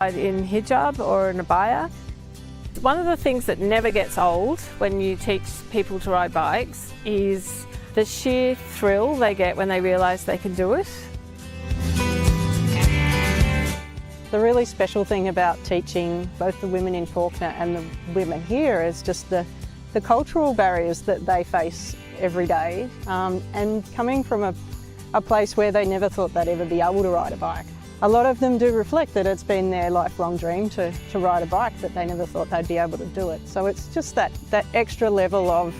In hijab or in abaya. One of the things that never gets old when you teach people to ride bikes is the sheer thrill they get when they realise they can do it. The really special thing about teaching both the women in Fawkner and the women here is just the cultural barriers that they face every day, and coming from a place where they never thought they'd ever be able to ride a bike. A lot of them do reflect that it's been their lifelong dream to ride a bike, but they never thought they'd be able to do it. So it's just that extra level of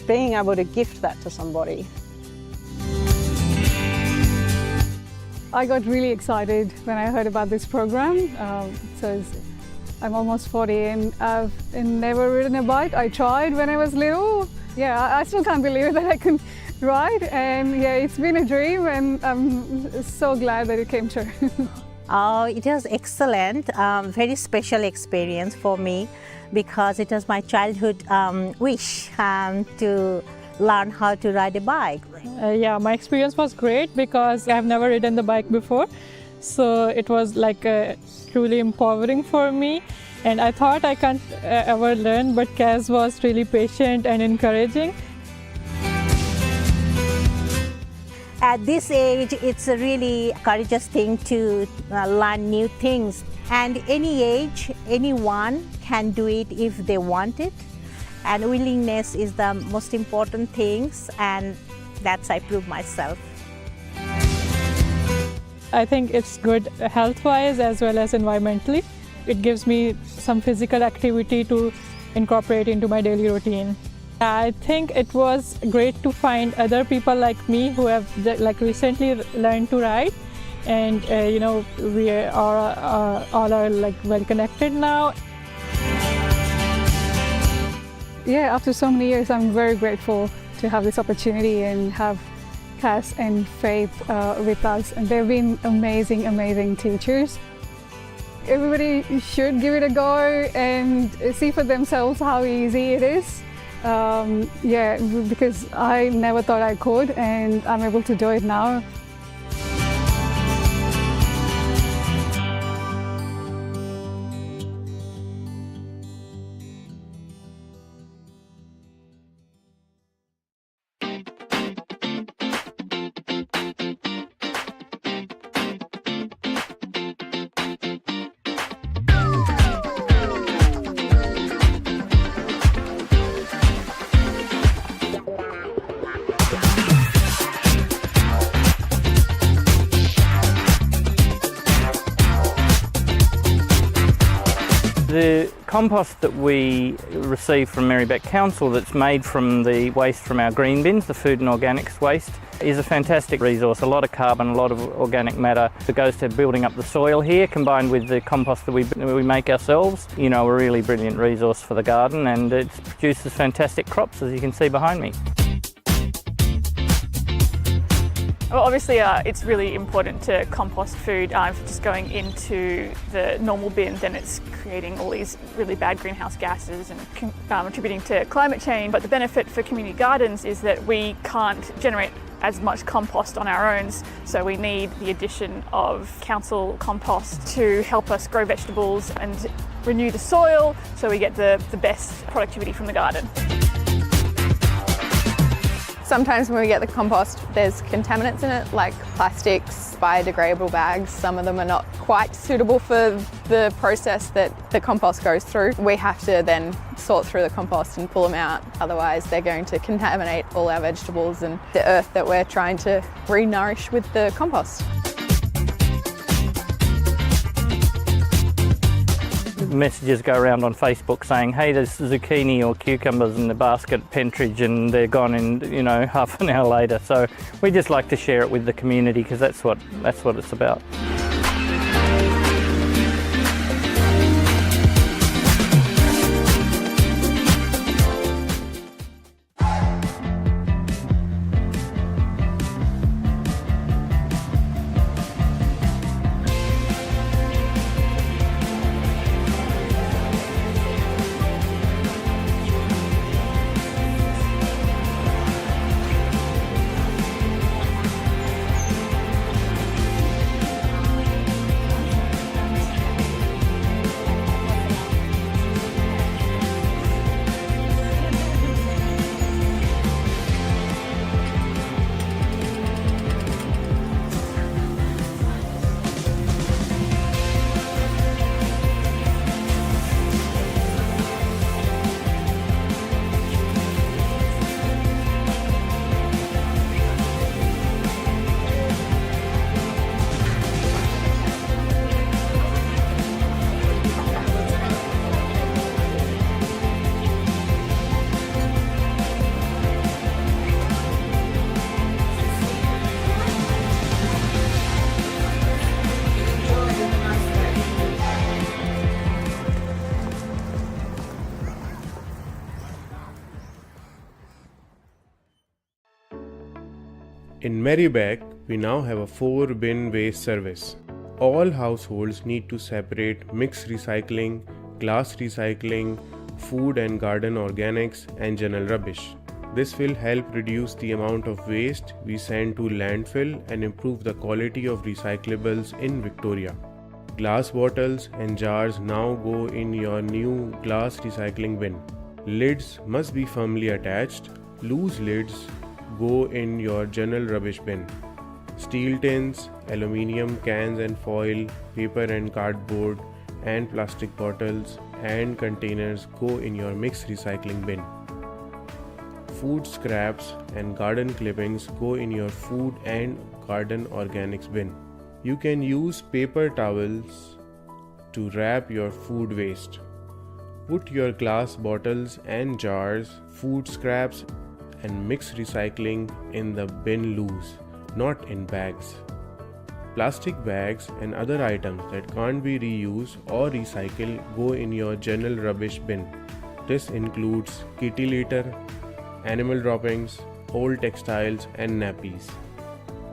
being able to gift that to somebody. I got really excited when I heard about this program. I'm almost 40 and I've never ridden a bike. I tried when I was little. Yeah, I still can't believe that I can ride, and yeah, it's been a dream and I'm so glad that it came true. It was excellent, very special experience for me because it was my childhood wish to learn how to ride a bike. Yeah, my experience was great because I've never ridden the bike before, so it was like truly empowering for me, and I thought I can't ever learn, but Kaz was really patient and encouraging. At this age, it's a really courageous thing to learn new things. And any age, anyone can do it if they want it. And willingness is the most important things, and that's I prove myself. I think it's good health-wise as well as environmentally. It gives me some physical activity to incorporate into my daily routine. I think it was great to find other people like me who have recently learned to ride, and we are all well connected now. Yeah, after so many years, I'm very grateful to have this opportunity and have Cass and Faith with us. And they've been amazing, amazing teachers. Everybody should give it a go and see for themselves how easy it is. Yeah, because I never thought I could, and I'm able to do it now. The compost that we receive from Merri-bek Council that's made from the waste from our green bins, the food and organics waste, is a fantastic resource. A lot of carbon, a lot of organic matter that goes to building up the soil here, combined with the compost that we make ourselves. You know, a really brilliant resource for the garden, and it produces fantastic crops, as you can see behind me. Well, obviously it's really important to compost food. If it's just going into the normal bin, then it's creating all these really bad greenhouse gases and contributing to climate change. But the benefit for community gardens is that we can't generate as much compost on our own, so we need the addition of council compost to help us grow vegetables and renew the soil so we get the best productivity from the garden. Sometimes when we get the compost, there's contaminants in it, like plastics, biodegradable bags. Some of them are not quite suitable for the process that the compost goes through. We have to then sort through the compost and pull them out, otherwise they're going to contaminate all our vegetables and the earth that we're trying to re-nourish with the compost. Messages go around on Facebook saying, hey, there's zucchini or cucumbers in the basket at Pentridge, and they're gone in, half an hour later. So we just like to share it with the community, because that's what it's about. In Merri-bek, we now have a 4-bin waste service. All households need to separate mixed recycling, glass recycling, food and garden organics, and general rubbish. This will help reduce the amount of waste we send to landfill and improve the quality of recyclables in Victoria. Glass bottles and jars now go in your new glass recycling bin. Lids must be firmly attached. Loose lids go in your general rubbish bin. Steel tins, aluminium cans and foil, paper and cardboard, and plastic bottles and containers go in your mixed recycling bin. Food scraps and garden clippings go in your food and garden organics bin. You can use paper towels to wrap your food waste. Put your glass bottles and jars, food scraps and mixed recycling in the bin loose, not in bags. Plastic bags and other items that can't be reused or recycled go in your general rubbish bin. This includes kitty litter, animal droppings, old textiles and nappies.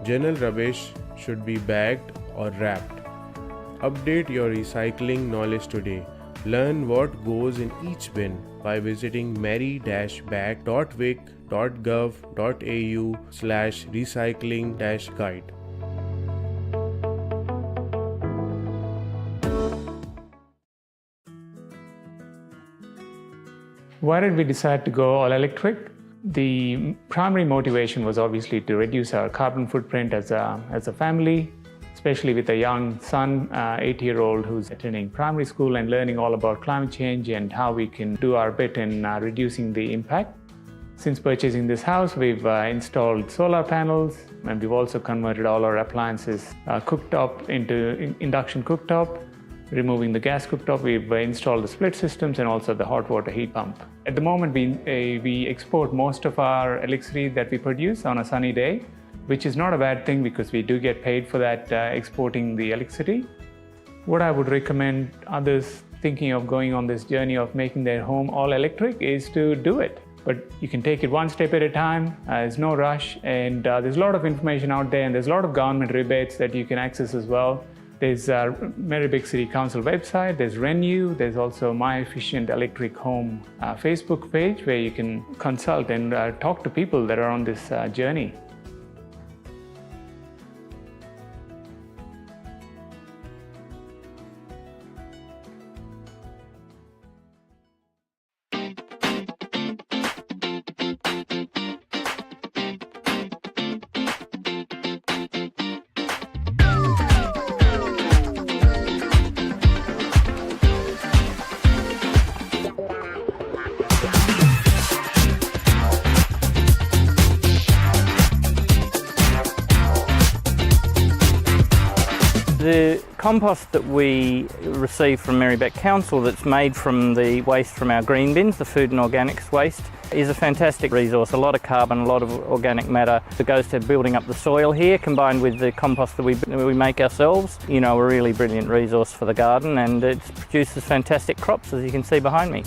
General rubbish should be bagged or wrapped. Update your recycling knowledge today. Learn what goes in each bin by visiting merri-bek.vic.gov.au/recycling-guide. Why did we decide to go all electric? The primary motivation was obviously to reduce our carbon footprint as a family, especially with a young son, 8-year-old, who's attending primary school and learning all about climate change and how we can do our bit in reducing the impact. Since purchasing this house, we've installed solar panels, and we've also converted all our appliances cooktop into induction cooktop. Removing the gas cooktop, we've installed the split systems and also the hot water heat pump. At the moment, we export most of our electricity that we produce on a sunny day, which is not a bad thing because we do get paid for that exporting the electricity. What I would recommend others thinking of going on this journey of making their home all electric is to do it. But you can take it one step at a time, there's no rush, and there's a lot of information out there, and there's a lot of government rebates that you can access as well. There's Merri-bek City Council website, there's Renew, there's also My Efficient Electric Home Facebook page where you can consult and talk to people that are on this journey. The compost that we receive from Merri-bek Council that's made from the waste from our green bins, the food and organics waste, is a fantastic resource. A lot of carbon, a lot of organic matter that goes to building up the soil here, combined with the compost that we make ourselves. You know, a really brilliant resource for the garden, and it produces fantastic crops, as you can see behind me.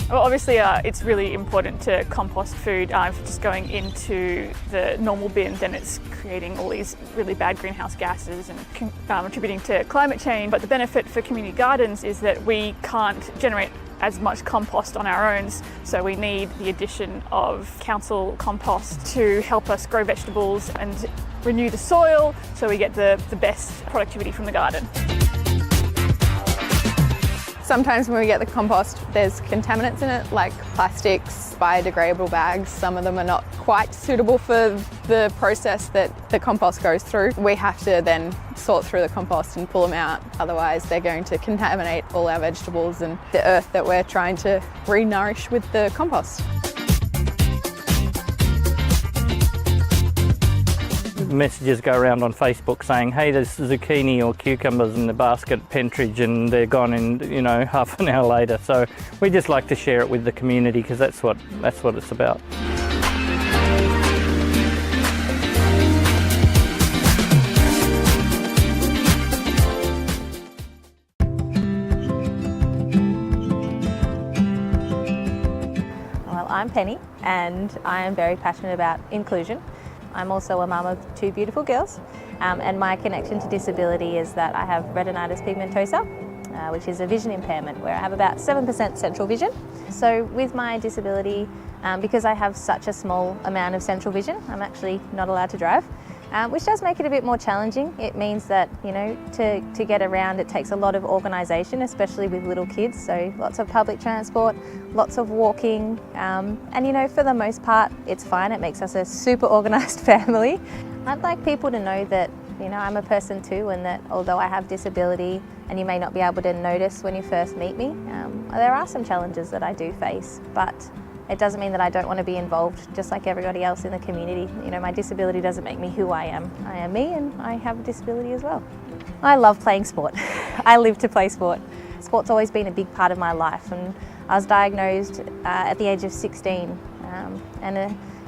Well, obviously it's really important to compost food. If it's just going into the normal bin, then it's creating all these really bad greenhouse gases and contributing to climate change. But the benefit for community gardens is that we can't generate as much compost on our own, so we need the addition of council compost to help us grow vegetables and renew the soil so we get the best productivity from the garden. Sometimes when we get the compost, there's contaminants in it, like plastics, biodegradable bags. Some of them are not quite suitable for the process that the compost goes through. We have to then sort through the compost and pull them out. Otherwise, they're going to contaminate all our vegetables and the earth that we're trying to re-nourish with the compost. Messages go around on Facebook saying, hey, there's zucchini or cucumbers in the basket at Pentridge, and they're gone in, you know, half an hour later. So we just like to share it with the community because that's what it's about. I'm Penny and I am very passionate about inclusion. I'm also a mum of 2 beautiful girls and my connection to disability is that I have retinitis pigmentosa, which is a vision impairment where I have about 7% central vision. So with my disability, because I have such a small amount of central vision, I'm actually not allowed to drive, which does make it a bit more challenging. It means that, you know, to get around it takes a lot of organisation, especially with little kids, so lots of public transport, lots of walking, and you know, for the most part it's fine. It makes us a super organised family. I'd like people to know that, you know, I'm a person too, and that although I have disability and you may not be able to notice when you first meet me, there are some challenges that I do face, but it doesn't mean that I don't want to be involved just like everybody else in the community. You know, my disability doesn't make me who I am. I am me and I have a disability as well. I love playing sport. I live to play sport. Sport's always been a big part of my life, and I was diagnosed at the age of 16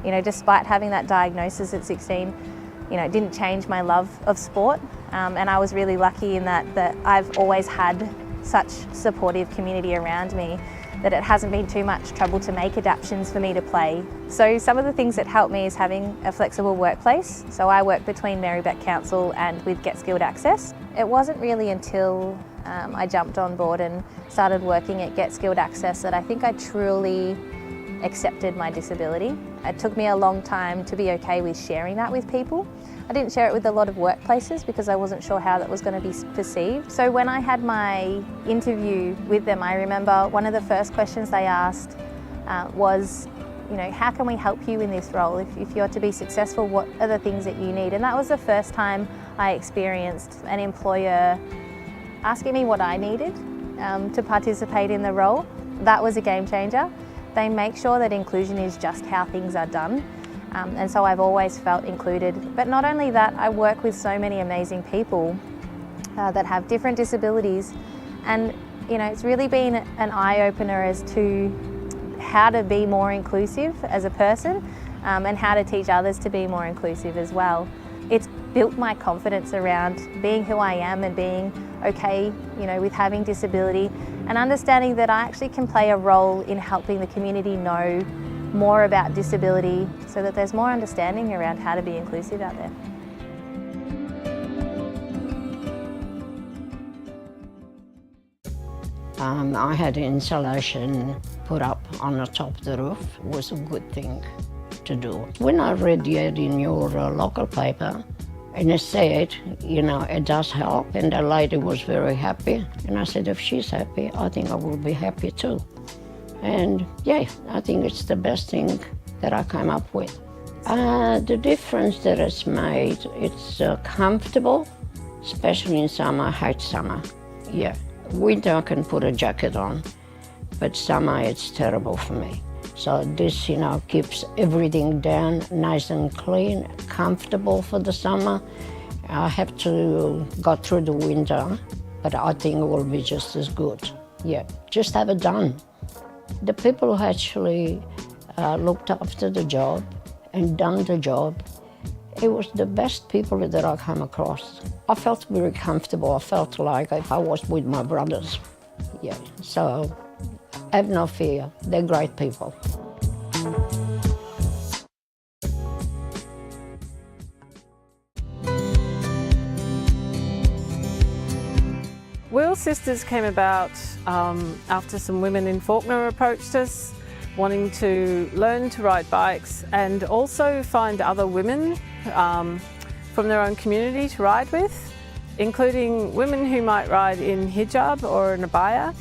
you know, despite having that diagnosis at 16, you know, it didn't change my love of sport, and I was really lucky in that I've always had such supportive community around me that it hasn't been too much trouble to make adaptations for me to play. So some of the things that help me is having a flexible workplace. So I work between Merri-bek Council and with Get Skilled Access. It wasn't really until I jumped on board and started working at Get Skilled Access that I think I truly accepted my disability. It took me a long time to be okay with sharing that with people. I didn't share it with a lot of workplaces because I wasn't sure how that was going to be perceived. So when I had my interview with them, I remember one of the first questions they asked was, you know, how can we help you in this role? If you're to be successful, what are the things that you need? And that was the first time I experienced an employer asking me what I needed to participate in the role. That was a game changer. They make sure that inclusion is just how things are done. And so I've always felt included. But not only that, I work with so many amazing people that have different disabilities. And you know, it's really been an eye-opener as to how to be more inclusive as a person and how to teach others to be more inclusive as well. It's built my confidence around being who I am and being okay, you know, with having disability, and understanding that I actually can play a role in helping the community know more about disability so that there's more understanding around how to be inclusive out there. I had insulation put up on the top of the roof. It was a good thing to do. When I read the ad in your local paper, and it said, you know, it does help, and the lady was very happy. And I said, if she's happy, I think I will be happy too. And yeah, I think it's the best thing that I came up with. The difference that it's made, it's comfortable, especially in summer. I hate summer. Yeah, winter I can put a jacket on, but summer it's terrible for me. So this, you know, keeps everything down, nice and clean, comfortable for the summer. I have to go through the winter, but I think it will be just as good. Yeah, just have it done. The people who actually looked after the job and done the job, it was the best people that I come across. I felt very comfortable. I felt like if I was with my brothers. Yeah, so have no fear. They're great people. Wheel Sisters came about after some women in Fawkner approached us, wanting to learn to ride bikes and also find other women from their own community to ride with, including women who might ride in hijab or an abaya.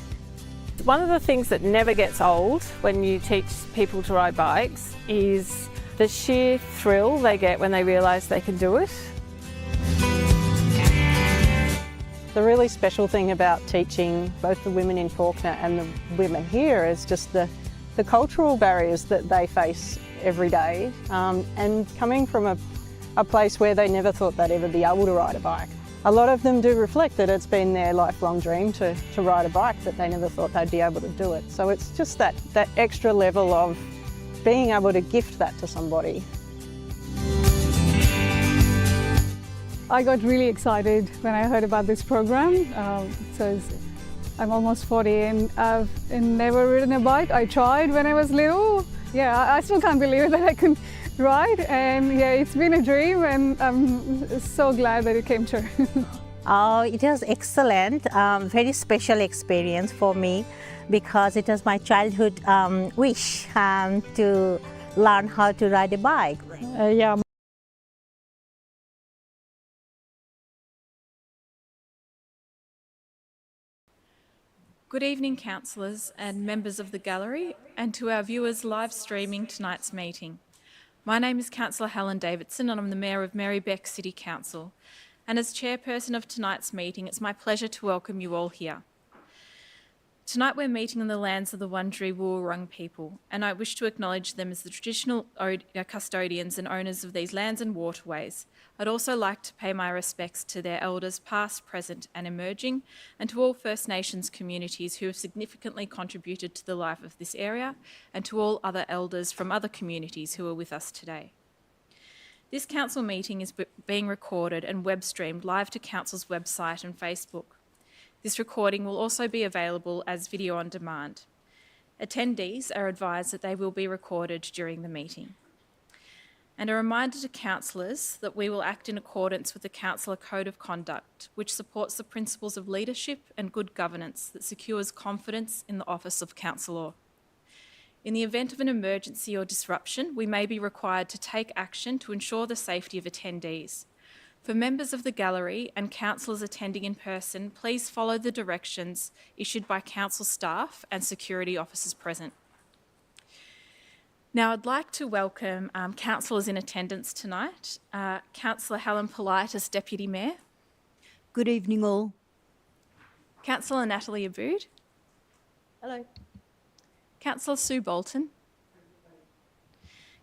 One of the things that never gets old when you teach people to ride bikes is the sheer thrill they get when they realise they can do it. The really special thing about teaching both the women in Fawkner and the women here is just the cultural barriers that they face every day, and coming from a place where they never thought they'd ever be able to ride a bike. A lot of them do reflect that it's been their lifelong dream to ride a bike, but they never thought they'd be able to do it. So it's just that extra level of being able to gift that to somebody. I got really excited when I heard about this program. So I'm almost 40 and I've never ridden a bike. I tried when I was little, yeah, I still can't believe that I can ride, and yeah, it's been a dream, and I'm so glad that it came true. Oh, it was excellent, very special experience for me because it was my childhood wish to learn how to ride a bike. Yeah. Good evening, councillors and members of the gallery, and to our viewers live streaming tonight's meeting. My name is Councillor Helen Davidson and I'm the Mayor of Merri-bek City Council. And as chairperson of tonight's meeting, it's my pleasure to welcome you all here. Tonight we're meeting on the lands of the Wurundjeri Wurrung people, and I wish to acknowledge them as the traditional custodians and owners of these lands and waterways. I'd also like to pay my respects to their elders past, present and emerging, and to all First Nations communities who have significantly contributed to the life of this area, and to all other elders from other communities who are with us today. This council meeting is being recorded and web streamed live to council's website and Facebook. This recording will also be available as video on demand. Attendees are advised that they will be recorded during the meeting. And a reminder to councillors that we will act in accordance with the Councillor Code of Conduct, which supports the principles of leadership and good governance that secures confidence in the office of councillor. In the event of an emergency or disruption, we may be required to take action to ensure the safety of attendees. For members of the gallery and councillors attending in person, please follow the directions issued by council staff and security officers present. Now, I'd like to welcome councillors in attendance tonight. Councillor Helen Polite as Deputy Mayor. Good evening all. Councillor Natalie Aboud. Hello. Councillor Sue Bolton.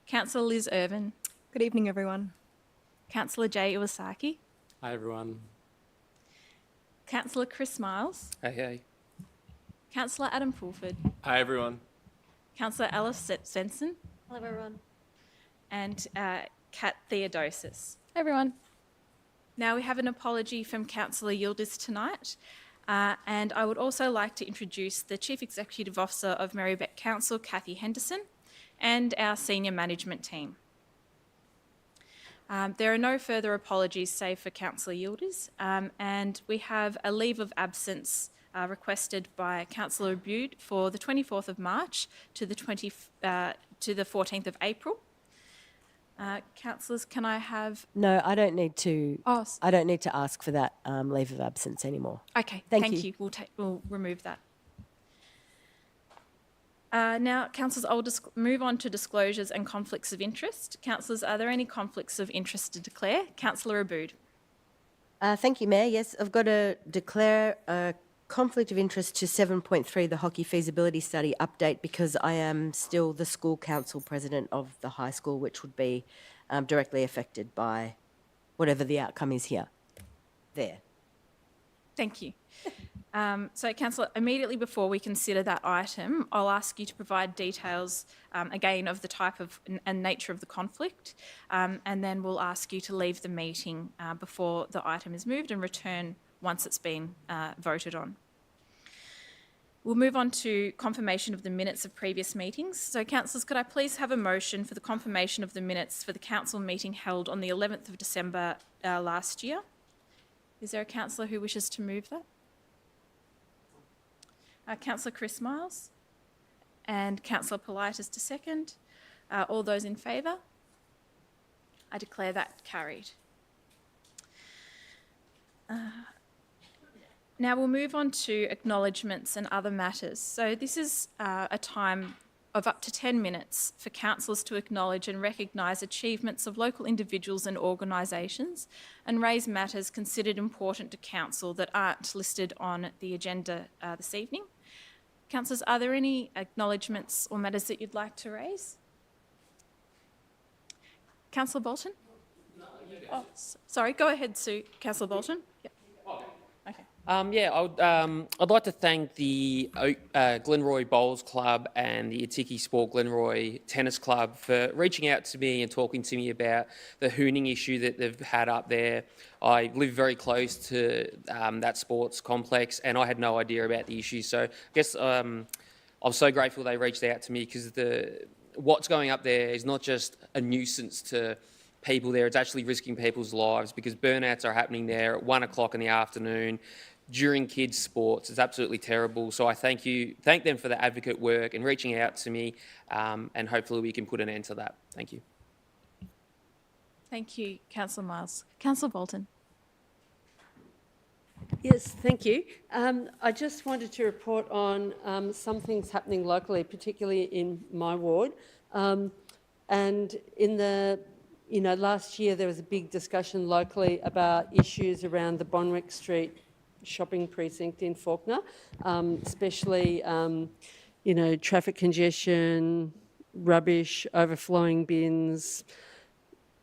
Councillor Liz Irvin. Good evening everyone. Councillor Jay Iwasaki. Hi everyone. Councillor Chris Miles. Hey, hey. Councillor Adam Fulford. Hi everyone. Councillor Alice Svensson. Hello everyone. And Kat Theodosis. Hey everyone. Now we have an apology from Councillor Yildiz tonight. And I would also like to introduce the Chief Executive Officer of Merri-bek Council, Kathy Henderson, and our senior management team. There are no further apologies save for Councillor Yildiz, and we have a leave of absence requested by Councillor Aboud for the 24th of March to the 14th of April. Councillors, can I have? No, I don't need to. Oh, I don't need to ask for that leave of absence anymore. Okay, thank you. We'll remove that. Now, councillors, I'll move on to disclosures and conflicts of interest. Councillors, are there any conflicts of interest to declare? Councillor Aboud. Thank you, Mayor. Yes, I've got to declare a conflict of interest to 7.3, the hockey feasibility study update, because I am still the school council president of the high school, which would be directly affected by whatever the outcome is here. There. Thank you. So, Councillor, immediately before we consider that item, I'll ask you to provide details, again, of the type of and nature of the conflict, and then we'll ask you to leave the meeting before the item is moved and return once it's been voted on. We'll move on to confirmation of the minutes of previous meetings. So, councillors, could I please have a motion for the confirmation of the minutes for the council meeting held on the 11th of December last year? Is there a councillor who wishes to move that? Councillor Chris Miles and Councillor Politis to second. All those in favour? I declare that carried. Now we'll move on to acknowledgements and other matters. So this is a time of up to 10 minutes for councillors to acknowledge and recognise achievements of local individuals and organisations and raise matters considered important to council that aren't listed on the agenda this evening. Councillors, are there any acknowledgements or matters that you'd like to raise? Councillor Bolton? Oh, sorry, go ahead, Sue. Councillor Bolton? Yep. Okay. I'd like to thank the Glenroy Bowls Club and the Atiki Sport Glenroy Tennis Club for reaching out to me and talking to me about the hooning issue that they've had up there. I live very close to that sports complex and I had no idea about the issue. So I guess I'm so grateful they reached out to me because what's going up there is not just a nuisance to people there, it's actually risking people's lives because burnouts are happening there at 1 o'clock in the afternoon during kids' sports. It's absolutely terrible. So I thank them for the advocate work and reaching out to me, and hopefully we can put an end to that. Thank you. Thank you, Councillor Miles. Councillor Bolton. Yes, thank you. I just wanted to report on some things happening locally, particularly in my ward. And in the, last year there was a big discussion locally about issues around the Bonwick Street shopping precinct in Fawkner, especially, traffic congestion, rubbish, overflowing bins,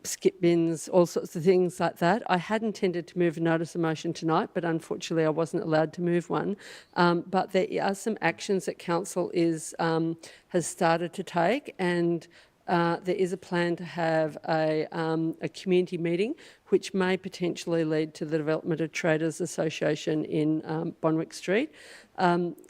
skip bins, all sorts of things like that. I had intended to move a notice of motion tonight, but unfortunately I wasn't allowed to move one. But there are some actions that council has started to take, and there is a plan to have a community meeting, which may potentially lead to the development of Traders Association in Bonwick Street.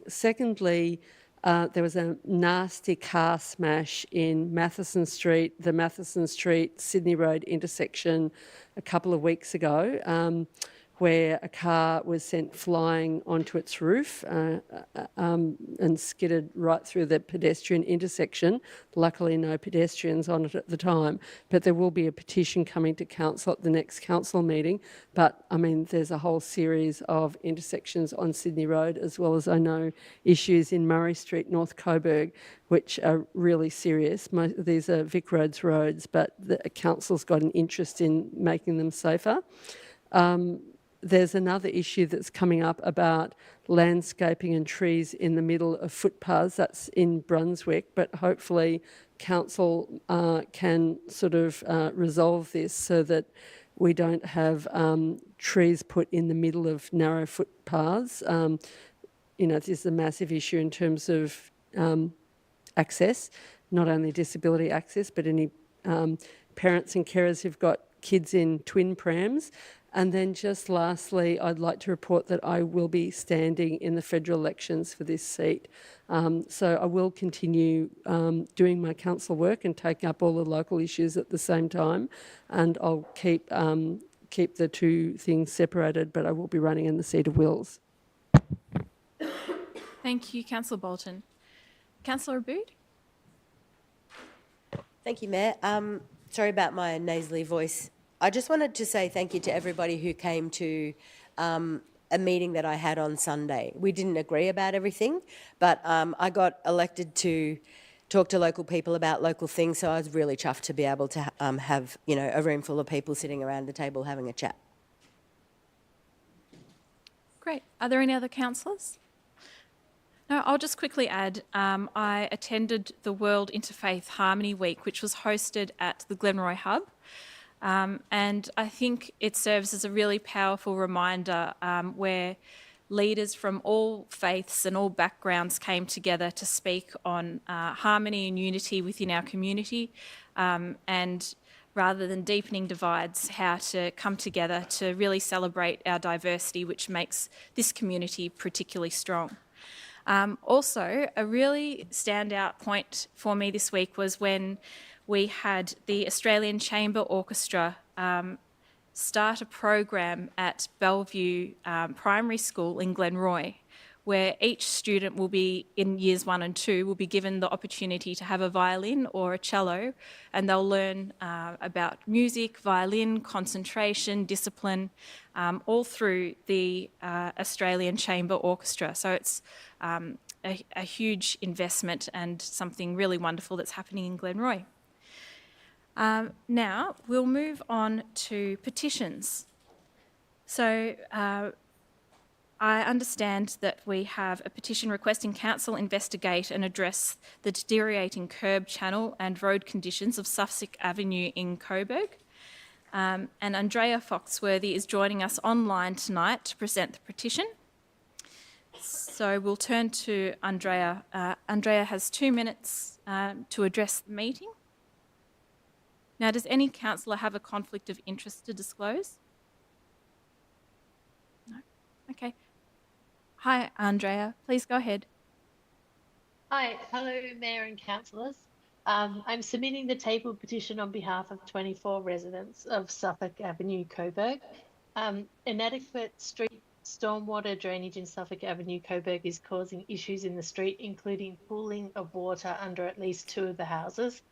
Secondly, there was a nasty car smash in Matheson Street, the Matheson Street-Sydney Road intersection a couple of weeks ago, where a car was sent flying onto its roof and skidded right through the pedestrian intersection. Luckily, no pedestrians on it at the time, but there will be a petition coming to council at the next council meeting. But, I mean, there's a whole series of intersections on Sydney Road, as well as I know issues in Murray Street, North Coburg, which are really serious. These are Vic Roads roads, but the council's got an interest in making them safer. There's another issue that's coming up about landscaping and trees in the middle of footpaths. That's in Brunswick, but hopefully council can sort of resolve this so that we don't have trees put in the middle of narrow footpaths. This is a massive issue in terms of access, not only disability access, but any parents and carers who've got kids in twin prams. And then just lastly, I'd like to report that I will be standing in the federal elections for this seat. So I will continue doing my council work and taking up all the local issues at the same time. And I'll keep the two things separated, but I will be running in the seat of Wills. Thank you, Councillor Bolton. Councillor Abood? Thank you, Mayor. Sorry about my nasally voice. I just wanted to say thank you to everybody who came to a meeting that I had on Sunday. We didn't agree about everything, but I got elected to talk to local people about local things, so I was really chuffed to be able to have a room full of people sitting around the table having a chat. Great. Are there any other councillors? No, I'll just quickly add, I attended the World Interfaith Harmony Week, which was hosted at the Glenroy Hub. And I think it serves as a really powerful reminder where leaders from all faiths and all backgrounds came together to speak on harmony and unity within our community, and rather than deepening divides, how to come together to really celebrate our diversity, which makes this community particularly strong. Also, a really standout point for me this week was when we had the Australian Chamber Orchestra start a program at Bellevue Primary School in Glenroy, where each student will be, in years 1 and 2, will be given the opportunity to have a violin or a cello, and they'll learn about music, violin, concentration, discipline, all through the Australian Chamber Orchestra. So it's a huge investment and something really wonderful that's happening in Glenroy. Now, we'll move on to petitions. So I understand that we have a petition requesting council investigate and address the deteriorating curb channel and road conditions of Sussex Avenue in Coburg. And Andrea Foxworthy is joining us online tonight to present the petition. So we'll turn to Andrea. Andrea has 2 minutes to address the meeting. Now, does any councillor have a conflict of interest to disclose? No? Okay. Hi, Andrea. Please go ahead. Hi. Hello, Mayor and councillors. I'm submitting the table petition on behalf of 24 residents of Suffolk Avenue, Coburg. Inadequate street stormwater drainage in Suffolk Avenue, Coburg is causing issues in the street, including pooling of water under at least 2 of the houses.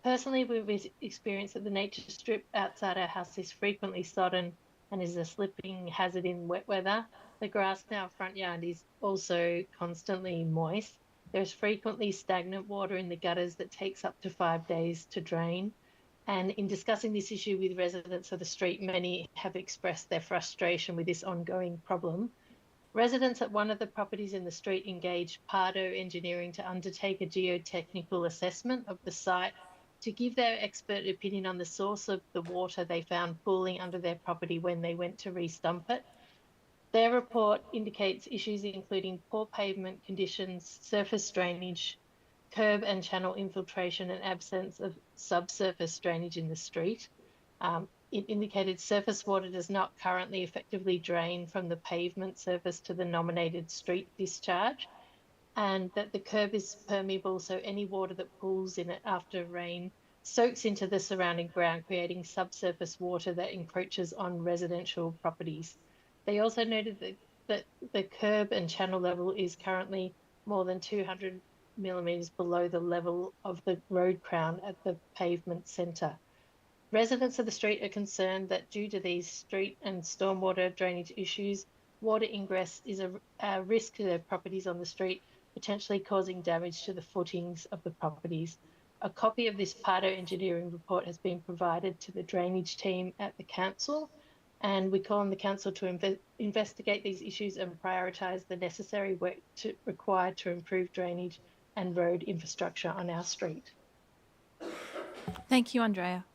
Personally, we've experienced that the nature strip outside our house is frequently sodden and is a slipping hazard in wet weather. The grass in our front yard is also constantly moist. There's frequently stagnant water in the gutters that takes up to 5 days to drain. And in discussing this issue with residents of the street, many have expressed their frustration with this ongoing problem. Residents at one of the properties in the street engaged Pardo Engineering to undertake a geotechnical assessment of the site to give their expert opinion on the source of the water they found pooling under their property when they went to re-stump it. Their report indicates issues including poor pavement conditions, surface drainage, curb and channel infiltration, and absence of subsurface drainage in the street. It indicated surface water does not currently effectively drain from the pavement surface to the nominated street discharge, and that the curb is permeable, so any water that pools in it after rain soaks into the surrounding ground, creating subsurface water that encroaches on residential properties. They also noted that the curb and channel level is currently more than 200 millimetres below the level of the road crown at the pavement centre. Residents of the street are concerned that due to these street and stormwater drainage issues, water ingress is a risk to their properties on the street, potentially causing damage to the footings of the properties. A copy of this Pardo Engineering report has been provided to the drainage team at the council, and we call on the council to investigate these issues and prioritise the necessary work required to improve drainage and road infrastructure on our street. Thank you, Andrea.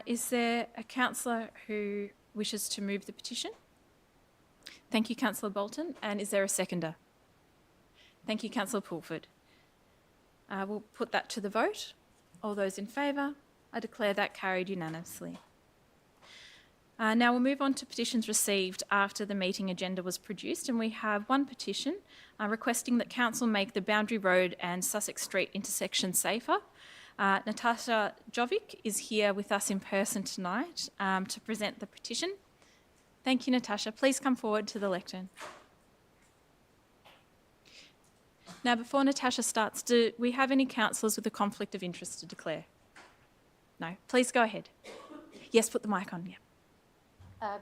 Is there a councillor who wishes to move the petition? Thank you, Councillor Bolton. And is there a seconder? Thank you, Councillor Pulford. We'll put that to the vote. All those in favour? I declare that carried unanimously. Now we'll move on to petitions received after the meeting agenda was produced, and we have one petition requesting that Council make the Boundary Road and Sussex Street intersection safer. Natasha Jovic is here with us in person tonight to present the petition. Thank you, Natasha. Please come forward to the lectern. Now, before Natasha starts, do we have any councillors with a conflict of interest to declare? No. Please go ahead. Yes, put the mic on. Yeah.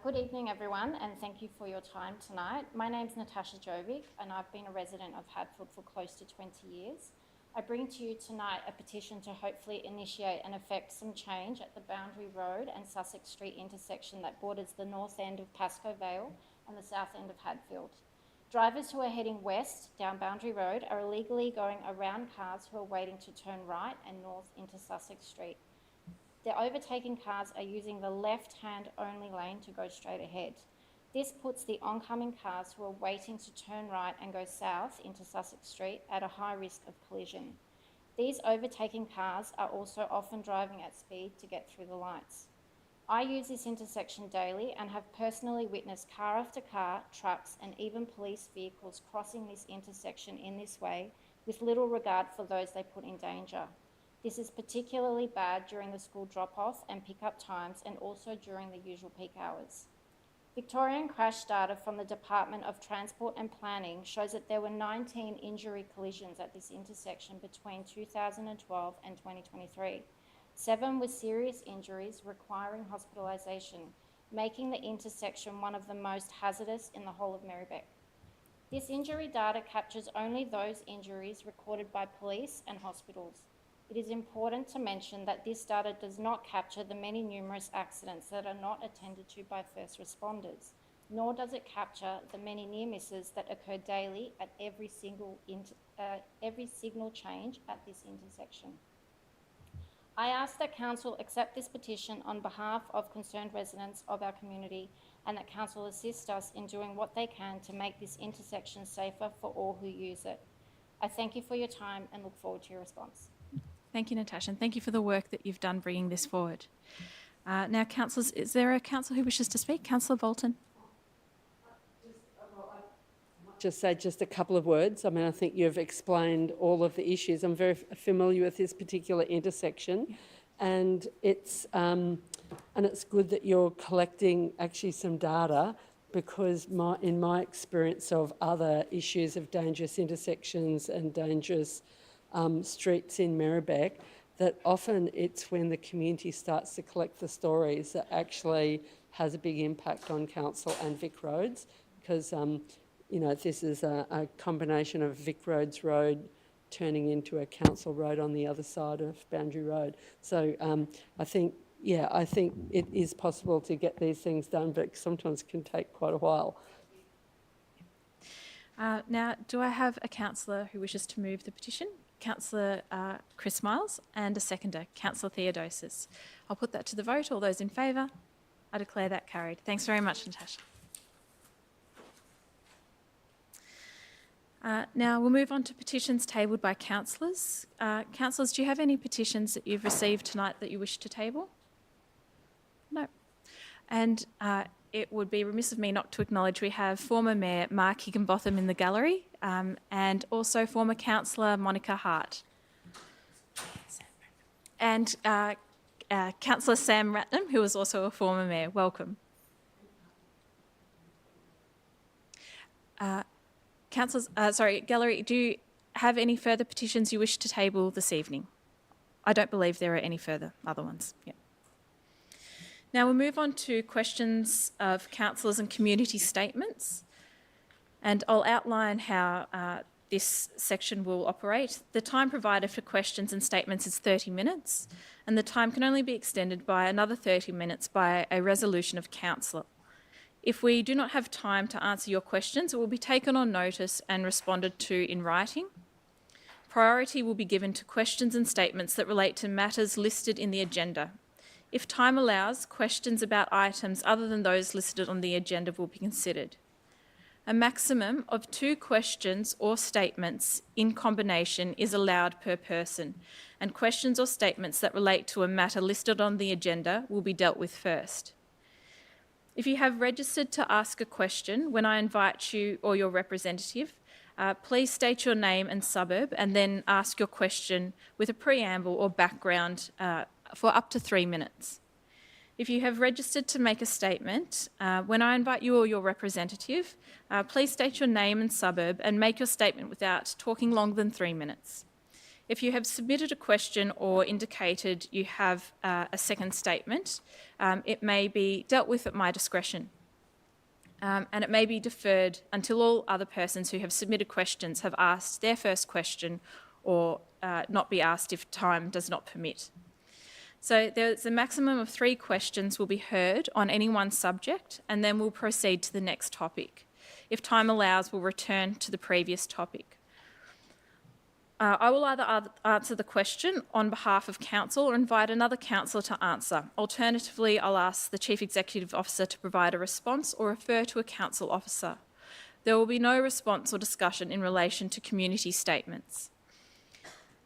Good evening, everyone, and thank you for your time tonight. My name's Natasha Jovic, and I've been a resident of Hadfield for close to 20 years. I bring to you tonight a petition to hopefully initiate and effect some change at the Boundary Road and Sussex Street intersection that borders the north end of Pascoe Vale and the south end of Hadfield. Drivers who are heading west down Boundary Road are illegally going around cars who are waiting to turn right and north into Sussex Street. The overtaking cars are using the left-hand only lane to go straight ahead. This puts the oncoming cars who are waiting to turn right and go south into Sussex Street at a high risk of collision. These overtaking cars are also often driving at speed to get through the lights. I use this intersection daily and have personally witnessed car after car, trucks, and even police vehicles crossing this intersection in this way with little regard for those they put in danger. This is particularly bad during the school drop-off and pick-up times, and also during the usual peak hours. Victorian crash data from the Department of Transport and Planning shows that there were 19 injury collisions at this intersection between 2012 and 2023. 7 with serious injuries requiring hospitalisation, making the intersection one of the most hazardous in the whole of Merri-bek. This injury data captures only those injuries recorded by police and hospitals. It is important to mention that this data does not capture the many numerous accidents that are not attended to by first responders, nor does it capture the many near misses that occur daily at every signal change at this intersection. I ask that Council accept this petition on behalf of concerned residents of our community, and that Council assist us in doing what they can to make this intersection safer for all who use it. I thank you for your time and look forward to your response. Thank you, Natasha, and thank you for the work that you've done bringing this forward. Now, councillors, is there a councillor who wishes to speak? Councillor Bolton. just say just a couple of words. I mean, I think you've explained all of the issues. I'm very familiar with this particular intersection, and it's good that you're collecting actually some data, because in my experience of other issues of dangerous intersections and dangerous streets in Merri-bek, that often it's when the community starts to collect the stories that actually has a big impact on council and Vic Roads, because this is a combination of Vic Roads Road turning into a council road on the other side of Boundary Road. So I think it is possible to get these things done, but sometimes it can take quite a while. Now, do I have a councillor who wishes to move the petition? Councillor Chris Miles, and a seconder, Councillor Theodosis. I'll put that to the vote. All those in favour? I declare that carried. Thanks very much, Natasha. Now we'll move on to petitions tabled by councillors. Councillors, do you have any petitions that you've received tonight that you wish to table? No. And it would be remiss of me not to acknowledge we have former Mayor Mark Higginbotham in the gallery, and also former councillor Monica Hart. And Councillor Sam Ratnam, who was also a former Mayor. Welcome. Councillors, gallery, do you have any further petitions you wish to table this evening? I don't believe there are any further other ones. Yeah. Now we'll move on to questions of councillors and community statements, and I'll outline how this section will operate. The time provided for questions and statements is 30 minutes, and the time can only be extended by another 30 minutes by a resolution of council. If we do not have time to answer your questions, it will be taken on notice and responded to in writing. Priority will be given to questions and statements that relate to matters listed in the agenda. If time allows, questions about items other than those listed on the agenda will be considered. A maximum of 2 questions or statements in combination is allowed per person, and questions or statements that relate to a matter listed on the agenda will be dealt with first. If you have registered to ask a question, when I invite you or your representative, please state your name and suburb and then ask your question with a preamble or background for up to 3 minutes. If you have registered to make a statement, when I invite you or your representative, please state your name and suburb and make your statement without talking longer than 3 minutes. If you have submitted a question or indicated you have a second statement, it may be dealt with at my discretion. And it may be deferred until all other persons who have submitted questions have asked their first question, or not be asked if time does not permit. So there's a maximum of 3 questions will be heard on any one subject, and then we'll proceed to the next topic. If time allows, we'll return to the previous topic. I will either answer the question on behalf of council or invite another councillor to answer. Alternatively, I'll ask the Chief Executive Officer to provide a response or refer to a council officer. There will be no response or discussion in relation to community statements.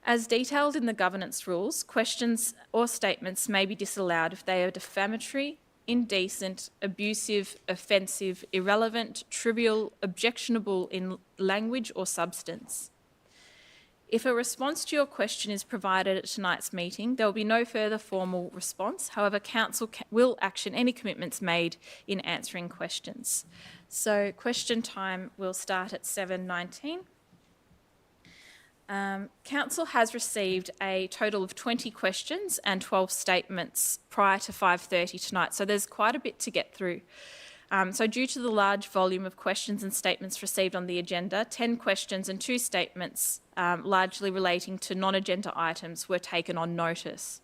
As detailed in the governance rules, questions or statements may be disallowed if they are defamatory, indecent, abusive, offensive, irrelevant, trivial, objectionable in language or substance. If a response to your question is provided at tonight's meeting, there will be no further formal response. However, council will action any commitments made in answering questions. So question time will start at 7:19. Council has received a total of 20 questions and 12 statements prior to 5:30 tonight, so there's quite a bit to get through. So due to the large volume of questions and statements received on the agenda, 10 questions and 2 statements, largely relating to non-agenda items, were taken on notice.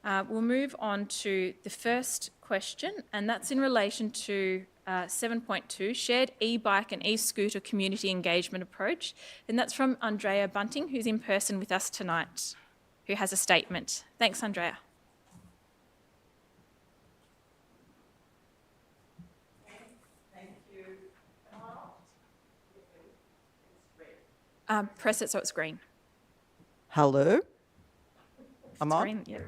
We'll move on to the first question, and that's in relation to 7.2, Shared E-Bike and E-Scooter Community Engagement Approach, and that's from Andrea Bunting, who's in person with us tonight, who has a statement. Thanks, Andrea. Press it so it's green. Hello? I'm on? Green, yeah.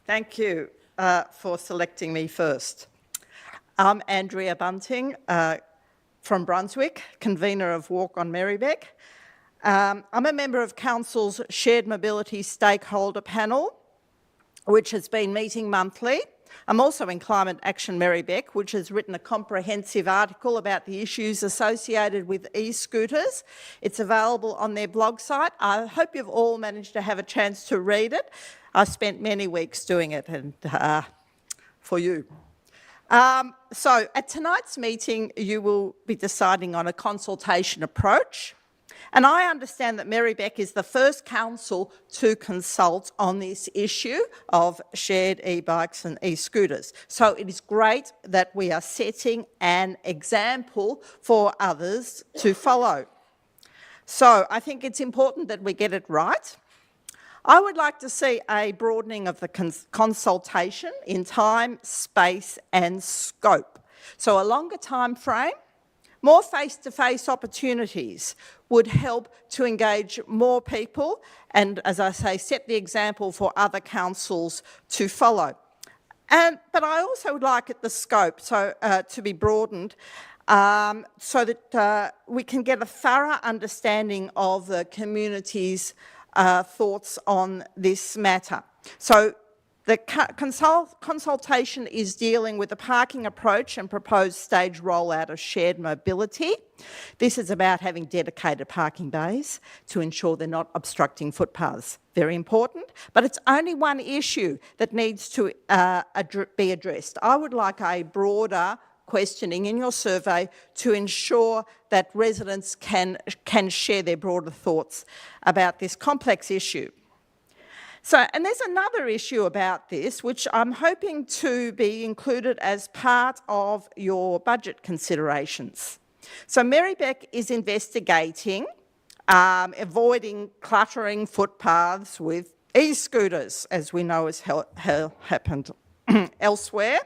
Thank you for selecting me first. I'm Andrea Bunting, from Brunswick, convener of Walk on Merri-bek. I'm a member of Council's Shared Mobility Stakeholder Panel, which has been meeting monthly. I'm also in Climate Action Merri-bek, which has written a comprehensive article about the issues associated with e-scooters. It's available on their blog site. I hope you've all managed to have a chance to read it. I spent many weeks doing it and for you. So at tonight's meeting, you will be deciding on a consultation approach. And I understand that Merri-bek is the first council to consult on this issue of shared e-bikes and e-scooters. So it is great that we are setting an example for others to follow. So I think it's important that we get it right. I would like to see a broadening of the consultation in time, space and scope. So a longer time frame, more face-to-face opportunities would help to engage more people and, as I say, set the example for other councils to follow. But I also would like the scope to be broadened so that we can get a thorough understanding of the community's thoughts on this matter. So the consultation is dealing with the parking approach and proposed stage rollout of shared mobility. This is about having dedicated parking bays to ensure they're not obstructing footpaths. Very important, but it's only one issue that needs to be addressed. I would like a broader questioning in your survey to ensure that residents can share their broader thoughts about this complex issue. So, and there's another issue about this, which I'm hoping to be included as part of your budget considerations. So Merri-bek is investigating avoiding cluttering footpaths with e-scooters, as we know has happened elsewhere.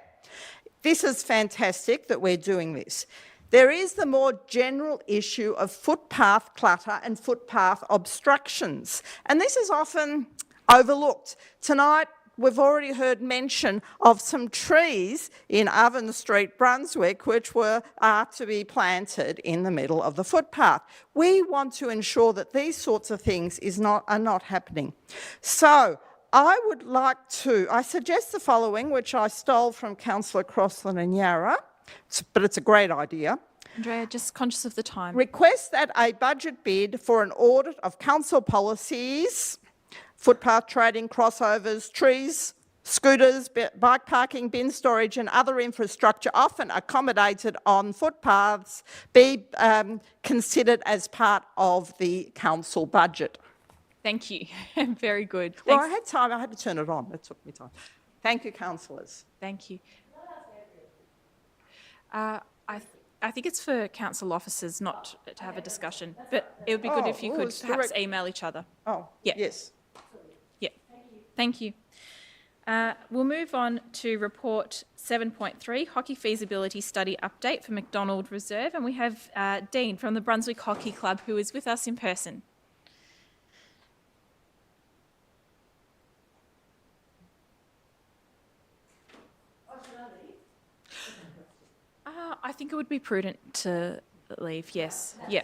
This is fantastic that we're doing this. There is the more general issue of footpath clutter and footpath obstructions, and this is often overlooked. Tonight, we've already heard mention of some trees in Oven Street, Brunswick, which are to be planted in the middle of the footpath. We want to ensure that these sorts of things are not happening. So I suggest the following, which I stole from Councillor Crossland and Yarra, but it's a great idea. Andrea, just conscious of the time. Request that a budget bid for an audit of council policies, footpath trading, crossovers, trees, scooters, bike parking, bin storage and other infrastructure often accommodated on footpaths be considered as part of the council budget. Thank you. Very good. Thanks. Well, I had time. I had to turn it on. It took me time. Thank you, councillors. Thank you. I think it's for council officers not to have a discussion, but it would be good if you could perhaps email each other. Oh, yeah. Yes. Yeah. Thank you. We'll move on to report 7.3, Hockey Feasibility Study Update for McDonald Reserve, and we have Dean from the Brunswick Hockey Club who is with us in person. I think it would be prudent to leave, yes. Yeah.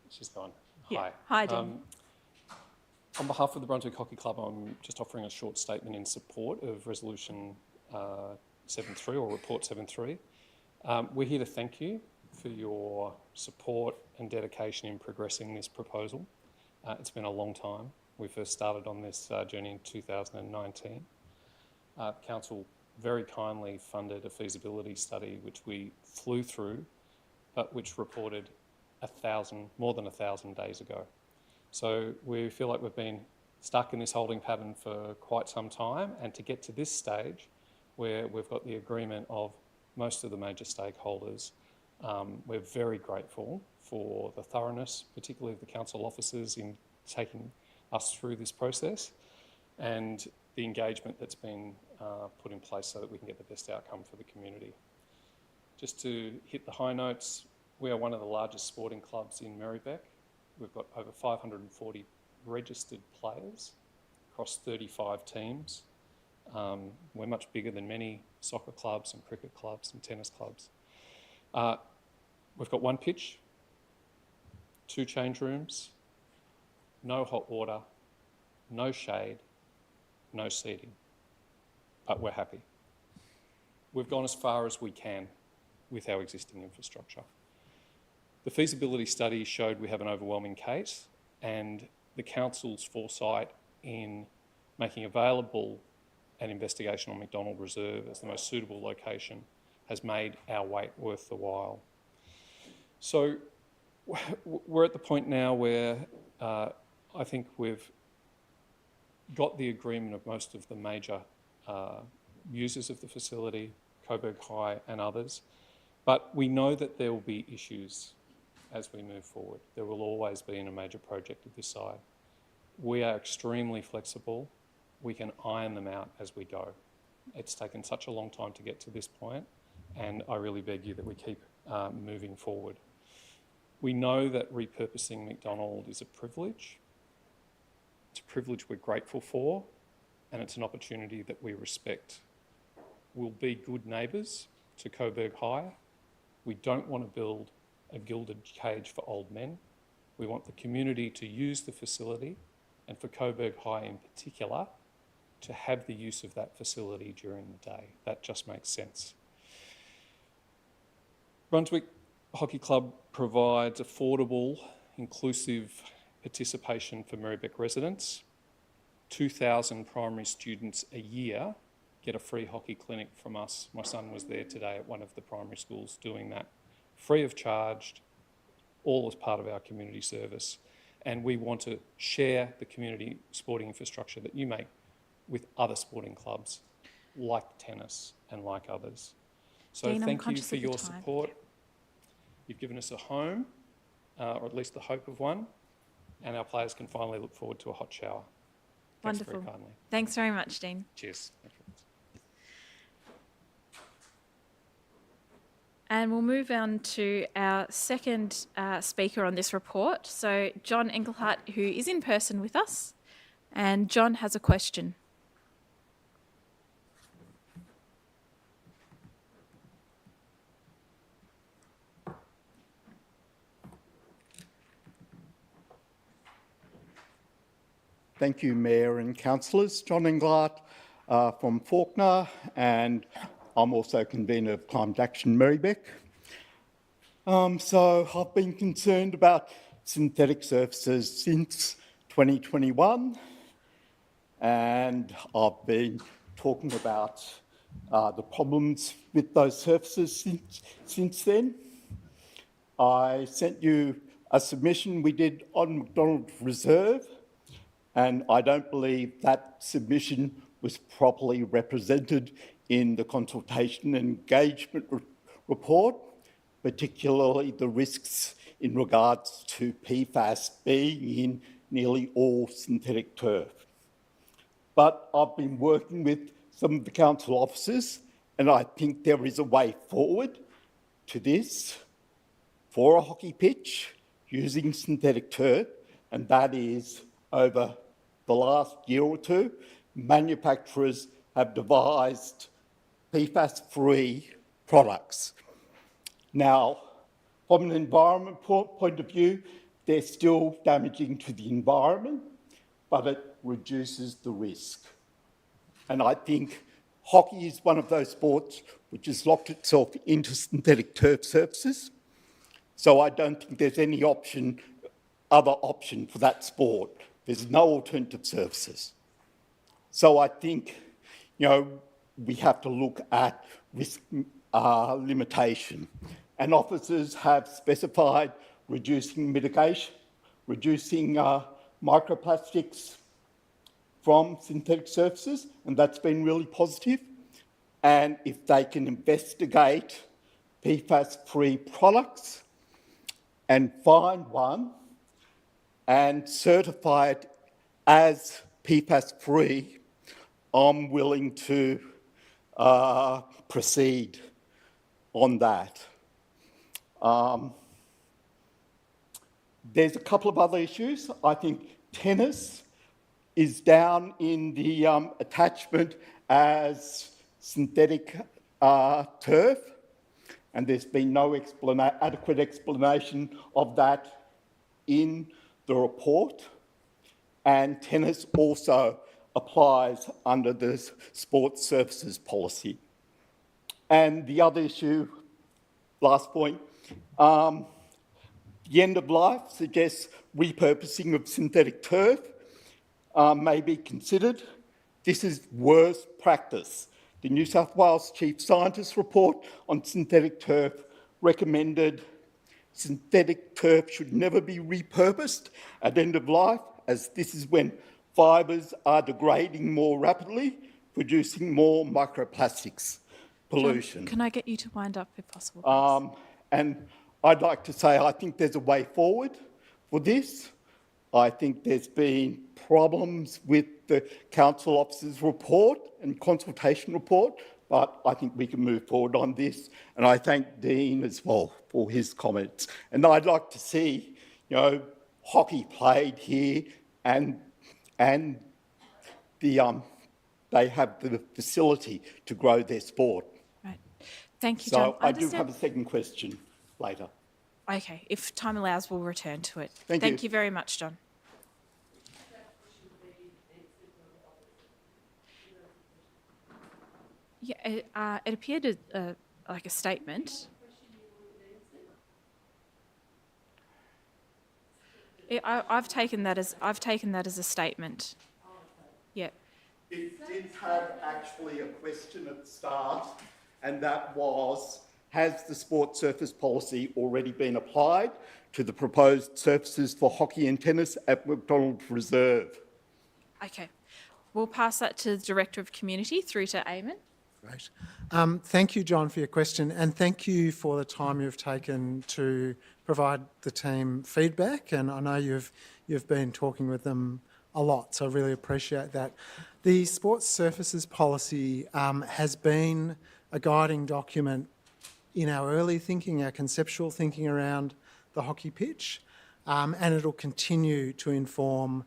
She's gone. Yeah. Hi. Hi, Dean. On behalf of the Brunswick Hockey Club, I'm just offering a short statement in support of Resolution 7.3 or Report 7.3. We're here to thank you for your support and dedication in progressing this proposal. It's been a long time. We first started on this journey in 2019. Council very kindly funded a feasibility study which we flew through, but which reported more than 1,000 days ago. So we feel like we've been stuck in this holding pattern for quite some time, and to get to this stage where we've got the agreement of most of the major stakeholders, we're very grateful for the thoroughness, particularly of the council officers in taking us through this process and the engagement that's been put in place so that we can get the best outcome for the community. Just to hit the high notes, we are one of the largest sporting clubs in Merri-bek. We've got over 540 registered players across 35 teams. We're much bigger than many soccer clubs and cricket clubs and tennis clubs. We've got one pitch, 2 change rooms, no hot water, no shade, no seating, but we're happy. We've gone as far as we can with our existing infrastructure. The feasibility study showed we have an overwhelming case, and the council's foresight in making available an investigation on McDonald Reserve as the most suitable location has made our wait worth the while. So we're at the point now where I think we've got the agreement of most of the major users of the facility, Coburg High and others, but we know that there will be issues as we move forward. There will always be in a major project of this side. We are extremely flexible. We can iron them out as we go. It's taken such a long time to get to this point, and I really beg you that we keep moving forward. We know that repurposing McDonald is a privilege. It's a privilege we're grateful for, and it's an opportunity that we respect. We'll be good neighbours to Coburg High. We don't want to build a gilded cage for old men. We want the community to use the facility, and for Coburg High in particular, to have the use of that facility during the day. That just makes sense. Brunswick Hockey Club provides affordable, inclusive participation for Merri-bek residents. 2,000 primary students a year get a free hockey clinic from us. My son was there today at one of the primary schools doing that, free of charge, all as part of our community service. And we want to share the community sporting infrastructure that you make with other sporting clubs like tennis and like others. So Dean, thank you for your support. You've given us a home, or at least the hope of one, and our players can finally look forward to a hot shower. Thanks Wonderful. very kindly. Thanks very much, Dean. Cheers. Thank you. And we'll move on to our second speaker on this report. So John Engelhardt, who is in person with us, and John has a question. Thank you, Mayor and Councillors. John Engelhardt from Fawkner, and I'm also convener of Climate Action Merri-bek. So I've been concerned about synthetic surfaces since 2021, and I've been talking about the problems with those surfaces since then. I sent you a submission we did on McDonald Reserve, and I don't believe that submission was properly represented in the consultation and engagement report, particularly the risks in regards to PFAS being in nearly all synthetic turf. But I've been working with some of the council officers, and I think there is a way forward to this for a hockey pitch using synthetic turf, and that is over the last year or two, manufacturers have devised PFAS-free products. Now, from an environment point of view, they're still damaging to the environment, but it reduces the risk. And I think hockey is one of those sports which has locked itself into synthetic turf surfaces. So I don't think there's any other option for that sport. There's no alternative surfaces. So I think, we have to look at risk limitation. And officers have specified reducing mitigation, reducing microplastics from synthetic surfaces, and that's been really positive. And if they can investigate PFAS-free products and find one and certify it as PFAS-free, I'm willing to proceed on that. There's a couple of other issues. I think tennis is down in the attachment as synthetic turf, and there's been no adequate explanation of that in the report. And tennis also applies under the sports services policy. And the other issue, last point, the end of life suggests repurposing of synthetic turf may be considered. This is worst practice. The New South Wales Chief Scientist report on synthetic turf recommended synthetic turf should never be repurposed at end of life, as this is when fibres are degrading more rapidly, producing more microplastics pollution. John, can I get you to wind up if possible, please? And I'd like to say I think there's a way forward for this. I think there's been problems with the council officer's report and consultation report, but I think we can move forward on this. And I thank Dean as well for his comments. And I'd like to see, hockey played here, and they have the facility to grow their sport. Right. Thank you, John. So I do have a second question later. Okay, if time allows, we'll return to it. Thank you very much, John. Yeah, it appeared like a statement. I've taken that as a statement. Yeah. It did have actually a question at the start, and that was, has the sports surface policy already been applied to the proposed surfaces for hockey and tennis at McDonald Reserve? Okay. We'll pass that to the Director of Community through to Eamon. Great. Thank you, John, for your question, and thank you for the time you've taken to provide the team feedback. And I know you've been talking with them a lot, so I really appreciate that. The sports surfaces policy has been a guiding document in our early thinking, our conceptual thinking around the hockey pitch, and it'll continue to inform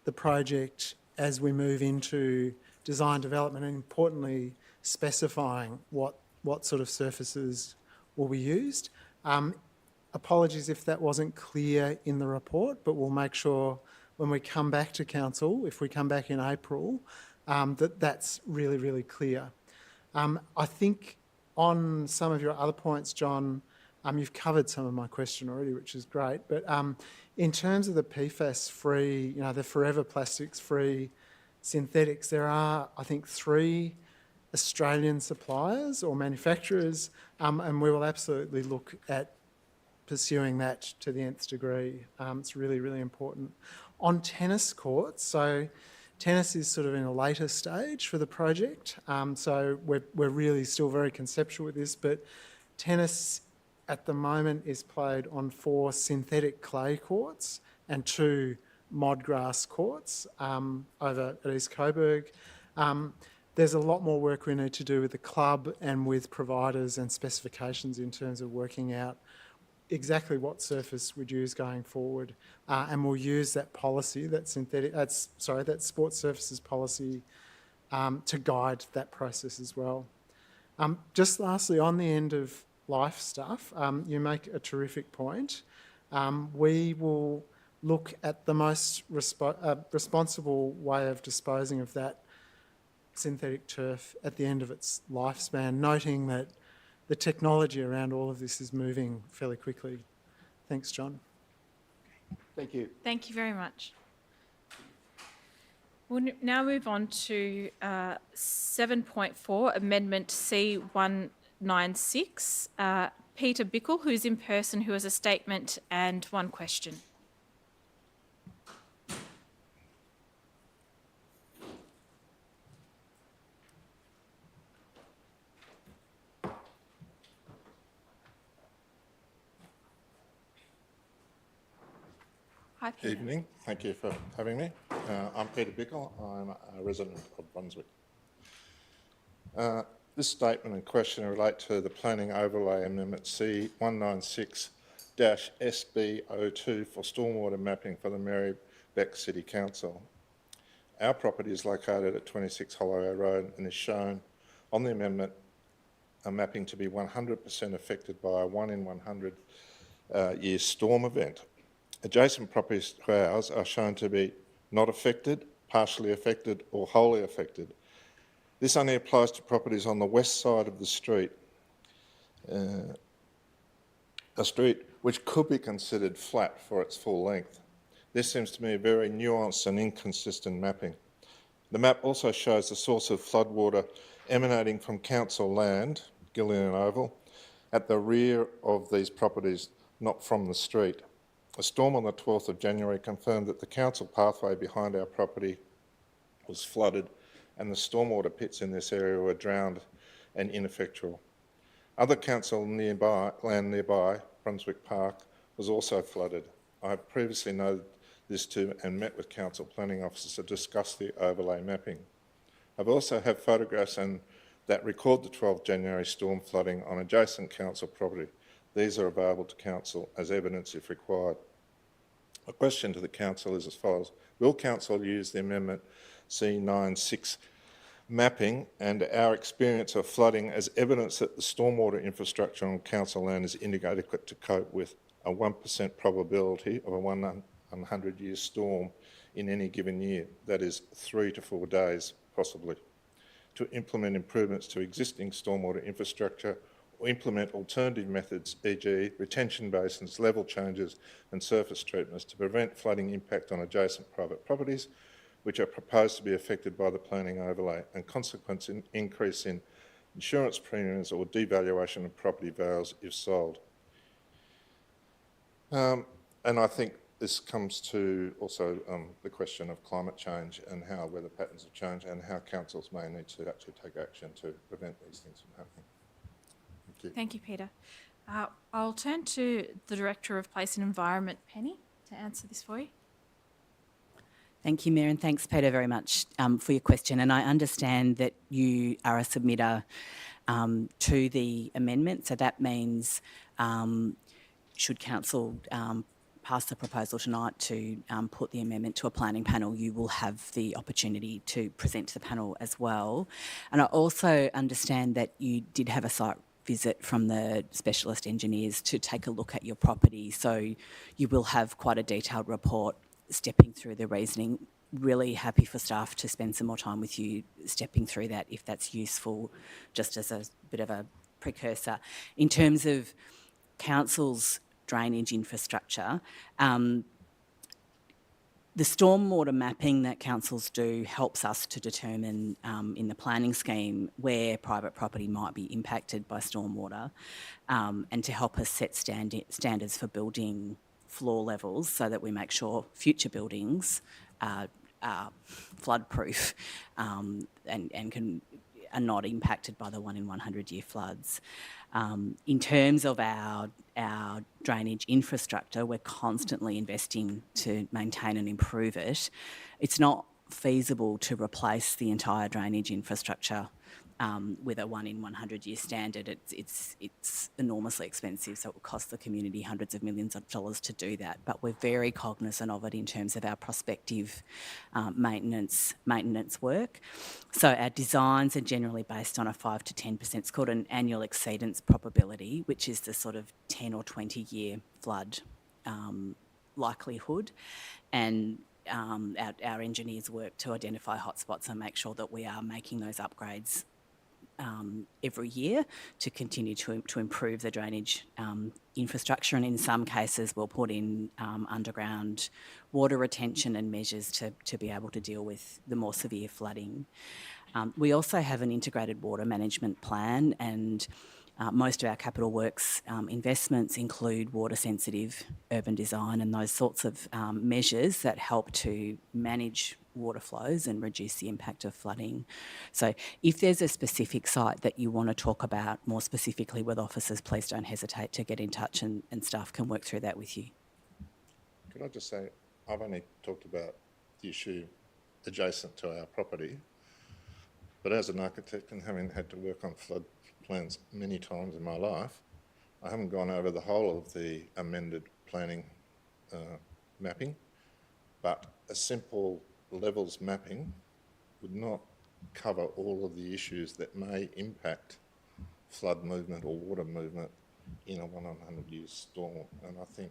the project as we move into design development and, importantly, specifying what sort of surfaces will be used. Apologies if that wasn't clear in the report, but we'll make sure when we come back to Council, if we come back in April, that's really, really clear. I think on some of your other points, John, you've covered some of my question already, which is great. But in terms of the PFAS-free, the forever plastics-free synthetics, there are, I think, 3 Australian suppliers or manufacturers, and we will absolutely look at pursuing that to the nth degree. It's really, really important. On tennis courts, so tennis is sort of in a later stage for the project, so we're really still very conceptual with this, but tennis at the moment is played on 4 synthetic clay courts and 2 mod grass courts over at East Coburg. There's a lot more work we need to do with the club and with providers and specifications in terms of working out exactly what surface we'd use going forward, and we'll use that policy, that sports surfaces policy, to guide that process as well. Just lastly, on the end of life stuff, you make a terrific point. We will look at the most responsible way of disposing of that synthetic turf at the end of its lifespan, noting that the technology around all of this is moving fairly quickly. Thanks, John. Thank you. Thank you very much. We'll now move on to 7.4, Amendment C196. Peter Bickle, who's in person, who has a statement and 1 question. Hi, Peter. Evening. Thank you for having me. I'm Peter Bickle. I'm a resident of Brunswick. This statement and question relate to the Planning Overlay Amendment C196-SB02 for stormwater mapping for the Merri-bek City Council. Our property is located at 26 Holloway Road and is shown on the amendment a mapping to be 100% affected by a 1 in 100 year storm event. Adjacent properties to ours are shown to be not affected, partially affected or wholly affected. This only applies to properties on the west side of the street, a street which could be considered flat for its full length. This seems to me a very nuanced and inconsistent mapping. The map also shows the source of floodwater emanating from council land, Gillian Oval, at the rear of these properties, not from the street. A storm on the 12th of January confirmed that the council pathway behind our property was flooded and the stormwater pits in this area were drowned and ineffectual. Other council land nearby, Brunswick Park, was also flooded. I have previously noted this too and met with council planning officers to discuss the overlay mapping. I've also had photographs that record the 12th January storm flooding on adjacent council property. These are available to council as evidence if required. A question to the council is as follows. Will council use the amendment C96 mapping and our experience of flooding as evidence that the stormwater infrastructure on council land is inadequate to cope with a 1% probability of a 100 year storm in any given year, that is 3 to 4 days possibly, to implement improvements to existing stormwater infrastructure or implement alternative methods, e.g. retention basins, level changes and surface treatments to prevent flooding impact on adjacent private properties which are proposed to be affected by the planning overlay and consequent increase in insurance premiums or devaluation of property values if sold. And I think this comes to also the question of climate change and how weather patterns have changed and how councils may need to actually take action to prevent these things from happening. Thank you. Thank you, Peter. I'll turn to the Director of Place and Environment, Penny, to answer this for you. Thank you, Mayor, and thanks, Peter, very much for your question. And I understand that you are a submitter to the amendment, so that means should council pass the proposal tonight to put the amendment to a planning panel, you will have the opportunity to present to the panel as well. And I also understand that you did have a site visit from the specialist engineers to take a look at your property, so you will have quite a detailed report stepping through the reasoning. Really happy for staff to spend some more time with you stepping through that if that's useful, just as a bit of a precursor. In terms of council's drainage infrastructure, the stormwater mapping that councils do helps us to determine in the planning scheme where private property might be impacted by stormwater, and to help us set standards for building floor levels so that we make sure future buildings are flood-proof and are not impacted by the 1 in 100 year floods. In terms of our drainage infrastructure, we're constantly investing to maintain and improve it. It's not feasible to replace the entire drainage infrastructure with a 1 in 100 year standard. It's enormously expensive, so it will cost the community hundreds of millions of dollars to do that. But we're very cognisant of it in terms of our prospective maintenance work. So our designs are generally based on a 5 to 10%. It's called an annual exceedance probability, which is the sort of 10 or 20 year flood likelihood. And our engineers work to identify hotspots and make sure that we are making those upgrades every year to continue to improve the drainage infrastructure, and in some cases we'll put in underground water retention and measures to be able to deal with the more severe flooding. We also have an integrated water management plan, and most of our capital works investments include water-sensitive urban design and those sorts of measures that help to manage water flows and reduce the impact of flooding. So if there's a specific site that you want to talk about more specifically with officers, please don't hesitate to get in touch and staff can work through that with you. Could I just say, I've only talked about the issue adjacent to our property, but as an architect and having had to work on flood plans many times in my life, I haven't gone over the whole of the amended planning mapping, but a simple levels mapping would not cover all of the issues that may impact flood movement or water movement in a 1 in 100 year storm. And I think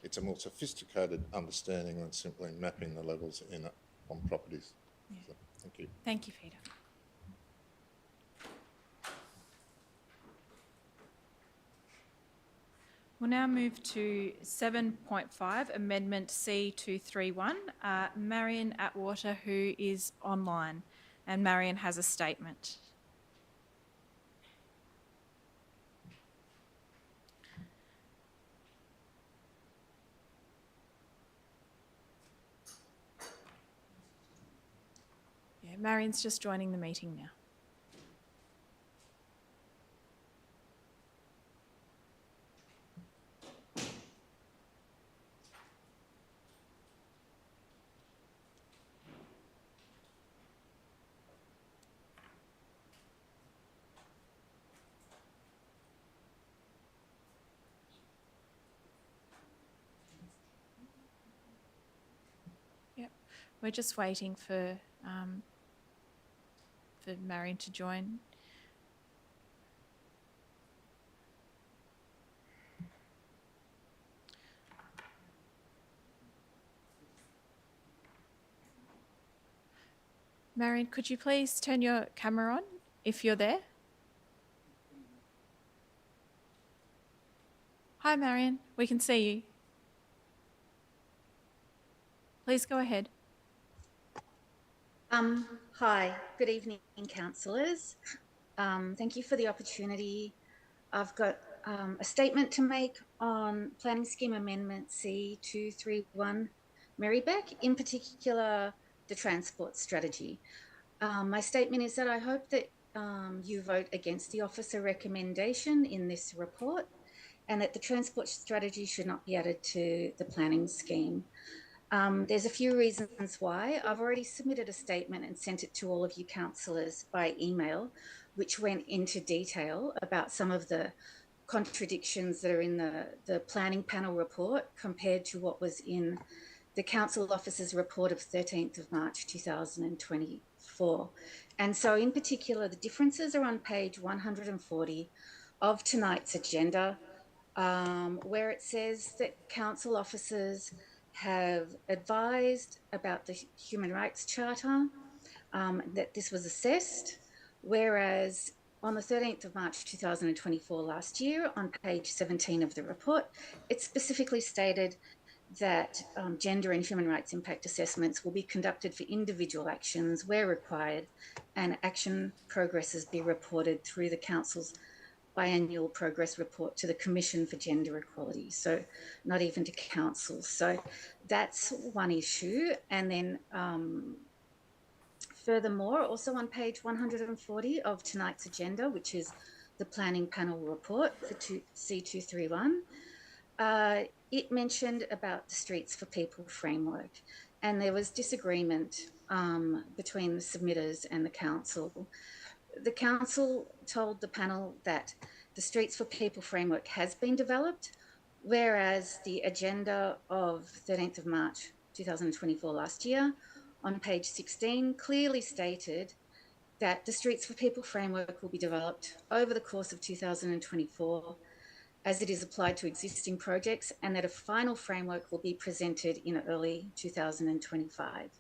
it's a more sophisticated understanding than simply mapping the levels on properties. Yeah. So, thank you. Thank you, Peter. We'll now move to 7.5, Amendment C231. Marion Atwater, who is online, and Marion has a statement. Yeah, Marion's just joining the meeting now. Yep, we're just waiting for Marion to join. Marion, could you please turn your camera on if you're there? Hi, Marion, we can see you. Please go ahead. Hi, good evening, councillors. Thank you for the opportunity. I've got a statement to make on Planning Scheme Amendment C231 Merri-bek, in particular the transport strategy. My statement is that I hope that you vote against the officer recommendation in this report and that the transport strategy should not be added to the planning scheme. There's a few reasons why. I've already submitted a statement and sent it to all of you councillors by email, which went into detail about some of the contradictions that are in the planning panel report compared to what was in the council officer's report of 13th of March 2024. And so in particular, the differences are on page 140 of tonight's agenda, where it says that council officers have advised about the Human Rights Charter, that this was assessed, whereas on the 13th of March 2024 last year, on page 17 of the report, it specifically stated that gender and human rights impact assessments will be conducted for individual actions where required, and action progresses be reported through the council's biannual progress report to the Commission for Gender Equality, so not even to council. So that's one issue. And then furthermore, also on page 140 of tonight's agenda, which is the planning panel report for C231, it mentioned about the Streets for People framework, and there was disagreement between the submitters and the council. The council told the panel that the Streets for People framework has been developed, whereas the agenda of 13th of March 2024 last year on page 16 clearly stated that the Streets for People framework will be developed over the course of 2024 as it is applied to existing projects, and that a final framework will be presented in early 2025.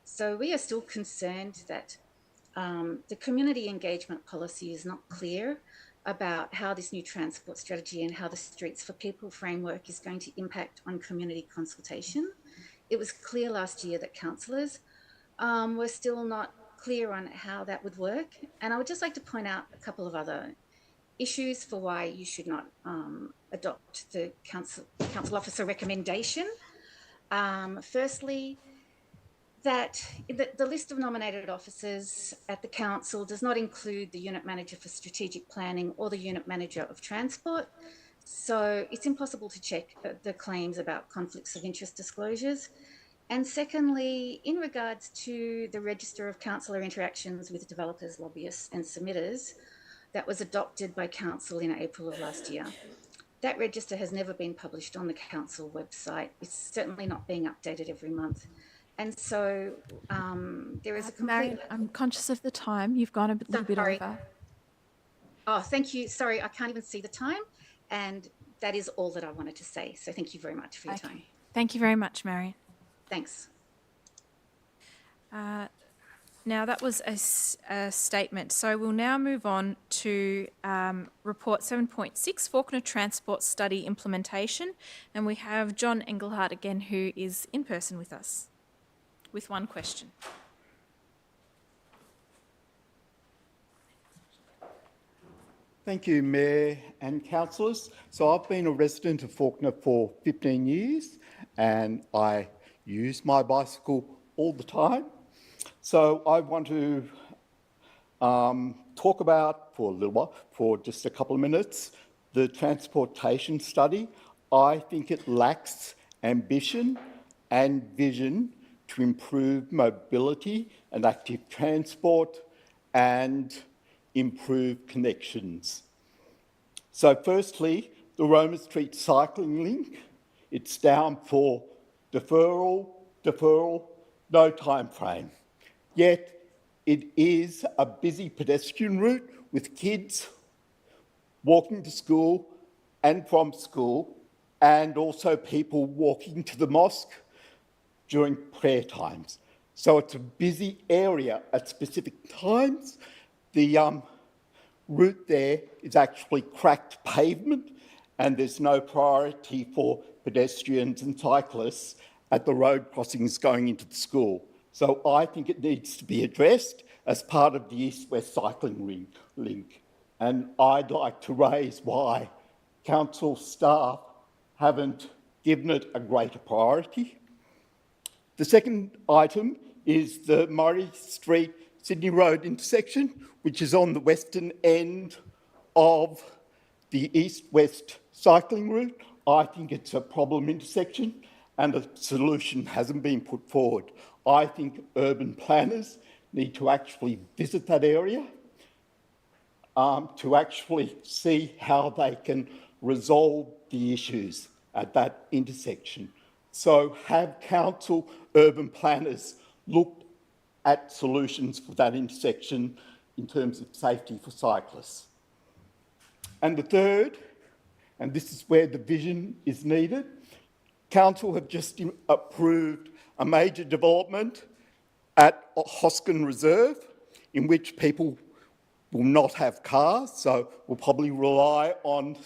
So we are still concerned that the community engagement policy is not clear about how this new transport strategy and how the Streets for People framework is going to impact on community consultation. It was clear last year that councillors were still not clear on how that would work. And I would just like to point out a couple of other issues for why you should not adopt the council officer recommendation. Firstly, that the list of nominated officers at the council does not include the unit manager for strategic planning or the unit manager of transport. So it's impossible to check the claims about conflicts of interest disclosures. And secondly, in regards to the register of councillor interactions with developers, lobbyists and submitters that was adopted by council in April of last year, that register has never been published on the council website. It's certainly not being updated every month. And so there is a complete... Marion, I'm conscious of the time. You've gone a little bit Sorry. over. Oh, thank you. Sorry, I can't even see the time. And that is all that I wanted to say. So thank you very much for your time. Thank you very much, Marion. Thanks. Now, that was a statement. So we'll now move on to Report 7.6, Faulkner Transport Study Implementation. And we have John Engelhardt again, who is in person with us, with one question. Thank you, Mayor and councillors. So I've been a resident of Faulkner for 15 years and I use my bicycle all the time. So I want to talk about, for a little while, for just a couple of minutes, the transportation study. I think it lacks ambition and vision to improve mobility and active transport and improve connections. So firstly, the Roma Street cycling link, it's down for deferral, no time frame. Yet it is a busy pedestrian route with kids walking to school and from school, and also people walking to the mosque during prayer times. So it's a busy area at specific times. The route there is actually cracked pavement and there's no priority for pedestrians and cyclists at the road crossings going into the school. So I think it needs to be addressed as part of the east-west cycling link. And I'd like to raise why council staff haven't given it a greater priority. The second item is the Murray Street Sydney Road intersection, which is on the western end of the east-west cycling route. I think it's a problem intersection and a solution hasn't been put forward. I think urban planners need to actually visit that area to actually see how they can resolve the issues at that intersection. So have council urban planners look at solutions for that intersection in terms of safety for cyclists. And the third, and this is where the vision is needed, council have just approved a major development at Hoskin Reserve in which people will not have cars, so will probably rely on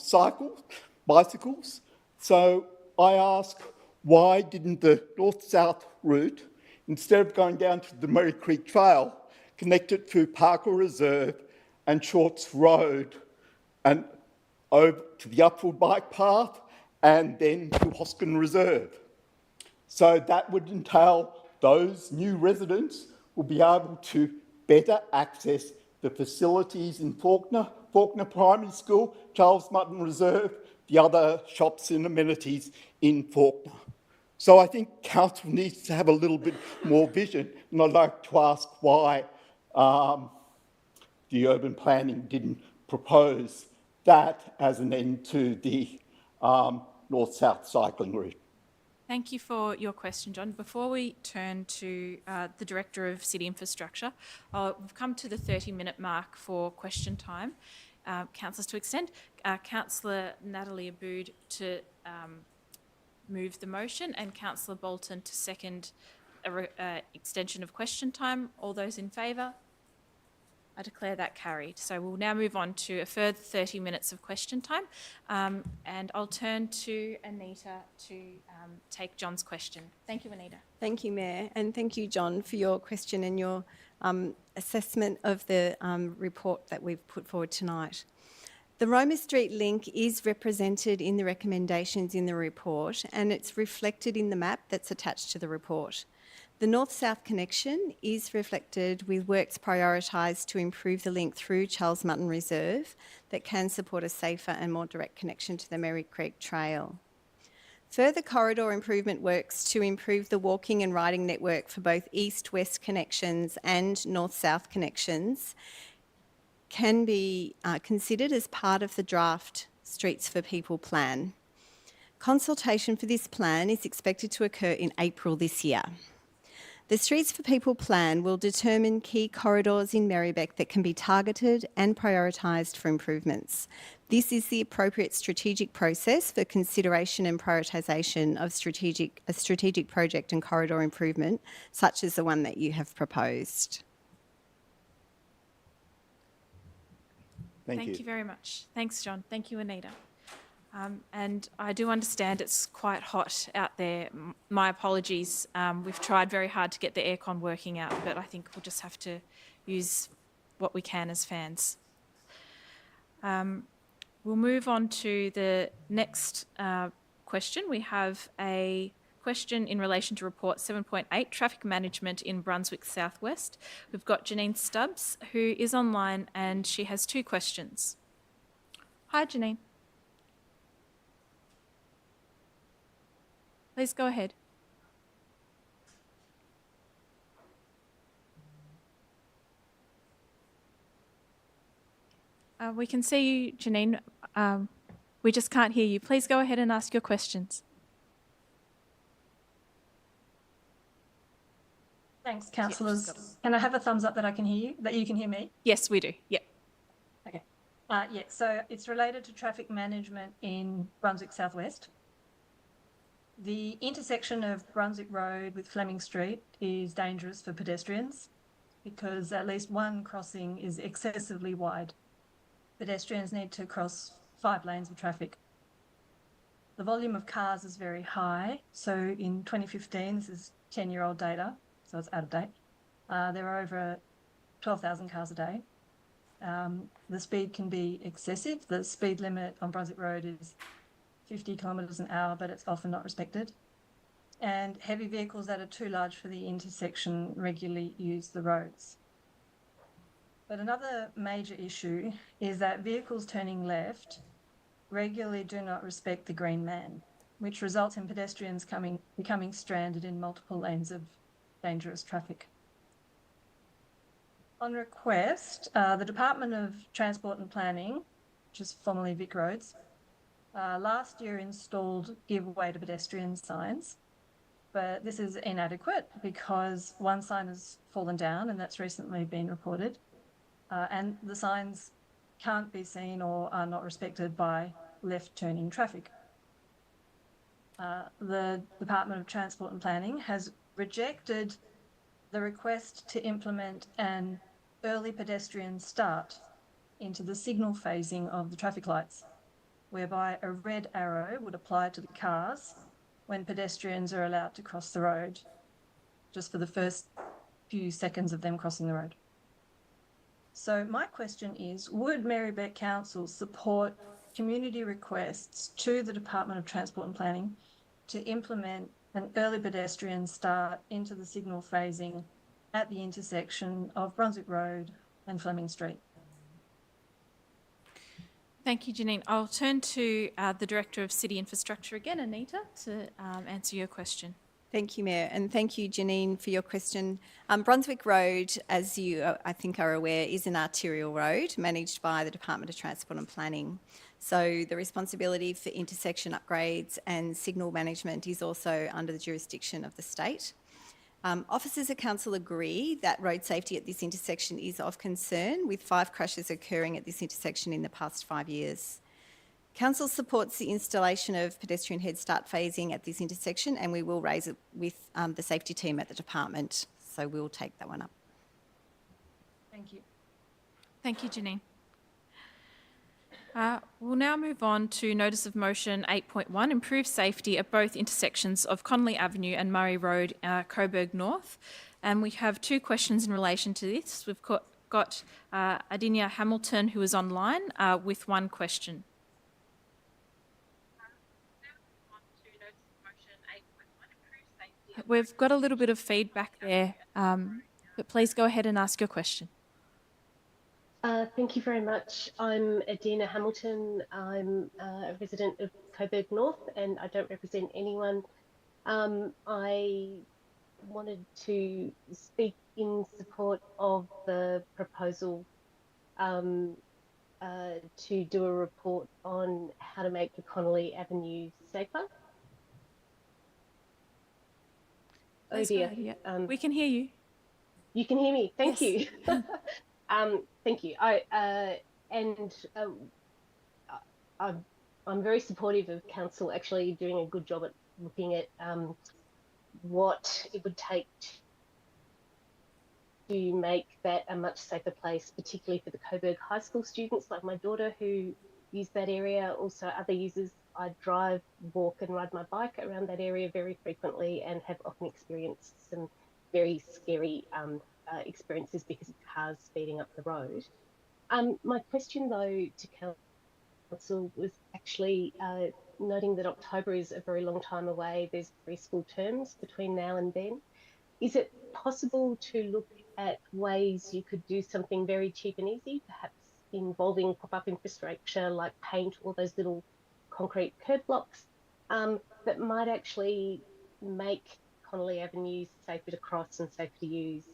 bicycles. So I ask, why didn't the north-south route, instead of going down to the Merri Creek Trail, connect it through Parker Reserve and Shorts Road and over to the Upfield Bike Path and then to Hoskin Reserve? So that would entail those new residents will be able to better access the facilities in Faulkner Primary School, Charles Mutton Reserve, the other shops and amenities in Faulkner. So I think council needs to have a little bit more vision, and I'd like to ask why the urban planning didn't propose that as an end to the north-south cycling route. Thank you for your question, John. Before we turn to the Director of City Infrastructure, we've come to the 30-minute mark for question time. Councillors to extend. Councillor Natalie Aboud to move the motion and Councillor Bolton to second extension of question time. All those in favour? I declare that carried. So we'll now move on to a further 30 minutes of question time, and I'll turn to Anita to take John's question. Thank you, Anita. Thank you, Mayor, and thank you, John, for your question and your assessment of the report that we've put forward tonight. The Roma Street link is represented in the recommendations in the report, and it's reflected in the map that's attached to the report. The north-south connection is reflected with works prioritised to improve the link through Charles Mutton Reserve that can support a safer and more direct connection to the Merri Creek Trail. Further corridor improvement works to improve the walking and riding network for both east-west connections and north-south connections can be considered as part of the draft Streets for People plan. Consultation for this plan is expected to occur in April this year. The Streets for People plan will determine key corridors in Merri-bek that can be targeted and prioritised for improvements. This is the appropriate strategic process for consideration and prioritisation of a strategic project and corridor improvement, such as the one that you have proposed. Thank you very much. Thanks, John. Thank you, Anita. And I do understand it's quite hot out there. My apologies. We've tried very hard to get the aircon working out, but I think we'll just have to use what we can as fans. We'll move on to the next question. We have a question in relation to report 7.8, traffic management in Brunswick Southwest. We've got Janine Stubbs, who is online, and she has 2 questions. Hi, Janine. Please go ahead. We can see you, Janine. We just can't hear you. Please go ahead and ask your questions. Thanks, councillors. Can I have a thumbs up that I can hear you, that you can hear me? Yes, we do. Yep. Okay. Yeah, so it's related to traffic management in Brunswick Southwest. The intersection of Brunswick Road with Fleming Street is dangerous for pedestrians because at least one crossing is excessively wide. Pedestrians need to cross 5 lanes of traffic. The volume of cars is very high. So in 2015, this is 10-year-old data, so it's out of date. There are over 12,000 cars a day. The speed can be excessive. The speed limit on Brunswick Road is 50 kilometres an hour, but it's often not respected. And heavy vehicles that are too large for the intersection regularly use the roads. But another major issue is that vehicles turning left regularly do not respect the green man, which results in pedestrians becoming stranded in multiple lanes of dangerous traffic. On request, the Department of Transport and Planning, which is formerly Vic Roads, last year installed give way to pedestrian signs, but this is inadequate because one sign has fallen down and that's recently been reported, and the signs can't be seen or are not respected by left turning traffic. The Department of Transport and Planning has rejected the request to implement an early pedestrian start into the signal phasing of the traffic lights, whereby a red arrow would apply to the cars when pedestrians are allowed to cross the road, just for the first few seconds of them crossing the road. So my question is, would Merri-bek Council support community requests to the Department of Transport and Planning to implement an early pedestrian start into the signal phasing at the intersection of Brunswick Road and Fleming Street? Thank you, Janine. I'll turn to the Director of City Infrastructure again, Anita, to answer your question. Thank you, Mayor, and thank you, Janine, for your question. Brunswick Road, as you, I think, are aware, is an arterial road managed by the Department of Transport and Planning. So the responsibility for intersection upgrades and signal management is also under the jurisdiction of the state. Officers of Council agree that road safety at this intersection is of concern, with 5 crashes occurring at this intersection in the past 5 years. Council supports the installation of pedestrian head start phasing at this intersection, and we will raise it with the safety team at the department. So we'll take that one up. Thank you. Thank you, Janine. We'll now move on to Notice of Motion 8.1, Improve Safety at both intersections of Connolly Avenue and Murray Road, Coburg North. And we have 2 questions in relation to this. We've got Adinia Hamilton, who is online, with 1 question. We've got a little bit of feedback there, but please go ahead and ask your question. Thank you very much. I'm Adina Hamilton. I'm a resident of Coburg North and I don't represent anyone. I wanted to speak in support of the proposal to do a report on how to make the Connolly Avenue safer. Oh Please go dear. ahead, yeah. We can hear you. You can hear me. Thank Yes. you. Thank you. I'm very supportive of council actually doing a good job at looking at what it would take to make that a much safer place, particularly for the Coburg High School students like my daughter who use that area, also other users. I drive, walk and ride my bike around that area very frequently and have often experienced some very scary experiences because of cars speeding up the road. My question though to council was actually noting that October is a very long time away. There's 3 school terms between now and then. Is it possible to look at ways you could do something very cheap and easy, perhaps involving pop-up infrastructure like paint or those little concrete curb blocks that might actually make Connolly Avenue safer to cross and safer to use,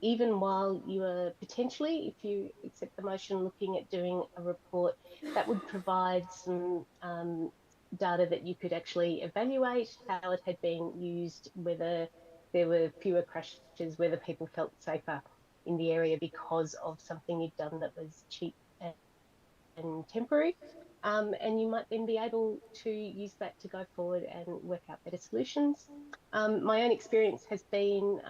even while you are potentially, if you accept the motion, looking at doing a report that would provide some data that you could actually evaluate how it had been used, whether there were fewer crashes, whether people felt safer in the area because of something you'd done that was cheap and temporary. And you might then be able to use that to go forward and work out better solutions. My own experience has been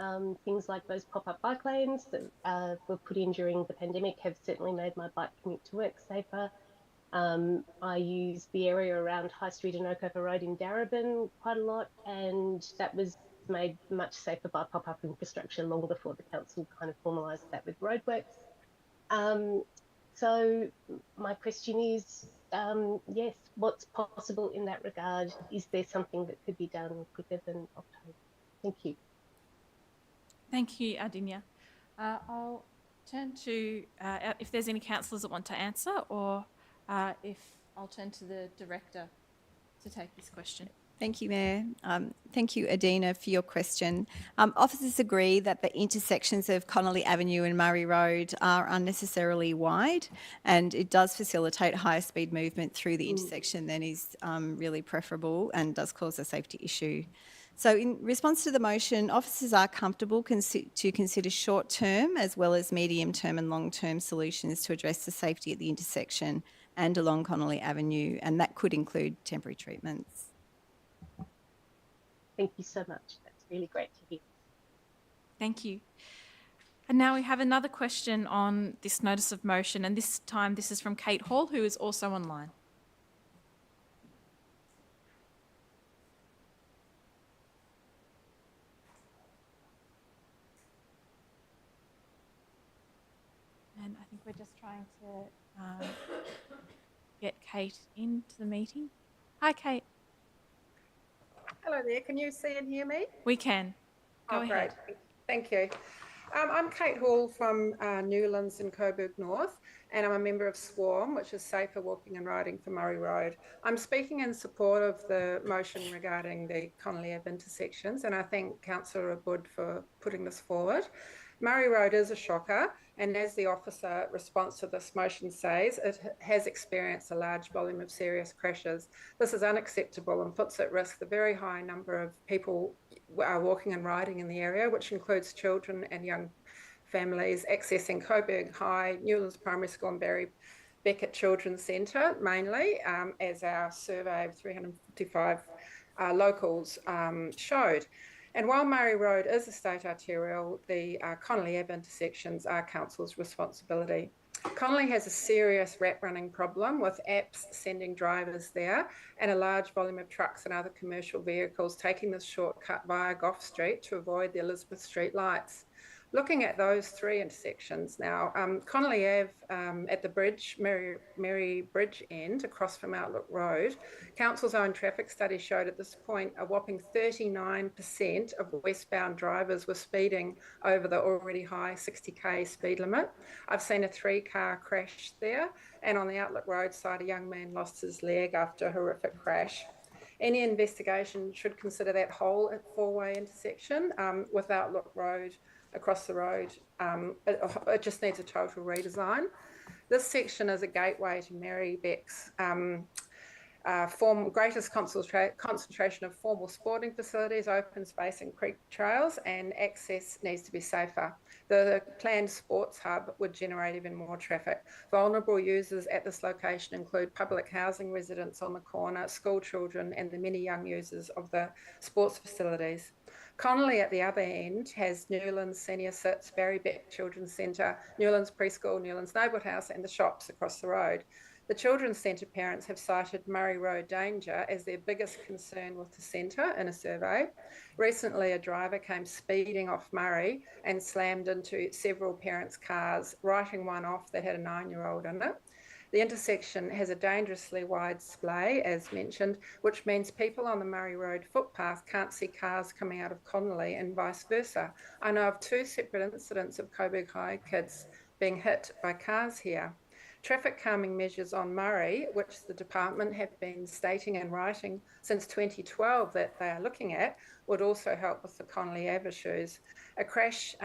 things like those pop-up bike lanes that were put in during the pandemic have certainly made my bike commute to work safer. I use the area around High Street and Oakover Road in Darebin quite a lot, and that was made much safer by pop-up infrastructure long before the council kind of formalised that with roadworks. So my question is, yes, what's possible in that regard? Is there something that could be done quicker than October? Thank you. Thank you, Adinia. I'll turn to, if there's any councillors that want to answer, or if I'll turn to the Director to take this question. Thank you, Mayor. Thank you, Adina, for your question. Officers agree that the intersections of Connolly Avenue and Murray Road are unnecessarily wide, and it does facilitate higher speed movement through the intersection than is really preferable and does cause a safety issue. So in response to the motion, officers are comfortable to consider short-term as well as medium-term and long-term solutions to address the safety at the intersection and along Connolly Avenue, and that could include temporary treatments. Thank you so much. That's really great to hear. Thank you. And now we have another question on this notice of motion, and this time this is from Kate Hall, who is also online. And I think we're just trying to get Kate into the meeting. Hi, Kate. Hello there, can you see and hear me? We can. Go ahead. Great, thank you. I'm Kate Hall from Newlands in Coburg North, and I'm a member of SWARM, which is Safer Walking and Riding for Murray Road. I'm speaking in support of the motion regarding the Connolly Ave intersections, and I thank Councillor Abboud for putting this forward. Murray Road is a shocker, and as the officer response to this motion says, it has experienced a large volume of serious crashes. This is unacceptable and puts at risk the very high number of people walking and riding in the area, which includes children and young families accessing Coburg High, Newlands Primary School and Merri-bek at Children's Centre mainly, as our survey of 355 locals showed. And while Murray Road is a state arterial, the Connolly Ave intersections are council's responsibility. Connolly has a serious rat running problem with apps sending drivers there and a large volume of trucks and other commercial vehicles taking this shortcut via Gough Street to avoid the Elizabeth Street lights. Looking at those 3 intersections now, Connolly Ave at the bridge, Merri Bridge end across from Outlook Road, Council's own traffic study showed at this point a whopping 39% of westbound drivers were speeding over the already high 60k speed limit. I've seen a 3-car crash there, and on the Outlook Road side, a young man lost his leg after a horrific crash. Any investigation should consider that whole 4-way intersection with Outlook Road across the road. It just needs a total redesign. This section is a gateway to Merri-bek's greatest concentration of formal sporting facilities, open space and creek trails, and access needs to be safer. The planned sports hub would generate even more traffic. Vulnerable users at this location include public housing residents on the corner, school children, and the many young users of the sports facilities. Connolly at the other end has Newlands Senior Sits, Merri-bek Children's Centre, Newlands Preschool, Newlands Neighbourhood House, and the shops across the road. The Children's Centre parents have cited Murray Road danger as their biggest concern with the centre in a survey. Recently, a driver came speeding off Murray and slammed into several parents' cars, writing one off that had a 9-year-old in it. The intersection has a dangerously wide splay, as mentioned, which means people on the Murray Road footpath can't see cars coming out of Connolly and vice versa. I know of 2 separate incidents of Coburg High kids being hit by cars here. Traffic calming measures on Murray, which the department have been stating and writing since 2012 that they are looking at, would also help with the Connolly Ave issues. A crash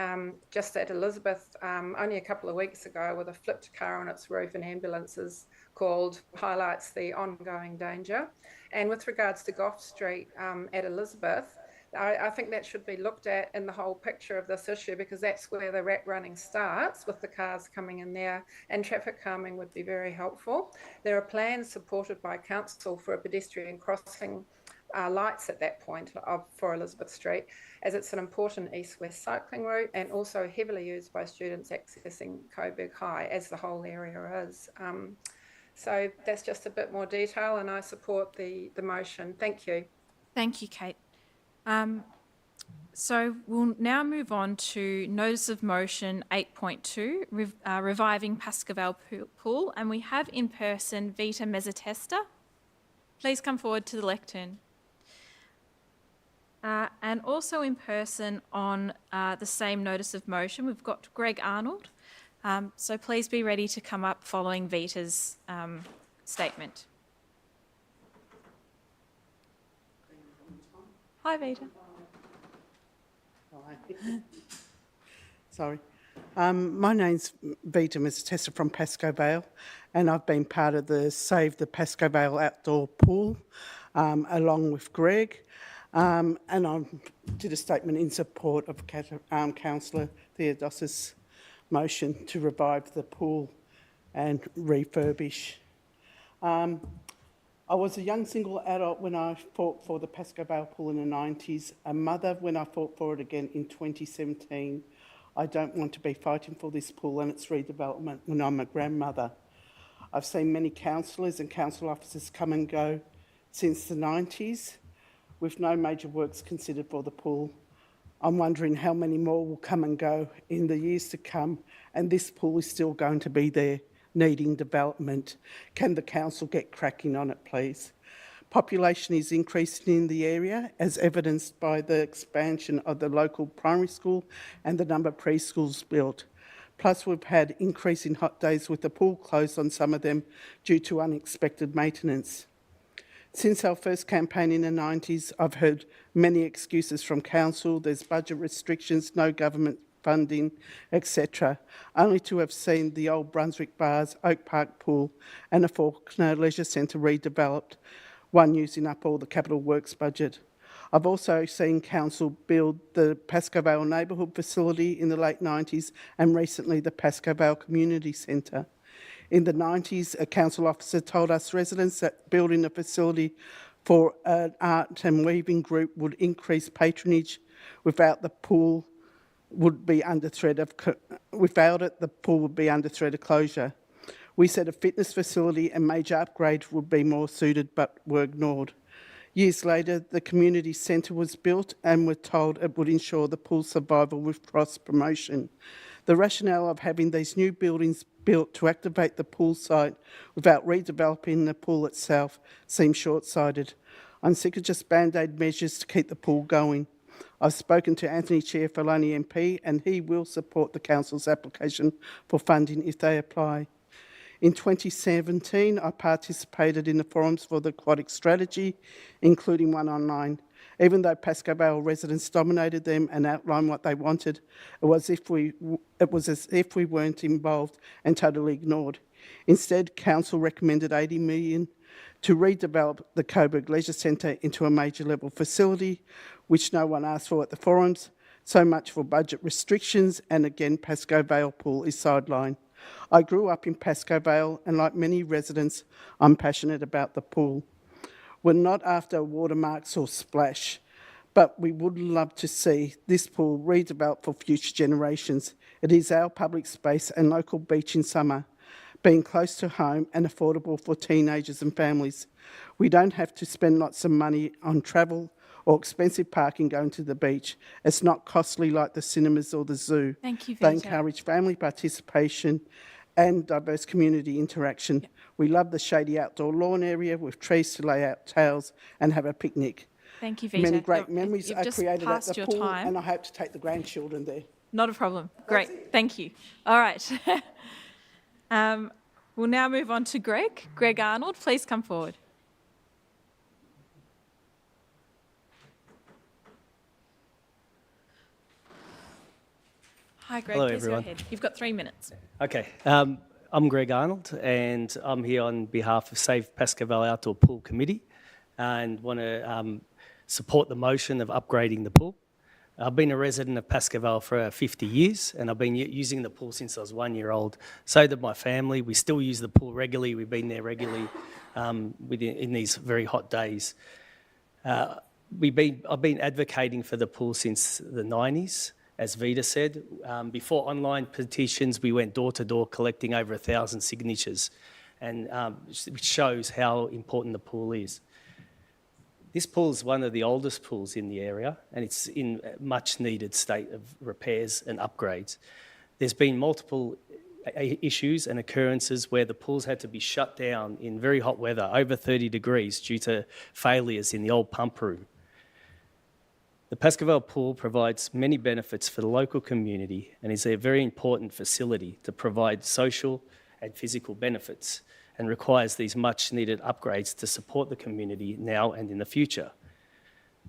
just at Elizabeth only a couple of weeks ago with a flipped car on its roof and ambulances called highlights the ongoing danger. And with regards to Gough Street at Elizabeth, I think that should be looked at in the whole picture of this issue, because that's where the rat running starts, with the cars coming in there, and traffic calming would be very helpful. There are plans supported by council for a pedestrian crossing lights at that point for Elizabeth Street, as it's an important east-west cycling route and also heavily used by students accessing Coburg High, as the whole area is. So that's just a bit more detail, and I support the motion. Thank you. Thank you, Kate. So we'll now move on to Notice of Motion 8.2, Reviving Pascoe Pool, and we have in person Vita Mezzatesta. Please come forward to the lectern. And also in person on the same Notice of Motion, we've got Greg Arnold. So please be ready to come up following Vita's statement. Hi, Vita. Hi. Sorry. My name's Vita Mezzatesta from Pascoe Vale, and I've been part of the Save the Pascoe Vale outdoor pool, along with Greg. And I did a statement in support of Councillor Theodosi's motion to revive the pool and refurbish. I was a young single adult when I fought for the Pascoe Vale pool in the 90s, a mother when I fought for it again in 2017. I don't want to be fighting for this pool and its redevelopment when I'm a grandmother. I've seen many councillors and council officers come and go since the 90s, with no major works considered for the pool. I'm wondering how many more will come and go in the years to come, and this pool is still going to be there, needing development. Can the council get cracking on it, please? Population is increasing in the area, as evidenced by the expansion of the local primary school and the number of preschools built. Plus, we've had increase in hot days with the pool closed on some of them due to unexpected maintenance. Since our first campaign in the 90s, I've heard many excuses from council. There's budget restrictions, no government funding, etc., only to have seen the old Brunswick Bars, Oak Park Pool and a Faulkner Leisure Centre redeveloped, one using up all the capital works budget. I've also seen council build the Pascoe Vale Neighbourhood Facility in the late 90s and recently the Pascoe Vale Community Centre. In the 90s, a council officer told us residents that building a facility for an art and weaving group would increase patronage. Without the pool would be under threat of the pool would be under threat of closure. We said a fitness facility and major upgrade would be more suited, but were ignored. Years later, the community centre was built and we're told it would ensure the pool's survival with cross promotion. The rationale of having these new buildings built to activate the pool site without redeveloping the pool itself seems short-sighted. I'm sick of just band-aid measures to keep the pool going. I've spoken to Anthony Chiafaloni MP and he will support the council's application for funding if they apply. In 2017, I participated in the forums for the aquatic strategy, including one online. Even though Pascoe Vale residents dominated them and outlined what they wanted, it was as if we weren't involved and totally ignored. Instead, council recommended $80 million to redevelop the Coburg Leisure Centre into a major level facility, which no one asked for at the forums. So much for budget restrictions, and again, Pascoe Vale Pool is sidelined. I grew up in Pascoe Vale, and like many residents, I'm passionate about the pool. We're not after watermarks or splash, but we would love to see this pool redeveloped for future generations. It is our public space and local beach in summer, being close to home and affordable for teenagers and families. We don't have to spend lots of money on travel or expensive parking going to the beach. It's not costly like the cinemas or the zoo. Thank you, They Vito. encourage family participation and diverse community interaction. We love the shady outdoor lawn area with trees to lay out tails and have a picnic. Thank you, Vito. Many great memories You've are just created at passed the your pool, time. and I hope to take the grandchildren there. Not a problem. Great. Thank you. All right. We'll now move on to Greg. Greg Arnold, please come forward. Hi, Greg. Hello, please everyone. go ahead. You've got 3 minutes. Okay, I'm Greg Arnold, and I'm here on behalf of Save Pascoe Vale Outdoor Pool Committee, and want to support the motion of upgrading the pool. I've been a resident of Pascoe Vale for 50 years, and I've been using the pool since I was 1 year old. So did my family. We still use the pool regularly. We've been there regularly in these very hot days. I've been advocating for the pool since the 90s. As Vita said, before online petitions, we went door to door collecting over 1,000 signatures, and which shows how important the pool is. This pool is one of the oldest pools in the area, and it's in a much needed state of repairs and upgrades. There's been multiple issues and occurrences where the pools had to be shut down in very hot weather, over 30 degrees, due to failures in the old pump room. The Pascoe Vale pool provides many benefits for the local community and is a very important facility to provide social and physical benefits, and requires these much needed upgrades to support the community now and in the future.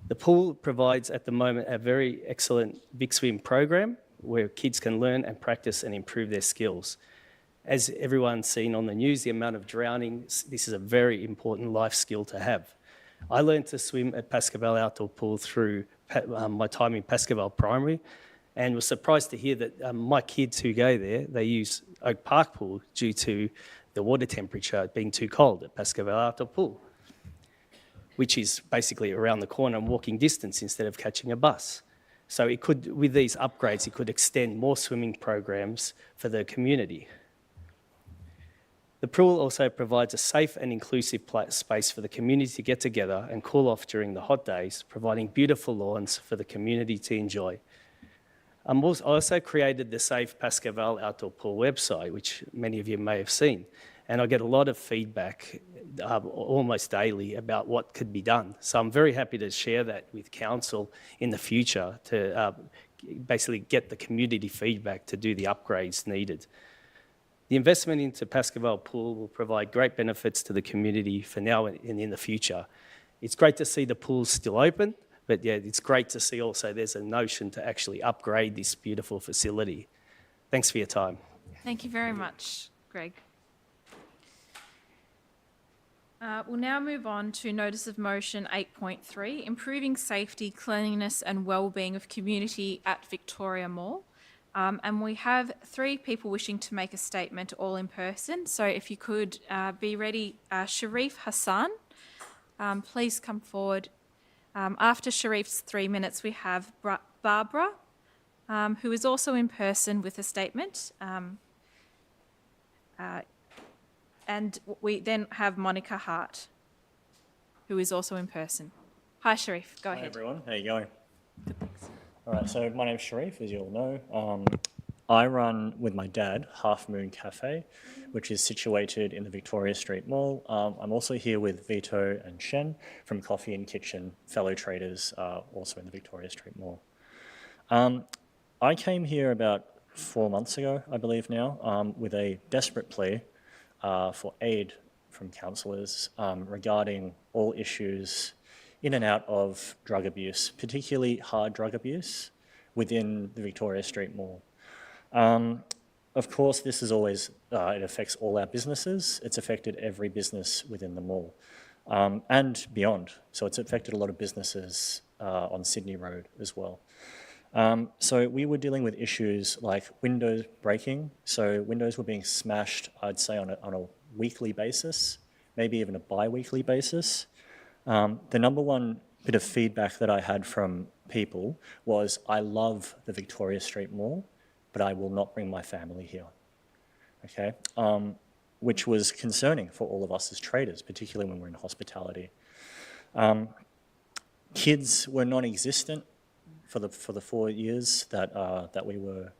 The pool provides at the moment a very excellent Big Swim program where kids can learn and practice and improve their skills. As everyone's seen on the news, the amount of drowning, this is a very important life skill to have. I learned to swim at Pascoe Vale Outdoor Pool through my time in Pascoe Vale Primary, and was surprised to hear that my kids who go there, they use Oak Park Pool due to the water temperature being too cold at Pascoe Vale Outdoor Pool, which is basically around the corner and walking distance instead of catching a bus. So it could, with these upgrades, it could extend more swimming programs for the community. The pool also provides a safe and inclusive space for the community to get together and cool off during the hot days, providing beautiful lawns for the community to enjoy. I also created the Save Pascoe Vale Outdoor Pool website, which many of you may have seen, and I get a lot of feedback almost daily about what could be done. So I'm very happy to share that with Council in the future to basically get the community feedback to do the upgrades needed. The investment into Pascoe Vale Pool will provide great benefits to the community for now and in the future. It's great to see the pools still open, but yeah, it's great to see also there's a notion to actually upgrade this beautiful facility. Thanks for your time. Thank you very much, Greg. We'll now move on to Notice of Motion 8.3, Improving Safety, Cleanliness and Wellbeing of Community at Victoria Mall. And we have 3 people wishing to make a statement, all in person. So if you could be ready, Sharif Hassan, please come forward. After Sharif's 3 minutes, we have Barbara, who is also in person with a statement. And we then have Monica Hart, who is also in person. Hi, Sharif, go ahead. Hi, everyone. How are you going? Good, thanks. All right, so my name's Sharif, as you all know. I run with my dad Half Moon Cafe, which is situated in the Victoria Street Mall. I'm also here with Vito and Shen from Coffee and Kitchen, fellow traders also in the Victoria Street Mall. I came here about 4 months ago, I believe now, with a desperate plea for aid from councillors regarding all issues in and out of drug abuse, particularly hard drug abuse within the Victoria Street Mall. Of course, this is always, it affects all our businesses. It's affected every business within the mall and beyond. So it's affected a lot of businesses on Sydney Road as well. So we were dealing with issues like windows breaking. So windows were being smashed, I'd say, on a weekly basis, maybe even a bi-weekly basis. The number one bit of feedback that I had from people was, I love the Victoria Street Mall, but I will not bring my family here, okay? Which was concerning for all of us as traders, particularly when we're in hospitality. Kids were non-existent for the 4 years that we were,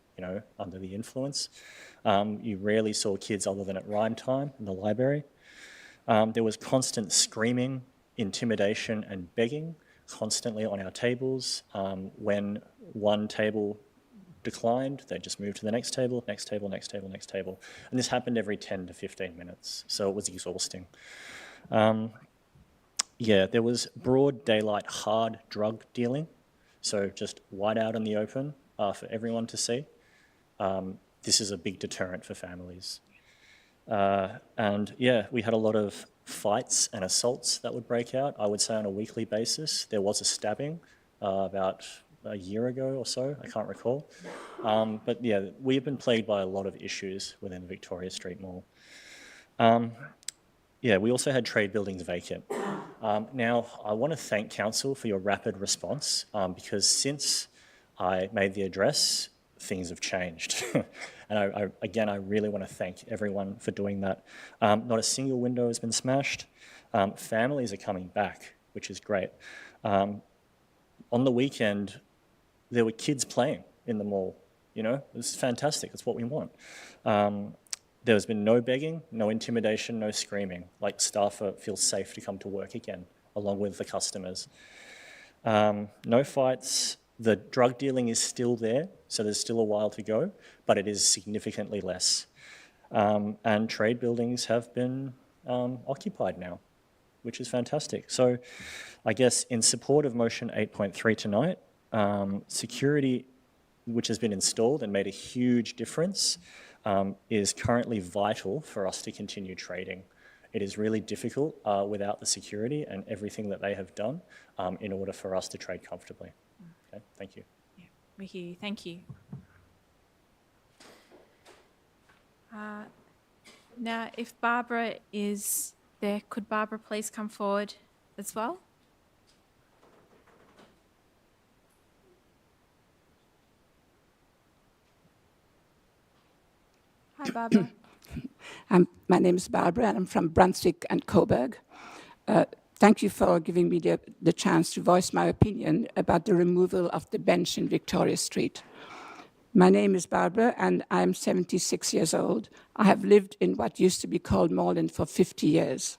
under the influence. You rarely saw kids other than at rhyme time in the library. There was constant screaming, intimidation, and begging constantly on our tables. When one table declined, they just moved to the next table, next table, next table, next table. And this happened every 10 to 15 minutes, so it was exhausting. Yeah, there was broad daylight hard drug dealing, so just wide out in the open for everyone to see. This is a big deterrent for families. And yeah, we had a lot of fights and assaults that would break out, I would say on a weekly basis. There was a stabbing about a year ago or so, I can't recall. But yeah, we've been plagued by a lot of issues within the Victoria Street Mall. Yeah, we also had trade buildings vacant. Now, I want to thank Council for your rapid response because since I made the address, things have changed. And again, I really want to thank everyone for doing that. Not a single window has been smashed. Families are coming back, which is great. On the weekend, there were kids playing in the mall. It's fantastic. It's what we want. There's been no begging, no intimidation, no screaming. Like, staff feel safe to come to work again, along with the customers. No fights. The drug dealing is still there, so there's still a while to go, but it is significantly less. And trade buildings have been occupied now, which is fantastic. So I guess in support of motion 8.3 tonight, security, which has been installed and made a huge difference, is currently vital for us to continue trading. It is really difficult without the security and everything that they have done in order for us to trade comfortably. Okay, thank you. Yeah, we hear you. Thank you. Now, if Barbara is there, could Barbara please come forward as well? Hi, Barbara. My name is Barbara, and I'm from Brunswick and Coburg. Thank you for giving me the chance to voice my opinion about the removal of the bench in Victoria Street. My name is Barbara, and I'm 76 years old. I have lived in what used to be called Moreland for 50 years.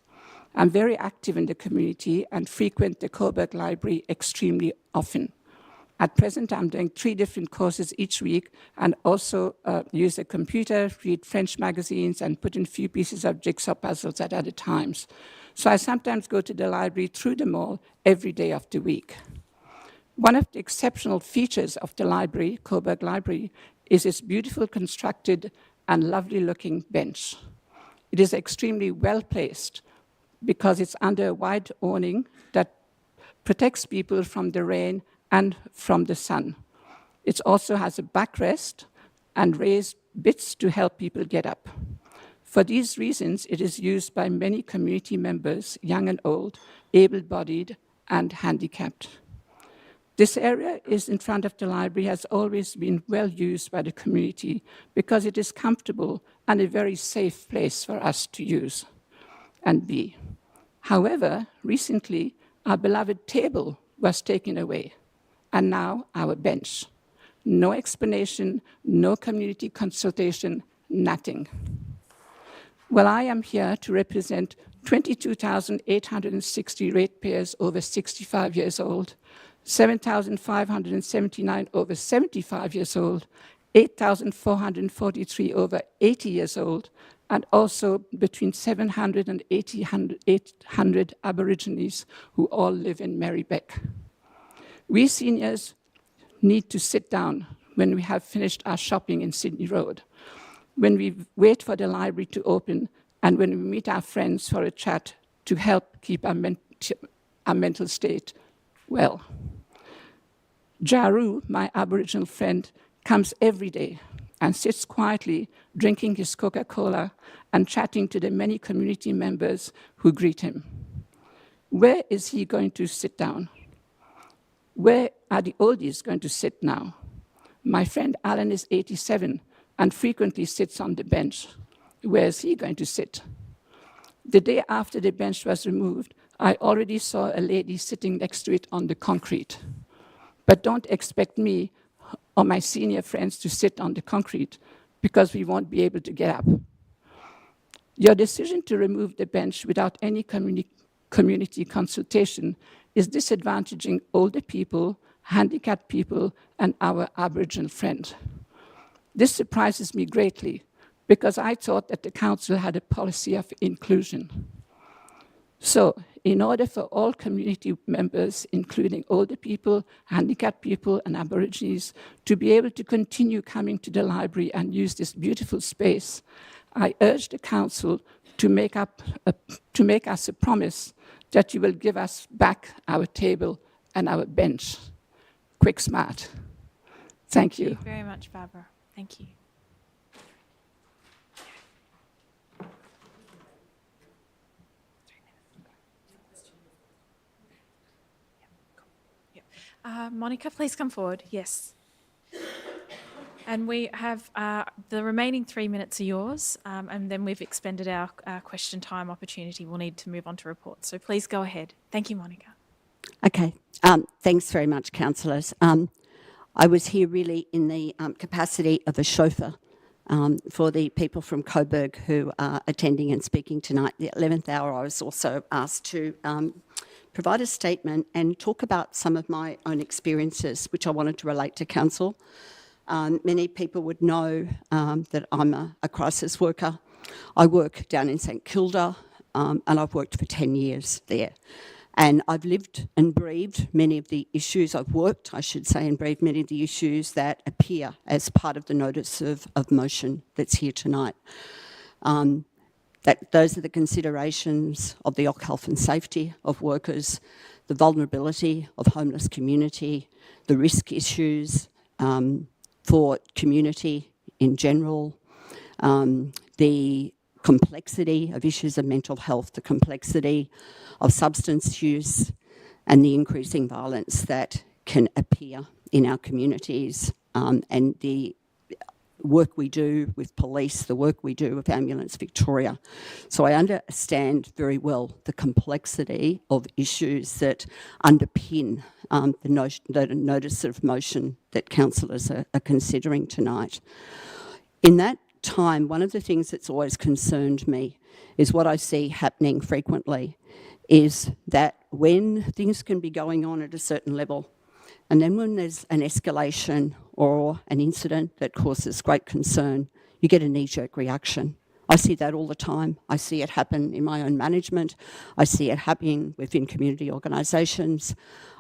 I'm very active in the community and frequent the Coburg Library extremely often. At present, I'm doing 3 different courses each week and also use a computer, read French magazines, and put in a few pieces of jigsaw puzzles at other times. So I sometimes go to the library through the mall every day of the week. One of the exceptional features of the library, Coburg Library, is its beautiful constructed and lovely looking bench. It is extremely well placed because it's under a wide awning that protects people from the rain and from the sun. It also has a backrest and raised bits to help people get up. For these reasons, it is used by many community members, young and old, able-bodied and handicapped. This area is in front of the library has always been well used by the community because it is comfortable and a very safe place for us to use and be. However, recently, our beloved table was taken away, and now our bench. No explanation, no community consultation, nothing. Well, I am here to represent 22,860 ratepayers over 65 years old, 7,579 over 75 years old, 8,443 over 80 years old, and also between 700 and 800 Aborigines who all live in Merri-bek. We seniors need to sit down when we have finished our shopping in Sydney Road. when we wait for the library to open, and when we meet our friends for a chat to help keep our mental state well. Jaru, my Aboriginal friend, comes every day and sits quietly drinking his Coca-Cola and chatting to the many community members who greet him. Where is he going to sit down? Where are the oldies going to sit now? My friend Alan is 87 and frequently sits on the bench. Where is he going to sit? The day after the bench was removed, I already saw a lady sitting next to it on the concrete. But don't expect me or my senior friends to sit on the concrete because we won't be able to get up. Your decision to remove the bench without any community consultation is disadvantaging older people, handicapped people, and our Aboriginal friends. This surprises me greatly because I thought that the council had a policy of inclusion. So, in order for all community members, including older people, handicapped people, and Aborigines, to be able to continue coming to the library and use this beautiful space, I urge the council to make us a promise that you will give us back our table and our bench. Quick, smart. Thank you. Thank you very much, Barbara. Thank you. Monica, please come forward. Yes. And we have the remaining 3 minutes are yours, and then we've expended our question time opportunity. We'll need to move on to reports. So please go ahead. Thank you, Monica. Okay. Thanks very much, councillors. I was here really in the capacity of a chauffeur for the people from Coburg who are attending and speaking tonight. The 11th hour, I was also asked to provide a statement and talk about some of my own experiences, which I wanted to relate to council. Many people would know that I'm a crisis worker. I work down in St Kilda, and I've worked for 10 years there. And I've lived and breathed many of the issues, I've worked, I should say, and breathed many of the issues that appear as part of the notice of motion that's here tonight. Those are the considerations of the health and safety of workers, the vulnerability of homeless community, the risk issues for community in general, the complexity of issues of mental health, the complexity of substance use, and the increasing violence that can appear in our communities, and the work we do with police, the work we do with Ambulance Victoria. So I understand very well the complexity of issues that underpin the notice of motion that councillors are considering tonight. In that time, one of the things that's always concerned me is what I see happening frequently is that when things can be going on at a certain level, and then when there's an escalation or an incident that causes great concern, you get a knee-jerk reaction. I see that all the time. I see it happen in my own management. I see it happening within community organisations.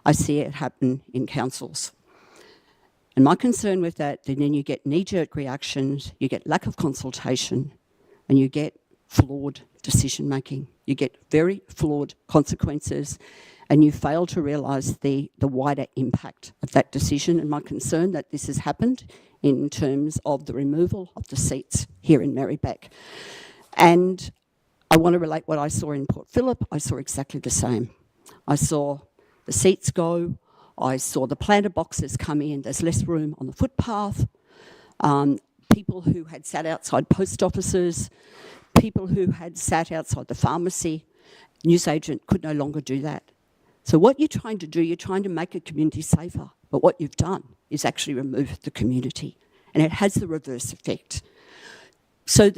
I see it happen in councils. And my concern with that, then you get knee-jerk reactions, you get lack of consultation, and you get flawed decision-making. You get very flawed consequences, and you fail to realise the wider impact of that decision. And my concern that this has happened in terms of the removal of the seats here in Merri-bek. And I want to relate what I saw in Port Phillip. I saw exactly the same. I saw the seats go. I saw the planter boxes come in. There's less room on the footpath. People who had sat outside post offices, people who had sat outside the pharmacy, newsagent could no longer do that. So what you're trying to do, you're trying to make a community safer, but what you've done is actually remove the community, and it has the reverse effect. So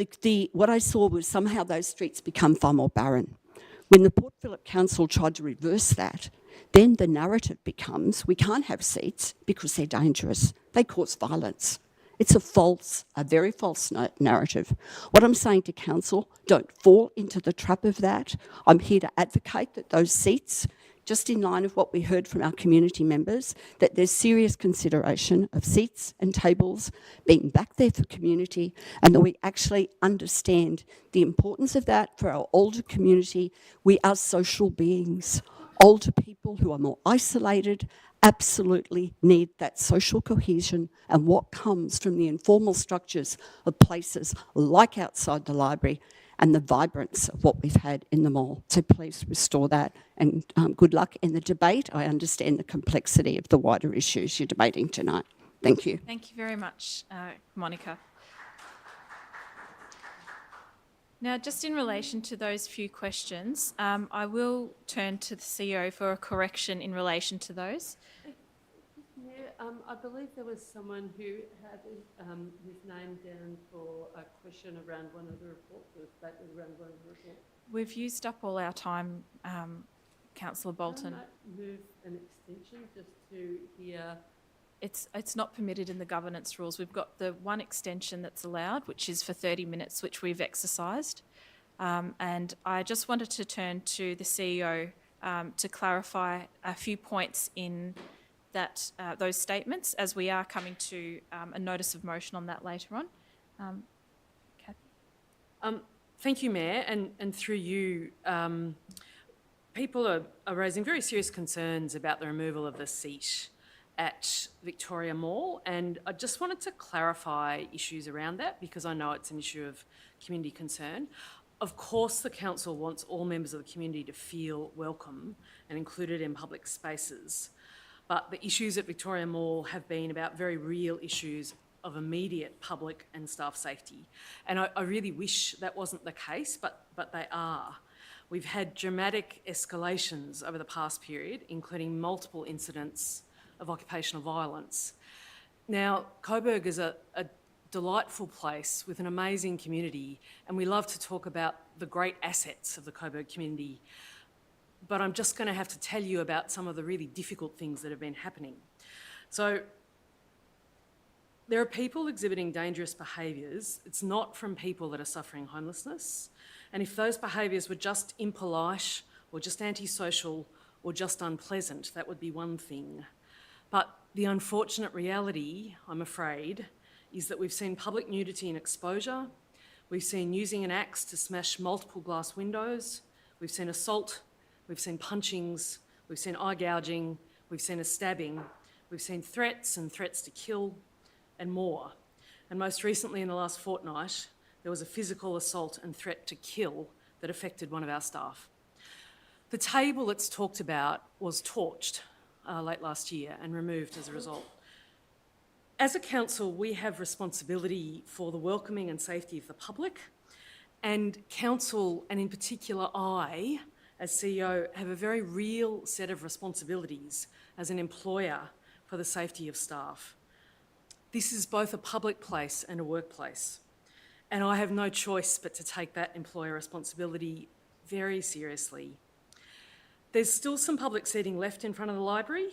what I saw was somehow those streets become far more barren. When the Port Phillip Council tried to reverse that, then the narrative becomes we can't have seats because they're dangerous. They cause violence. It's a very false narrative. What I'm saying to council, don't fall into the trap of that. I'm here to advocate that those seats just in line with what we heard from our community members, that there's serious consideration of seats and tables being back there for community, and that we actually understand the importance of that for our older community. We are social beings. Older people who are more isolated absolutely need that social cohesion and what comes from the informal structures of places like outside the library and the vibrance of what we've had in the mall. So please restore that, and good luck in the debate. I understand the complexity of the wider issues you're debating tonight. Thank you. Thank you very much, Monica. Now, just in relation to those few questions, I will turn to the CEO for a correction in relation to those. Yeah, I believe there was someone who had his name down for a question around one of the reports, or a statement around one of the reports. We've used up all our time, Councillor Bolton. Can I move an extension just to hear? It's not permitted in the governance rules. We've got the one extension that's allowed, which is for 30 minutes, which we've exercised. And I just wanted to turn to the CEO to clarify a few points in that those statements, as we are coming to a notice of motion on that later on. Kathy? Thank you, Mayor, and through you, people are raising very serious concerns about the removal of the seat at Victoria Mall, and I just wanted to clarify issues around that because I know it's an issue of community concern. Of course, the council wants all members of the community to feel welcome and included in public spaces, but the issues at Victoria Mall have been about very real issues of immediate public and staff safety, and I really wish that wasn't the case, but they are. We've had dramatic escalations over the past period, including multiple incidents of occupational violence. Now, Coburg is a delightful place with an amazing community, and we love to talk about the great assets of the Coburg community, but I'm just going to have to tell you about some of the really difficult things that have been happening. So, there are people exhibiting dangerous behaviours. It's not from people that are suffering homelessness, and if those behaviours were just impolite or just antisocial or just unpleasant, that would be one thing. But the unfortunate reality, I'm afraid, is that we've seen public nudity and exposure, we've seen using an axe to smash multiple glass windows, we've seen assault, we've seen punchings, we've seen eye gouging, we've seen a stabbing, we've seen threats and threats to kill, and more. And most recently in the last fortnight, there was a physical assault and threat to kill that affected one of our staff. The table that's talked about was torched late last year and removed as a result. As a council, we have responsibility for the welcoming and safety of the public, and council, and in particular I, as CEO, have a very real set of responsibilities as an employer for the safety of staff. This is both a public place and a workplace, and I have no choice but to take that employer responsibility very seriously. There's still some public seating left in front of the library,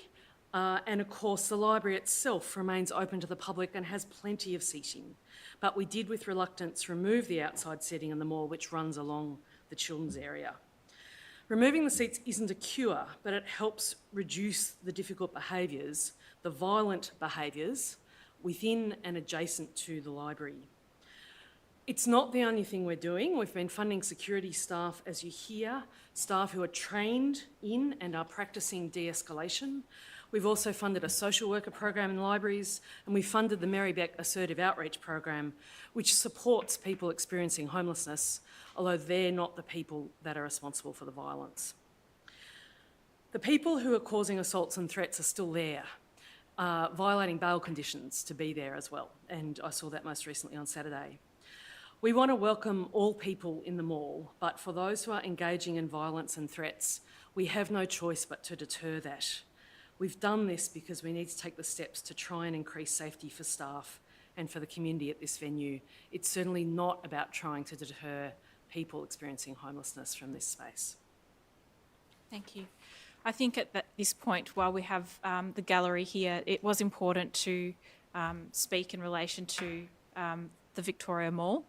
and of course the library itself remains open to the public and has plenty of seating. But we did, with reluctance, remove the outside seating in the mall, which runs along the children's area. Removing the seats isn't a cure, but it helps reduce the difficult behaviours, the violent behaviours, within and adjacent to the library. It's not the only thing we're doing. We've been funding security staff, as you hear, staff who are trained in and are practising de-escalation. We've also funded a social worker program in libraries, and we funded the Merri-bek Assertive Outreach program, which supports people experiencing homelessness, although they're not the people that are responsible for the violence. The people who are causing assaults and threats are still there, violating bail conditions to be there as well, and I saw that most recently on Saturday. We want to welcome all people in the mall, but for those who are engaging in violence and threats, we have no choice but to deter that. We've done this because we need to take the steps to try and increase safety for staff and for the community at this venue. It's certainly not about trying to deter people experiencing homelessness from this space. Thank you. I think at this point, while we have the gallery here, it was important to speak in relation to the Victoria Mall,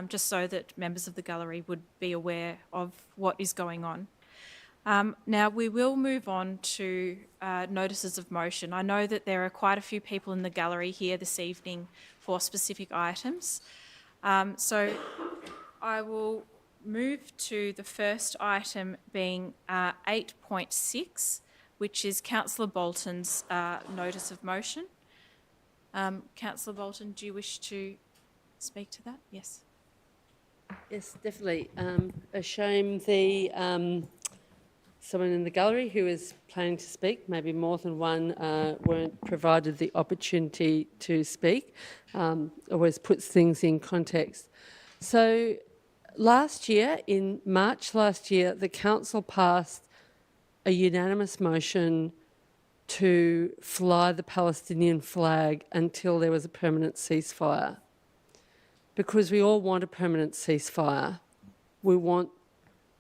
just so that members of the gallery would be aware of what is going on. Now, we will move on to notices of motion. I know that there are quite a few people in the gallery here this evening for specific items. So I will move to the first item being 8.6, which is Councillor Bolton's notice of motion. Councillor Bolton, do you wish to speak to that? Yes. Yes, definitely. A shame someone in the gallery who is planning to speak, maybe more than one, weren't provided the opportunity to speak. Always puts things in context. So last year, in March last year, the council passed a unanimous motion to fly the Palestinian flag until there was a permanent ceasefire. Because we all want a permanent ceasefire. We want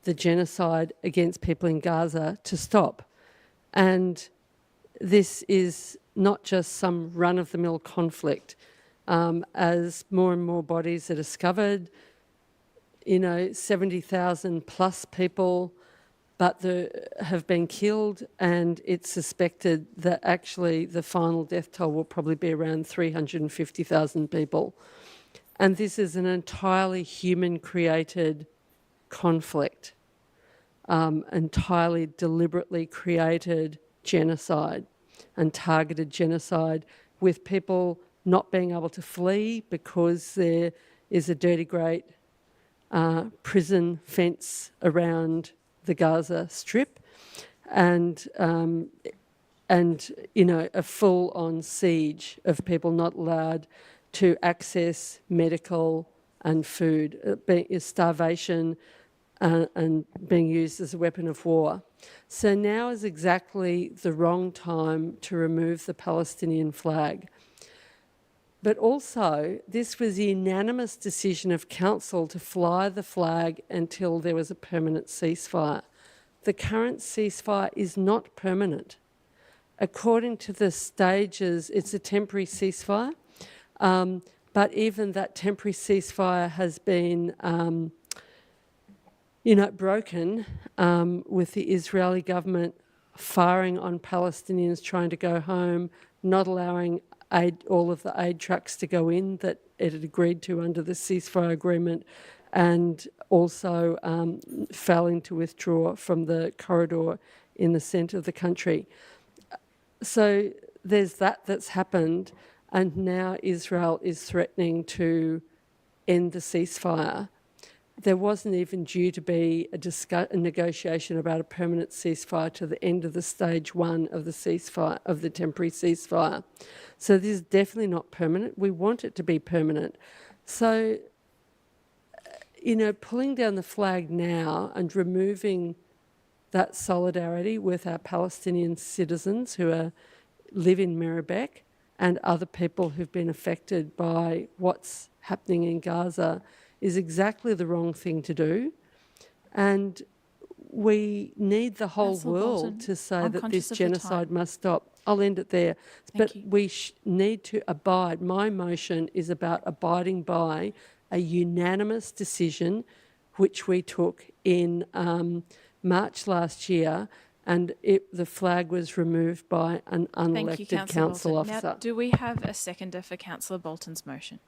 the genocide against people in Gaza to stop. And this is not just some run-of-the-mill conflict. As more and more bodies are discovered, 70,000 plus people have been killed, and it's suspected that actually the final death toll will probably be around 350,000 people. And this is an entirely human-created conflict, entirely deliberately created genocide and targeted genocide, with people not being able to flee because there is a dirty great prison fence around the Gaza Strip, and a full-on siege of people not allowed to access medical and food, starvation, and being used as a weapon of war. So now is exactly the wrong time to remove the Palestinian flag. But also, this was a unanimous decision of council to fly the flag until there was a permanent ceasefire. The current ceasefire is not permanent. According to the stages, it's a temporary ceasefire, but even that temporary ceasefire has been broken with the Israeli government firing on Palestinians trying to go home, not allowing all of the aid trucks to go in that it had agreed to under the ceasefire agreement, and also failing to withdraw from the corridor in the centre of the country. So there's that's happened, and now Israel is threatening to end the ceasefire. There wasn't even due to be a negotiation about a permanent ceasefire to the end of the stage one of the ceasefire, of the temporary ceasefire. So this is definitely not permanent. We want it to be permanent. So, pulling down the flag now and removing that solidarity with our Palestinian citizens who live in Merri-bek and other people who've been affected by what's happening in Gaza is exactly the wrong thing to do. And we need the whole world to say that this genocide must stop. I'll end it there. But we need to abide. My motion is about abiding by a unanimous decision which we took in March last year, and the flag was removed by an unelected council officer. Now, do we have a seconder for Councillor Bolton's motion?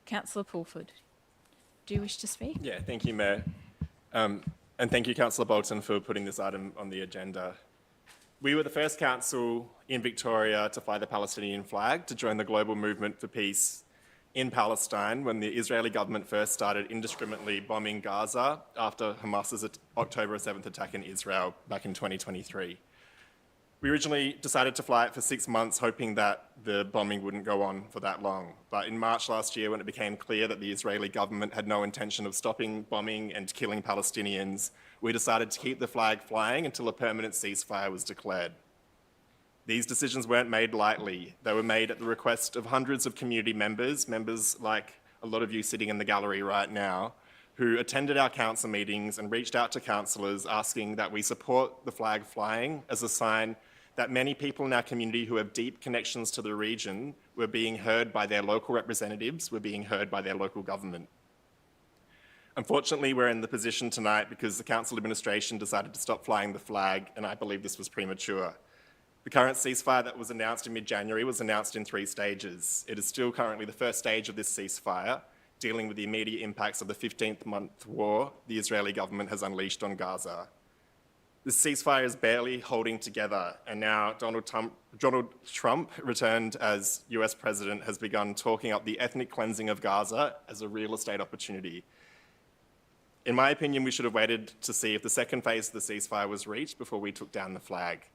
Councillor Pulford, do you wish to speak? Yeah, thank you, Mayor. And thank you, Councillor Bolton, for putting this item on the agenda. We were the first council in Victoria to fly the Palestinian flag to join the global movement for peace in Palestine when the Israeli government first started indiscriminately bombing Gaza after Hamas's October 7th attack in Israel back in 2023. We originally decided to fly it for 6 months, hoping that the bombing wouldn't go on for that long. But in March last year, when it became clear that the Israeli government had no intention of stopping bombing and killing Palestinians, we decided to keep the flag flying until a permanent ceasefire was declared. These decisions weren't made lightly. They were made at the request of hundreds of community members like a lot of you sitting in the gallery right now, who attended our council meetings and reached out to councillors asking that we support the flag flying as a sign that many people in our community who have deep connections to the region were being heard by their local representatives, were being heard by their local government. Unfortunately, we're in the position tonight because the council administration decided to stop flying the flag, and I believe this was premature. The current ceasefire that was announced in mid-January was announced in 3 stages. It is still currently the first stage of this ceasefire, dealing with the immediate impacts of the 15th-month war the Israeli government has unleashed on Gaza. This ceasefire is barely holding together, and now Donald Trump, returned as US president, has begun talking up the ethnic cleansing of Gaza as a real estate opportunity. In my opinion, we should have waited to see if the second phase of the ceasefire was reached before we took down the flag.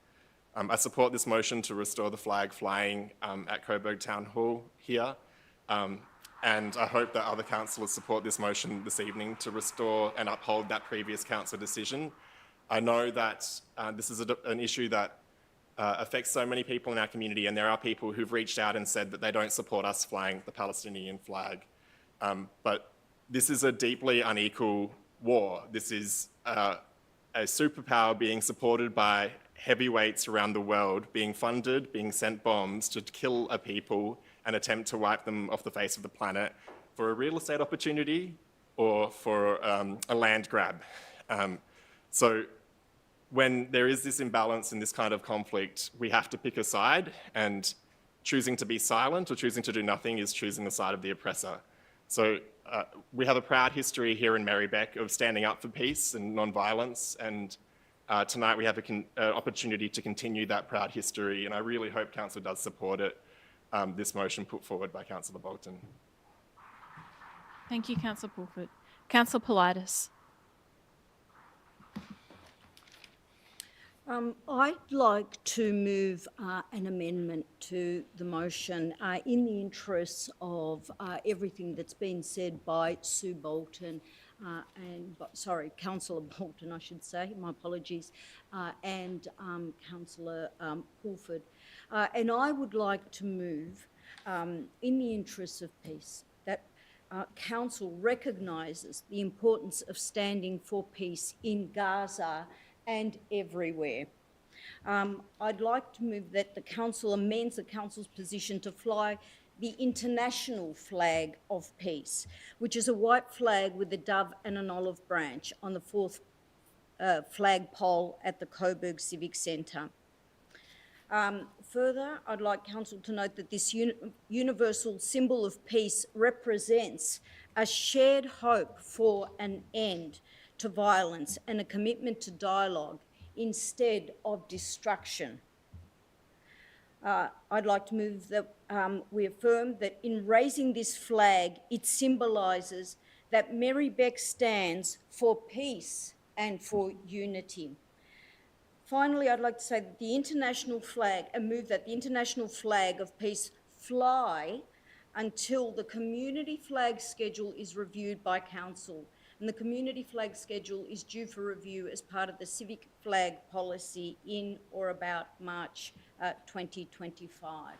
I support this motion to restore the flag flying at Coburg Town Hall here, and I hope that other councillors support this motion this evening to restore and uphold that previous council decision. I know that this is an issue that affects so many people in our community, and there are people who've reached out and said that they don't support us flying the Palestinian flag. But this is a deeply unequal war. This is a superpower being supported by heavyweights around the world, being funded, being sent bombs to kill a people and attempt to wipe them off the face of the planet for a real estate opportunity or for a land grab. So when there is this imbalance in this kind of conflict, we have to pick a side, and choosing to be silent or choosing to do nothing is choosing the side of the oppressor. So we have a proud history here in Merri-bek of standing up for peace and non-violence, and tonight we have an opportunity to continue that proud history, and I really hope Council does support it, this motion put forward by Councillor Bolton. Thank you, Councillor Pulford. Councillor Politis. I'd like to move an amendment to the motion in the interests of everything that's been said by Sue Bolton Councillor Bolton, I should say, my apologies, and Councillor Pulford. And I would like to move, in the interests of peace, that Council recognises the importance of standing for peace in Gaza and everywhere. I'd like to move that the Council amends the Council's position to fly the international flag of peace, which is a white flag with a dove and an olive branch on the 4th flagpole at the Coburg Civic Centre. Further, I'd like Council to note that this universal symbol of peace represents a shared hope for an end to violence and a commitment to dialogue instead of destruction. I'd like to move that we affirm that in raising this flag, it symbolises that Merri-bek stands for peace and for unity. Finally, I'd like to say that the international flag, and move that the international flag of peace fly until the community flag schedule is reviewed by Council. And the community flag schedule is due for review as part of the civic flag policy in or about March 2025.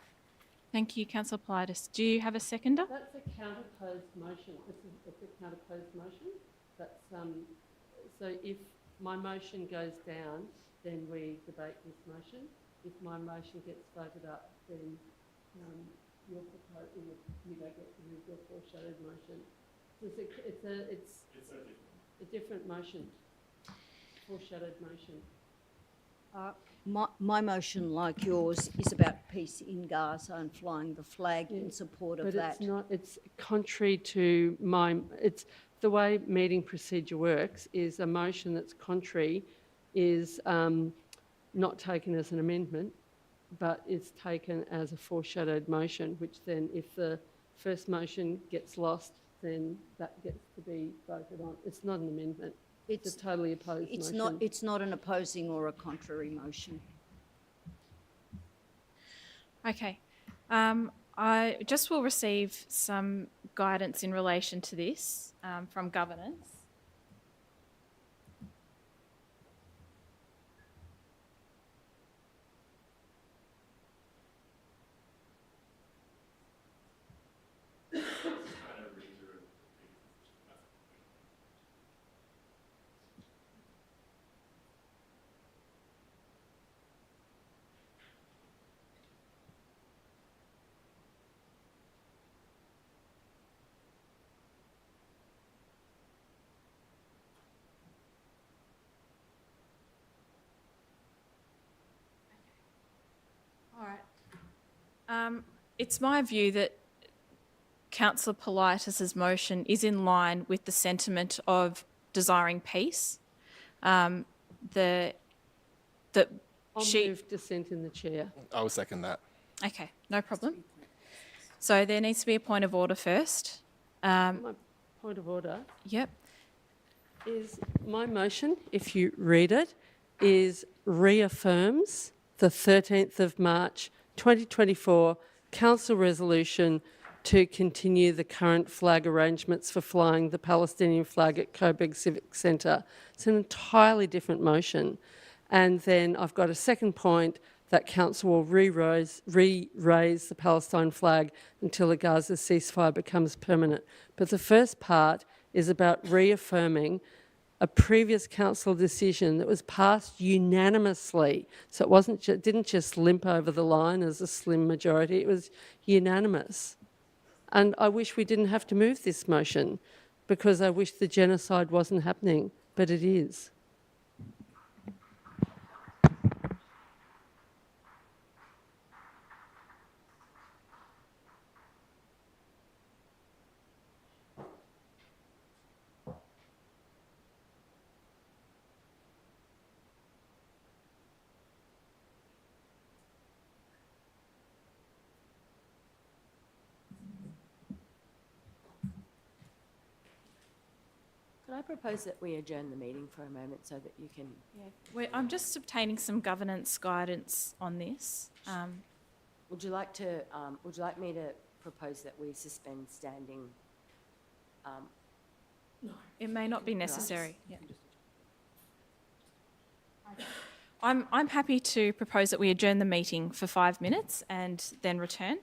Thank you, Councillor Politis. Do you have a seconder? That's a counterposed motion. It's a counterposed motion. That's so if my motion goes down, then we debate this motion. If my motion gets voted up, then you don't get to move your foreshadowed motion. So it's a different motion, foreshadowed motion. My motion, like yours, is about peace in Gaza and flying the flag in support of that. But it's contrary to it's the way meeting procedure works is a motion that's contrary is not taken as an amendment, but it's taken as a foreshadowed motion, which then if the first motion gets lost, then that gets to be voted on. It's not an amendment. It's a totally opposed motion. It's not an opposing or a contrary motion. Okay. I just will receive some guidance in relation to this from governance. It's my view that Councillor Politis's motion is in line with the sentiment of desiring peace. I'll move dissent in the chair. I will second that. Okay, no problem. So there needs to be a point of order first. My point of order Yep. is my motion, if you read it, is reaffirms the 13th of March 2024 Council resolution to continue the current flag arrangements for flying the Palestinian flag at Coburg Civic Centre. It's an entirely different motion. And then I've got a second point that Council will re-raise the Palestine flag until the Gaza ceasefire becomes permanent. But the first part is about reaffirming a previous council decision that was passed unanimously. So it didn't just limp over the line as a slim majority, it was unanimous. And I wish we didn't have to move this motion because I wish the genocide wasn't happening, but it is. Could I propose that we adjourn the meeting for a moment so that you can... Yeah. I'm just obtaining some governance guidance on this. Would you like me to propose that we suspend standing? No. It may not be necessary. Yeah. I'm happy to propose that we adjourn the meeting for 5 minutes and then return.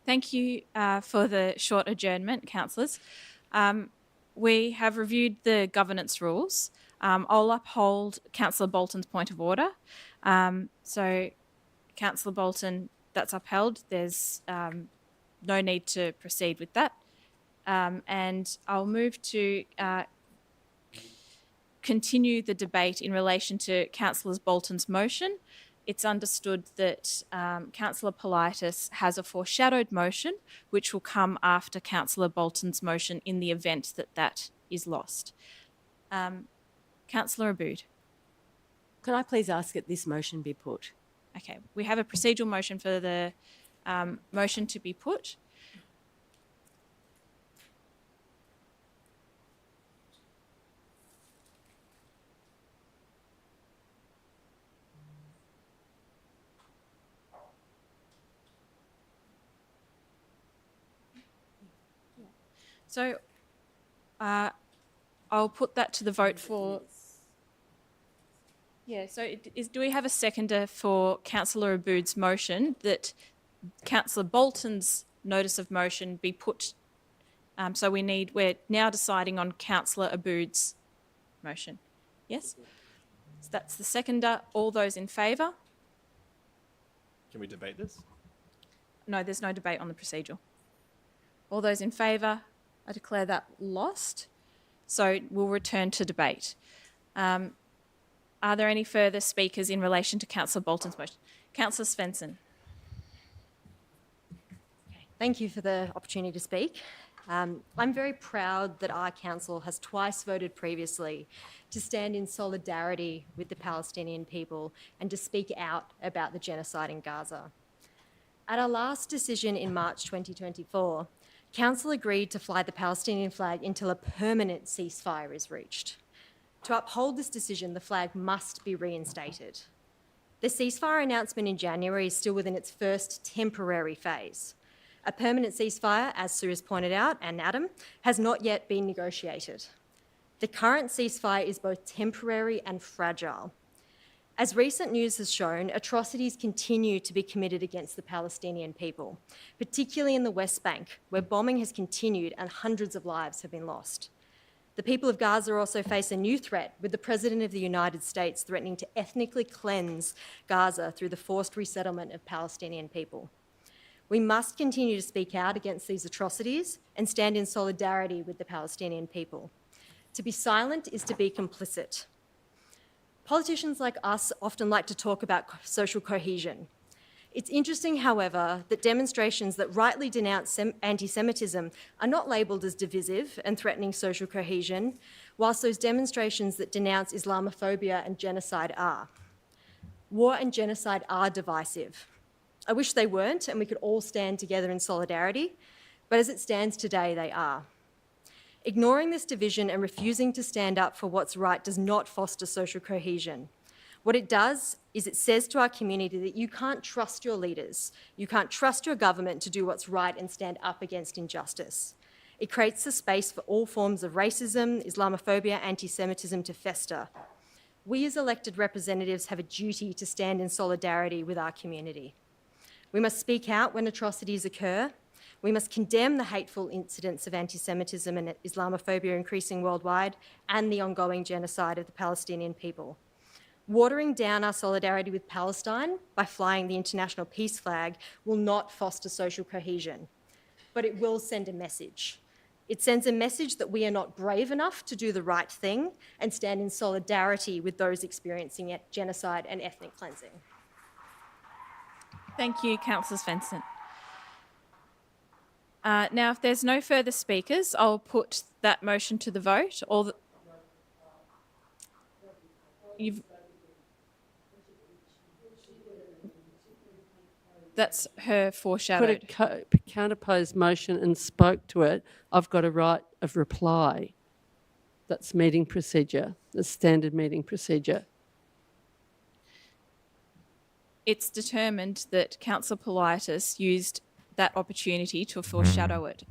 Thank you for the short adjournment, councillors. We have reviewed the governance rules. I'll uphold Councillor Bolton's point of order. So, Councillor Bolton, that's upheld. There's no need to proceed with that. And I'll move to continue the debate in relation to Councillor Bolton's motion. It's understood that Councillor Politis has a foreshadowed motion, which will come after Councillor Bolton's motion in the event that that is lost. Councillor Aboud. Could I please ask that this motion be put? Okay, we have a procedural motion for the motion to be put. So I'll put that to the vote for... Yeah, so do we have a seconder for Councillor Aboud's motion that Councillor Bolton's notice of motion be put... so we're now deciding on Councillor Aboud's motion. Yes? So that's the seconder. All those in favour? Can we debate this? No, there's no debate on the procedural. All those in favour? I declare that lost. So we'll return to debate. Are there any further speakers in relation to Councillor Bolton's motion? Councillor Svensson. Thank you for the opportunity to speak. I'm very proud that our council has twice voted previously to stand in solidarity with the Palestinian people and to speak out about the genocide in Gaza. At our last decision in March 2024, Council agreed to fly the Palestinian flag until a permanent ceasefire is reached. To uphold this decision, the flag must be reinstated. The ceasefire announcement in January is still within its first temporary phase. A permanent ceasefire, as Sue has pointed out, and Adam, has not yet been negotiated. The current ceasefire is both temporary and fragile. As recent news has shown, atrocities continue to be committed against the Palestinian people, particularly in the West Bank, where bombing has continued and hundreds of lives have been lost. The people of Gaza also face a new threat, with the President of the United States threatening to ethnically cleanse Gaza through the forced resettlement of Palestinian people. We must continue to speak out against these atrocities and stand in solidarity with the Palestinian people. To be silent is to be complicit. Politicians like us often like to talk about social cohesion. It's interesting, however, that demonstrations that rightly denounce anti-Semitism are not labelled as divisive and threatening social cohesion, whilst those demonstrations that denounce Islamophobia and genocide are. War and genocide are divisive. I wish they weren't and we could all stand together in solidarity, but as it stands today, they are. Ignoring this division and refusing to stand up for what's right does not foster social cohesion. What it does is it says to our community that you can't trust your leaders, you can't trust your government to do what's right and stand up against injustice. It creates a space for all forms of racism, Islamophobia, anti-Semitism to fester. We as elected representatives have a duty to stand in solidarity with our community. We must speak out when atrocities occur. We must condemn the hateful incidents of anti-Semitism and Islamophobia increasing worldwide and the ongoing genocide of the Palestinian people. Watering down our solidarity with Palestine by flying the international peace flag will not foster social cohesion, but it will send a message. It sends a message that we are not brave enough to do the right thing and stand in solidarity with those experiencing genocide and ethnic cleansing. Thank you, Councillor Svensson. Now, if there's no further speakers, I'll put that motion to the vote. That's her foreshadowed. Put a counterposed motion and spoke to it. I've got a right of reply. That's meeting procedure. That's standard meeting procedure. It's determined that Councillor Politis used that opportunity to foreshadow it.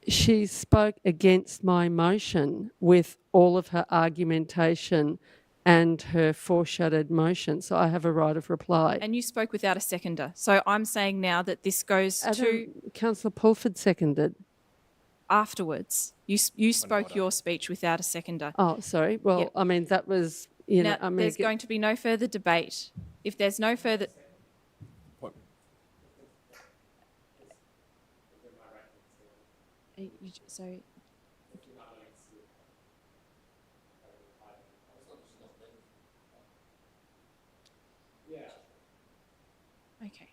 She spoke against my motion with all of her argumentation and her foreshadowed motion. So I have a right of reply. And you spoke without a seconder. So I'm saying now that this goes to Councillor Pulford seconded. afterwards. You spoke your speech without a seconder. Oh, sorry. Well, Yep. I mean, that was, Now, there's going to be no further debate. If there's no further... So... Okay.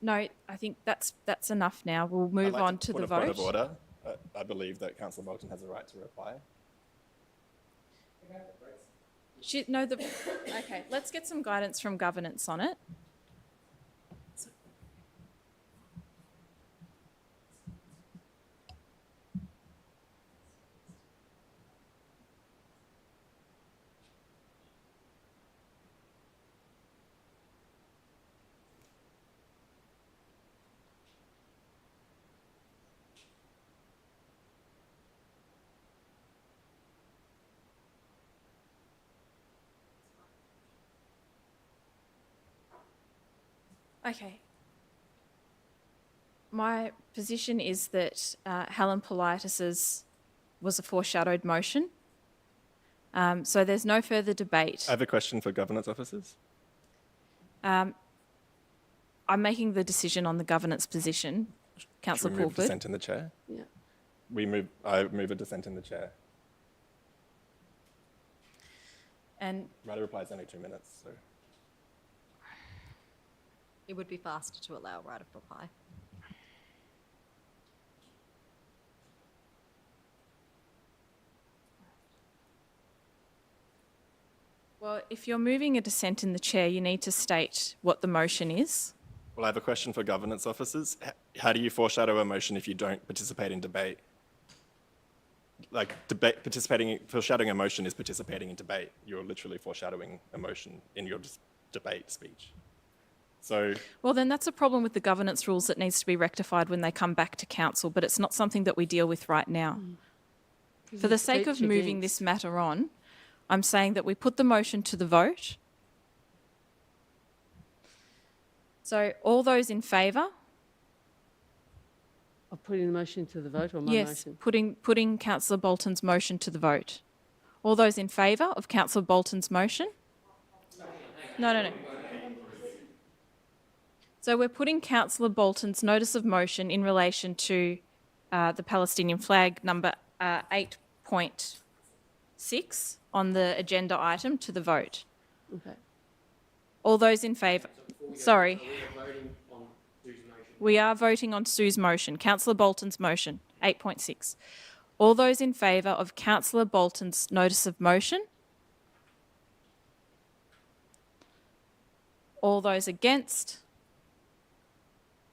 No, I think that's enough now. We'll move I'd like on to put the a point vote. of order. I believe that Councillor Bolton has a right to reply. Okay, let's get some guidance from governance on it. Okay. My position is that Helen Politis's was a foreshadowed motion. So there's no further debate. I have a question for governance officers. I'm making the decision on the governance position. Councillor Should we move Pulford. dissent in the chair? Yeah. I move a dissent in the chair. And Right of reply is only 2 minutes, so. It would be faster to allow right of reply. well, if you're moving a dissent in the chair, you need to state what the motion is. Well, I have a question for governance officers. How do you foreshadow a motion if you don't participate in debate? Like, foreshadowing a motion is participating in debate. You're literally foreshadowing a motion in your debate speech. So, Well, then that's a problem with the governance rules that needs to be rectified when they come back to council, but it's not something that we deal with right now. For the sake of moving this matter on, I'm saying that we put the motion to the vote. So all those in favour? Of putting the motion to the vote or my Yes, motion? putting Councillor Bolton's motion to the vote. All those in favour of Councillor Bolton's motion? No. So we're putting Councillor Bolton's notice of motion in relation to the Palestinian flag number 8.6 on the agenda item to the vote. Okay. All those in favour? Sorry. We are voting on Sue's motion, Councillor Bolton's motion, 8.6. All those in favour of Councillor Bolton's notice of motion? All those against?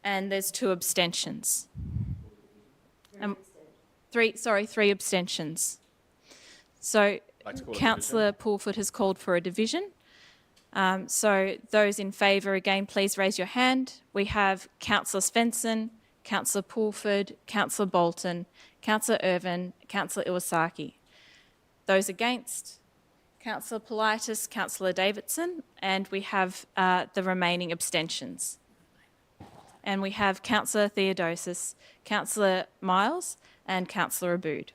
And there's 2 abstentions. Three abstentions. So Councillor Pulford has called for a division. So those in favour, again, please raise your hand. We have Councillor Svensson, Councillor Pulford, Councillor Bolton, Councillor Irvin, Councillor Iwasaki. Those against, Councillor Politis, Councillor Davidson, and we have the remaining abstentions. And we have Councillor Theodosis, Councillor Miles, and Councillor Aboud.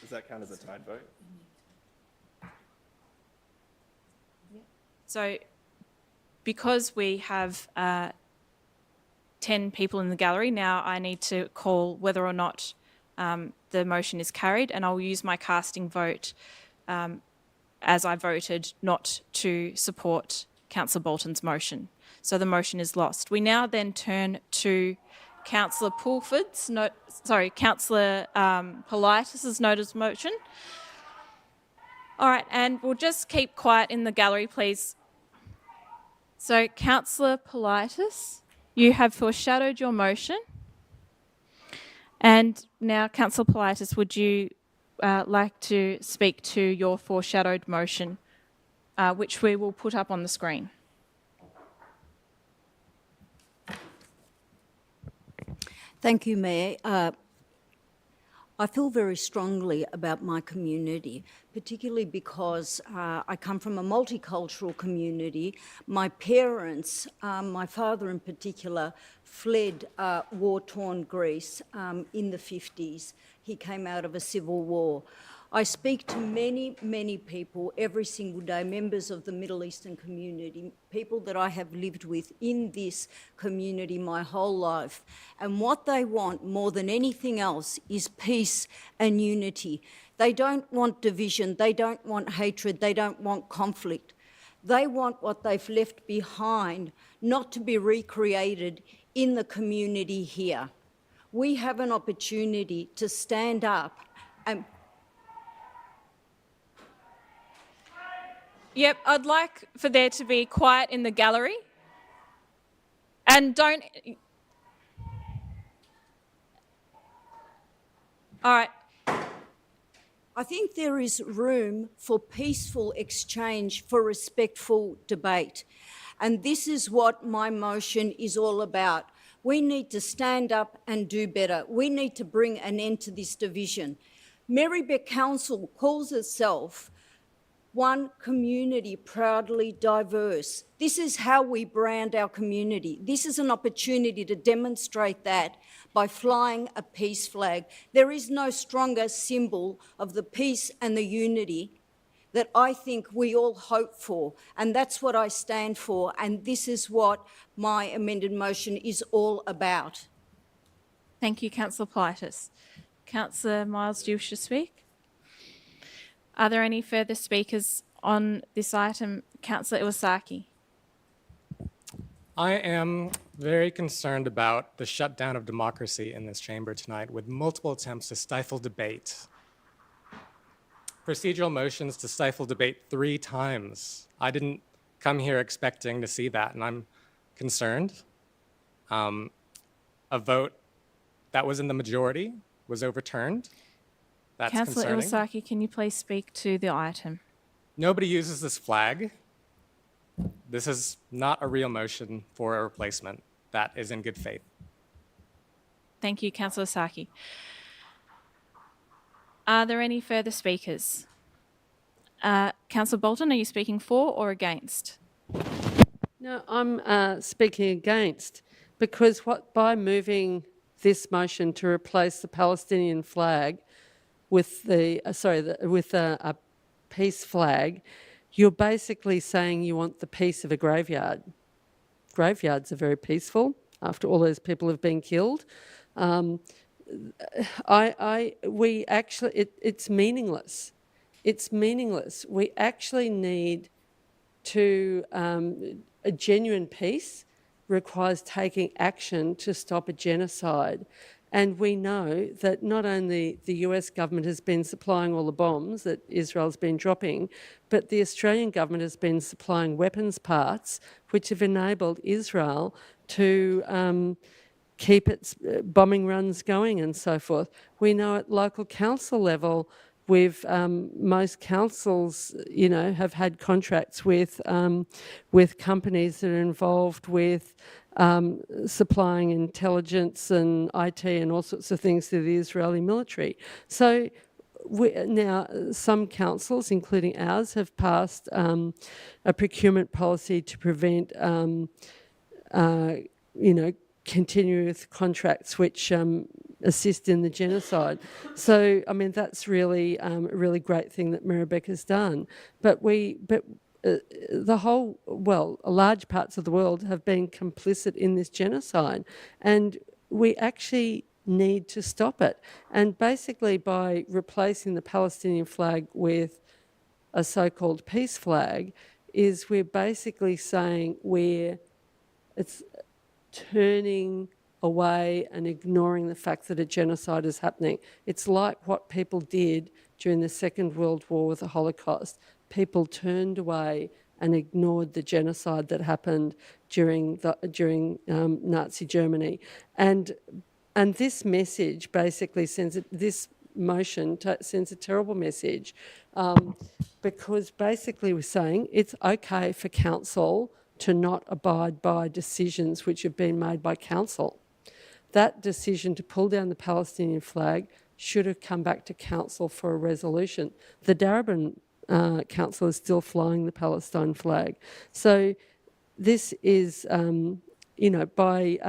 does that count as a tied vote? So because we have 10 people in the gallery, now I need to call whether or not the motion is carried, and I'll use my casting vote as I voted not to support Councillor Bolton's motion. So the motion is lost. We now then turn to Councillor Pulford's, Councillor Politis's notice of motion. All right, and we'll just keep quiet in the gallery, please. So, Councillor Politis, you have foreshadowed your motion. And now, Councillor Politis, would you like to speak to your foreshadowed motion, which we will put up on the screen? Thank you, Mayor. I feel very strongly about my community, particularly because I come from a multicultural community. My parents, my father in particular, fled war-torn Greece in the 50s. He came out of a civil war. I speak to many, many people every single day, members of the Middle Eastern community, people that I have lived with in this community my whole life. And what they want more than anything else is peace and unity. They don't want division, they don't want hatred, they don't want conflict. They want what they've left behind not to be recreated in the community here. We have an opportunity to stand up and Yep, I'd like for there to be quiet in the gallery. And don't... All right. I think there is room for peaceful exchange, for respectful debate. And this is what my motion is all about. We need to stand up and do better. We need to bring an end to this division. Merri-bek Council calls itself one community proudly diverse. This is how we brand our community. This is an opportunity to demonstrate that by flying a peace flag. There is no stronger symbol of the peace and the unity that I think we all hope for, and that's what I stand for, and this is what my amended motion is all about. Thank you, Councillor Politis. Councillor Miles, do you wish to speak? Are there any further speakers on this item? Councillor Iwasaki. I am very concerned about the shutdown of democracy in this chamber tonight with multiple attempts to stifle debate. Procedural motions to stifle debate 3 times. I didn't come here expecting to see that, and I'm concerned. A vote that was in the majority was overturned. That's Councillor concerning. Iwasaki, can you please speak to the item? Nobody uses this flag. This is not a real motion for a replacement. That is in good faith. Thank you, Councillor Saki. Are there any further speakers? Councillor Bolton, are you speaking for or against? No, I'm speaking against, because by moving this motion to replace the Palestinian flag with a peace flag, you're basically saying you want the peace of a graveyard. Graveyards are very peaceful after all those people have been killed. It's meaningless. It's meaningless. We actually need to, a genuine peace requires taking action to stop a genocide. And we know that not only the US government has been supplying all the bombs that Israel's been dropping, but the Australian government has been supplying weapons parts which have enabled Israel to keep its bombing runs going and so forth. We know at local council level, most councils, have had contracts with companies that are involved with supplying intelligence and IT and all sorts of things to the Israeli military. So now some councils, including ours, have passed a procurement policy to prevent, continuous contracts which assist in the genocide. So, I mean, that's really a really great thing that Merri-bek has done. But large parts of the world have been complicit in this genocide, and we actually need to stop it. And basically, by replacing the Palestinian flag with a so-called peace flag, we're basically saying it's turning away and ignoring the fact that a genocide is happening. It's like what people did during the Second World War with the Holocaust. People turned away and ignored the genocide that happened during Nazi Germany. And this message basically this motion sends a terrible message, because basically we're saying it's okay for council to not abide by decisions which have been made by council. That decision to pull down the Palestinian flag should have come back to council for a resolution. The Darebin council is still flying the Palestine flag. So this is, by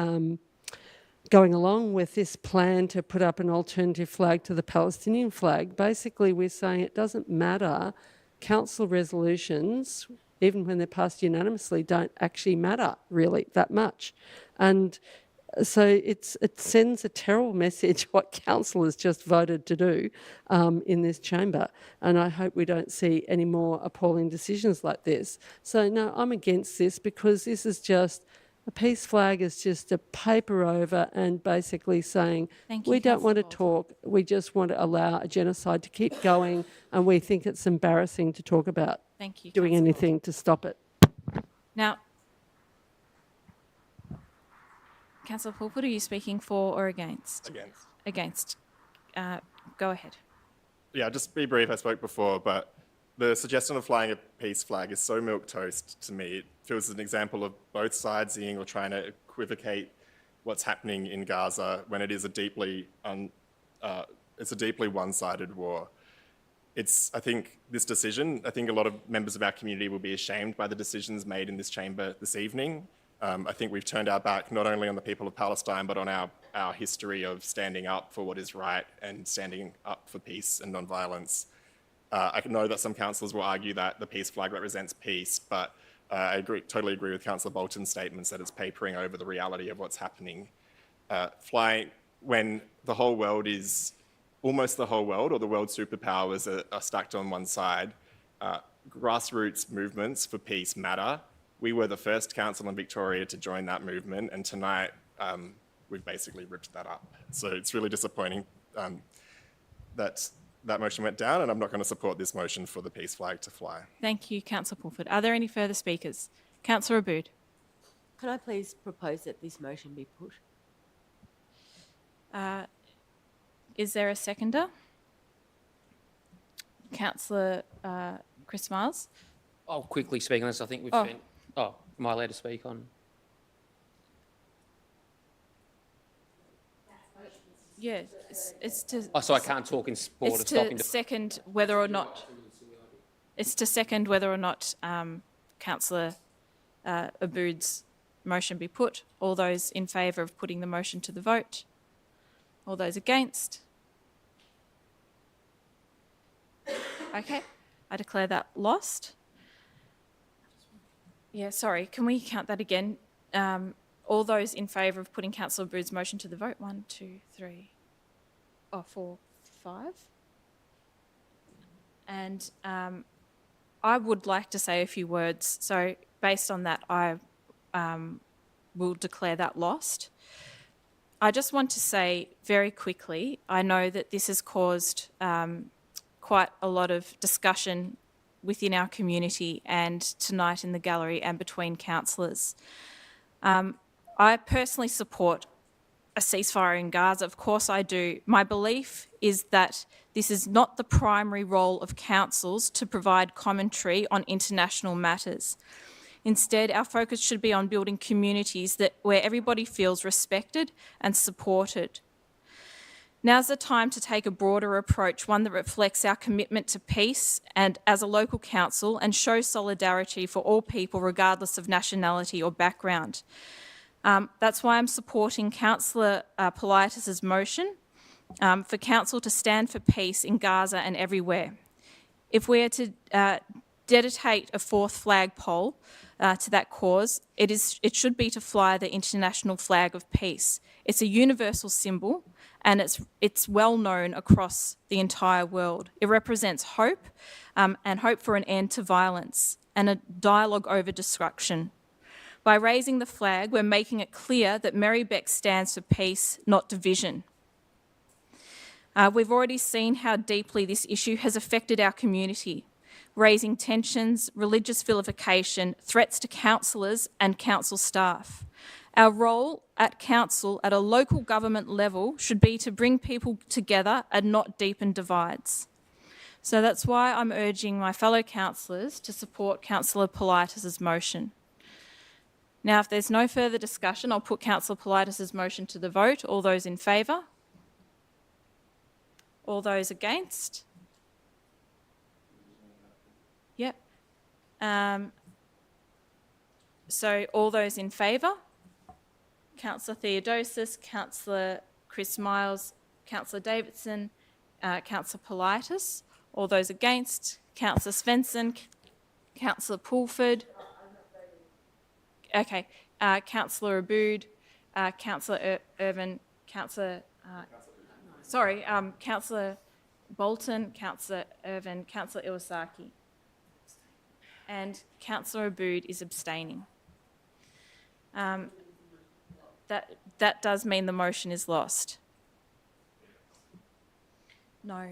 going along with this plan to put up an alternative flag to the Palestinian flag, basically we're saying it doesn't matter. Council resolutions, even when they're passed unanimously, don't actually matter really that much. And so it sends a terrible message what council has just voted to do in this chamber. And I hope we don't see any more appalling decisions like this. So no, I'm against this because this is just, a peace flag is just a paper over and basically saying, we don't want to talk, we just want to allow a genocide to keep going, and we think it's embarrassing to talk about doing anything to stop it. Now, Councillor Pulpit, are you speaking for or against? Against. Against. Go ahead. Yeah, just be brief, I spoke before, but the suggestion of flying a peace flag is so milquetoast to me. It feels as an example of both sides seeing or trying to equivocate what's happening in Gaza when it is a deeply one-sided war. I think a lot of members of our community will be ashamed by the decisions made in this chamber this evening. I think we've turned our back not only on the people of Palestine, but on our history of standing up for what is right and standing up for peace and non-violence. I know that some councillors will argue that the peace flag represents peace, but I totally agree with Councillor Bolton's statements that it's papering over the reality of what's happening. Flying when the whole world is, almost the whole world, or the world superpowers are stacked on one side, grassroots movements for peace matter. We were the first council in Victoria to join that movement, and tonight we've basically ripped that up. So it's really disappointing that motion went down, and I'm not going to support this motion for the peace flag to fly. Thank you, Councillor Pulford. Are there any further speakers? Councillor Abood. Could I please propose that this motion be put? Is there a seconder? Councillor Chris Miles. I'll quickly speak on this. I think we've spent... Oh, am I allowed to speak on... Yeah, it's to... Oh, so I can't talk in support of stopping... It's to second whether or not... It's to second whether or not Councillor Abood's motion be put. All those in favour of putting the motion to the vote? All those against? Okay, I declare that lost. Yeah, sorry, can we count that again? All those in favour of putting Councillor Abood's motion to the vote? 1, 2, 3, 4, 5. And I would like to say a few words. So based on that, I will declare that lost. I just want to say very quickly, I know that this has caused quite a lot of discussion within our community and tonight in the gallery and between councillors. I personally support a ceasefire in Gaza. Of course I do. My belief is that this is not the primary role of councils to provide commentary on international matters. Instead, our focus should be on building communities where everybody feels respected and supported. Now's the time to take a broader approach, one that reflects our commitment to peace and as a local council, and show solidarity for all people regardless of nationality or background. That's why I'm supporting Councillor Politis's motion for Council to stand for peace in Gaza and everywhere. If we are to dedicate a fourth flagpole to that cause, it should be to fly the international flag of peace. It's a universal symbol, and it's well known across the entire world. It represents hope, and hope for an end to violence and a dialogue over destruction. By raising the flag, we're making it clear that Merri-bek stands for peace, not division. We've already seen how deeply this issue has affected our community, raising tensions, religious vilification, threats to councillors and council staff. Our role at council at a local government level should be to bring people together and not deepen divides. So that's why I'm urging my fellow councillors to support Councillor Politis's motion. Now, if there's no further discussion, I'll put Councillor Politis's motion to the vote. All those in favour? All those against? Yep. So all those in favour? Councillor Theodosis, Councillor Chris Miles, Councillor Davidson, Councillor Politis. All those against? Councillor Svensson, Councillor Pulford. Okay. Councillor Abood, Councillor Irvin, Councillor Councillor Bolton, Councillor Irvin, Councillor Iwasaki. And Councillor Abood is abstaining. That does mean the motion is lost. No,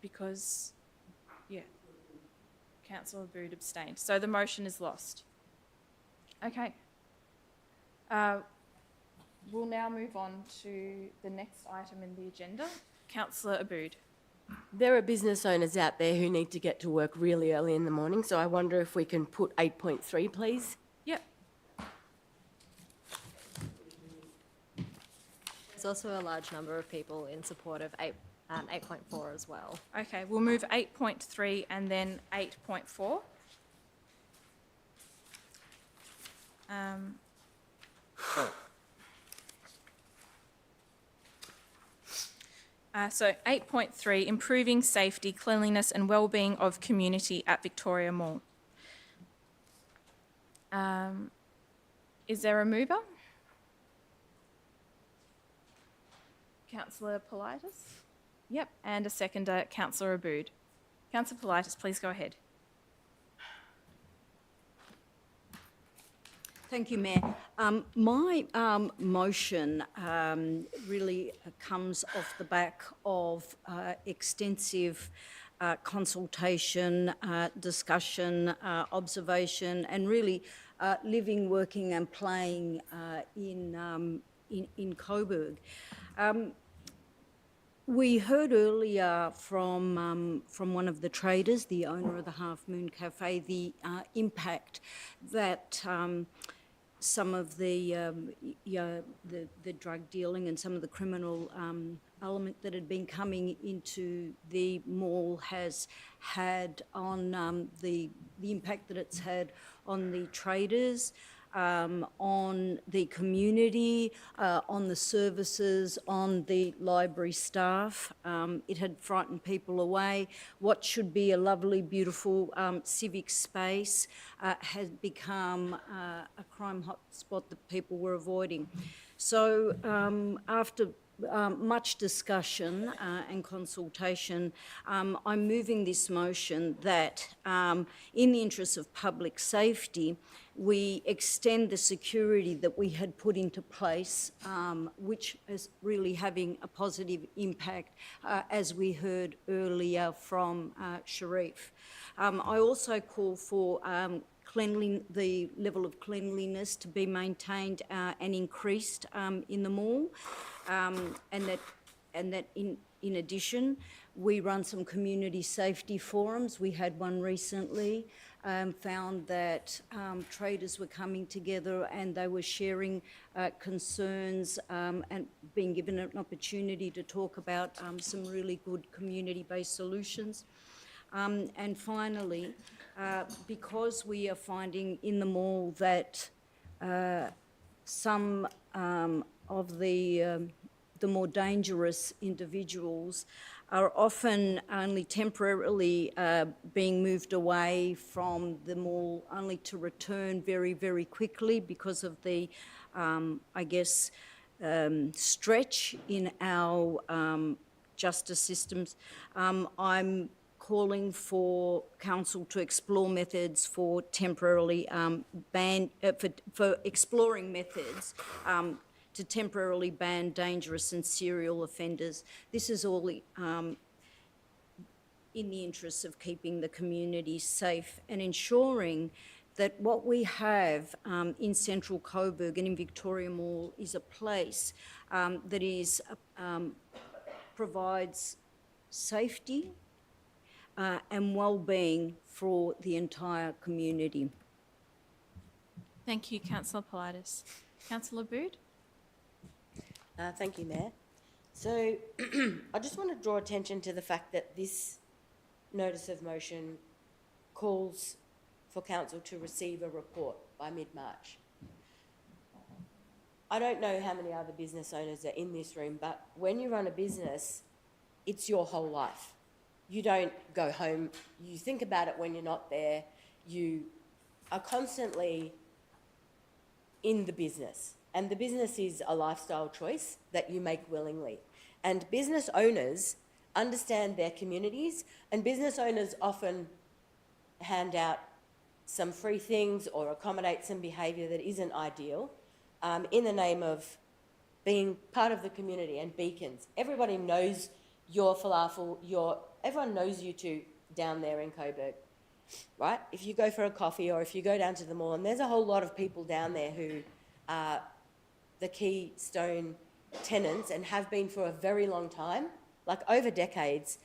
because, yeah, Councillor Abood abstained. So the motion is lost. Okay. We'll now move on to the next item in the agenda. Councillor Abood. There are business owners out there who need to get to work really early in the morning, so I wonder if we can put 8.3, please. Yep. There's also a large number of people in support of 8.4 as well. Okay, we'll move 8.3 and then 8.4. So 8.3, improving safety, cleanliness and wellbeing of community at Victoria Mall. Is there a mover? Councillor Politis? Yep, and a seconder, Councillor Abood. Councillor Politis, please go ahead. Thank you, Mayor. My motion really comes off the back of extensive consultation, discussion, observation, and really living, working and playing in Coburg. We heard earlier from one of the traders, the owner of the Half Moon Cafe, the impact that some of the drug dealing and some of the criminal element that had been coming into the mall has had on the impact that it's had on the traders, on the community, on the services, on the library staff. It had frightened people away. What should be a lovely, beautiful civic space has become a crime hotspot that people were avoiding. So after much discussion and consultation, I'm moving this motion that in the interest of public safety, we extend the security that we had put into place, which is really having a positive impact, as we heard earlier from Sharif. I also call for the level of cleanliness to be maintained and increased in the mall, and that in addition, we run some community safety forums. We had one recently, found that traders were coming together and they were sharing concerns and being given an opportunity to talk about some really good community-based solutions. And finally, because we are finding in the mall that some of the more dangerous individuals are often only temporarily being moved away from the mall, only to return very, very quickly because of the, I guess, stretch in our justice systems. I'm calling for council to explore methods for temporarily for exploring methods to temporarily ban dangerous and serial offenders. This is all in the interests of keeping the community safe and ensuring that what we have in Central Coburg and in Victoria Mall is a place that is provides safety and well-being for the entire community. Thank you, Councillor Politis. Councillor Abood? Thank you, Mayor. So I just want to draw attention to the fact that this notice of motion calls for council to receive a report by mid-March. I don't know how many other business owners are in this room, but when you run a business, it's your whole life. You don't go home, you think about it when you're not there, you are constantly in the business. And the business is a lifestyle choice that you make willingly. And business owners understand their communities, and business owners often hand out some free things or accommodate some behaviour that isn't ideal in the name of being part of the community and beacons. Everybody knows your falafel, everyone knows you two down there in Coburg, right? If you go for a coffee or if you go down to the mall, and there's a whole lot of people down there who are the keystone tenants and have been for a very long time, like over decades,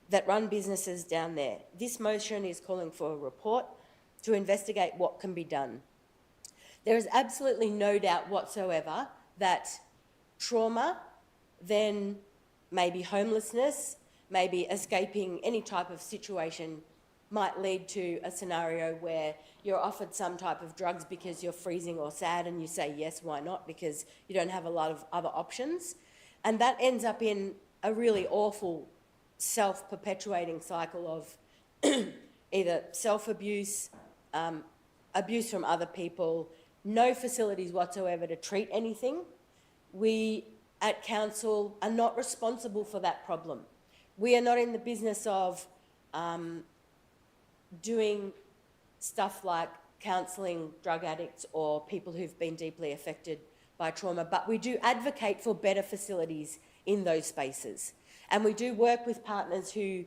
that run businesses down there. This motion is calling for a report to investigate what can be done. There is absolutely no doubt whatsoever that trauma, then maybe homelessness, maybe escaping any type of situation might lead to a scenario where you're offered some type of drugs because you're freezing or sad and you say yes, why not, because you don't have a lot of other options. And that ends up in a really awful self-perpetuating cycle of either self-abuse, abuse from other people, no facilities whatsoever to treat anything. We at council are not responsible for that problem. We are not in the business of doing stuff like counselling drug addicts or people who've been deeply affected by trauma, but we do advocate for better facilities in those spaces. And we do work with partners who,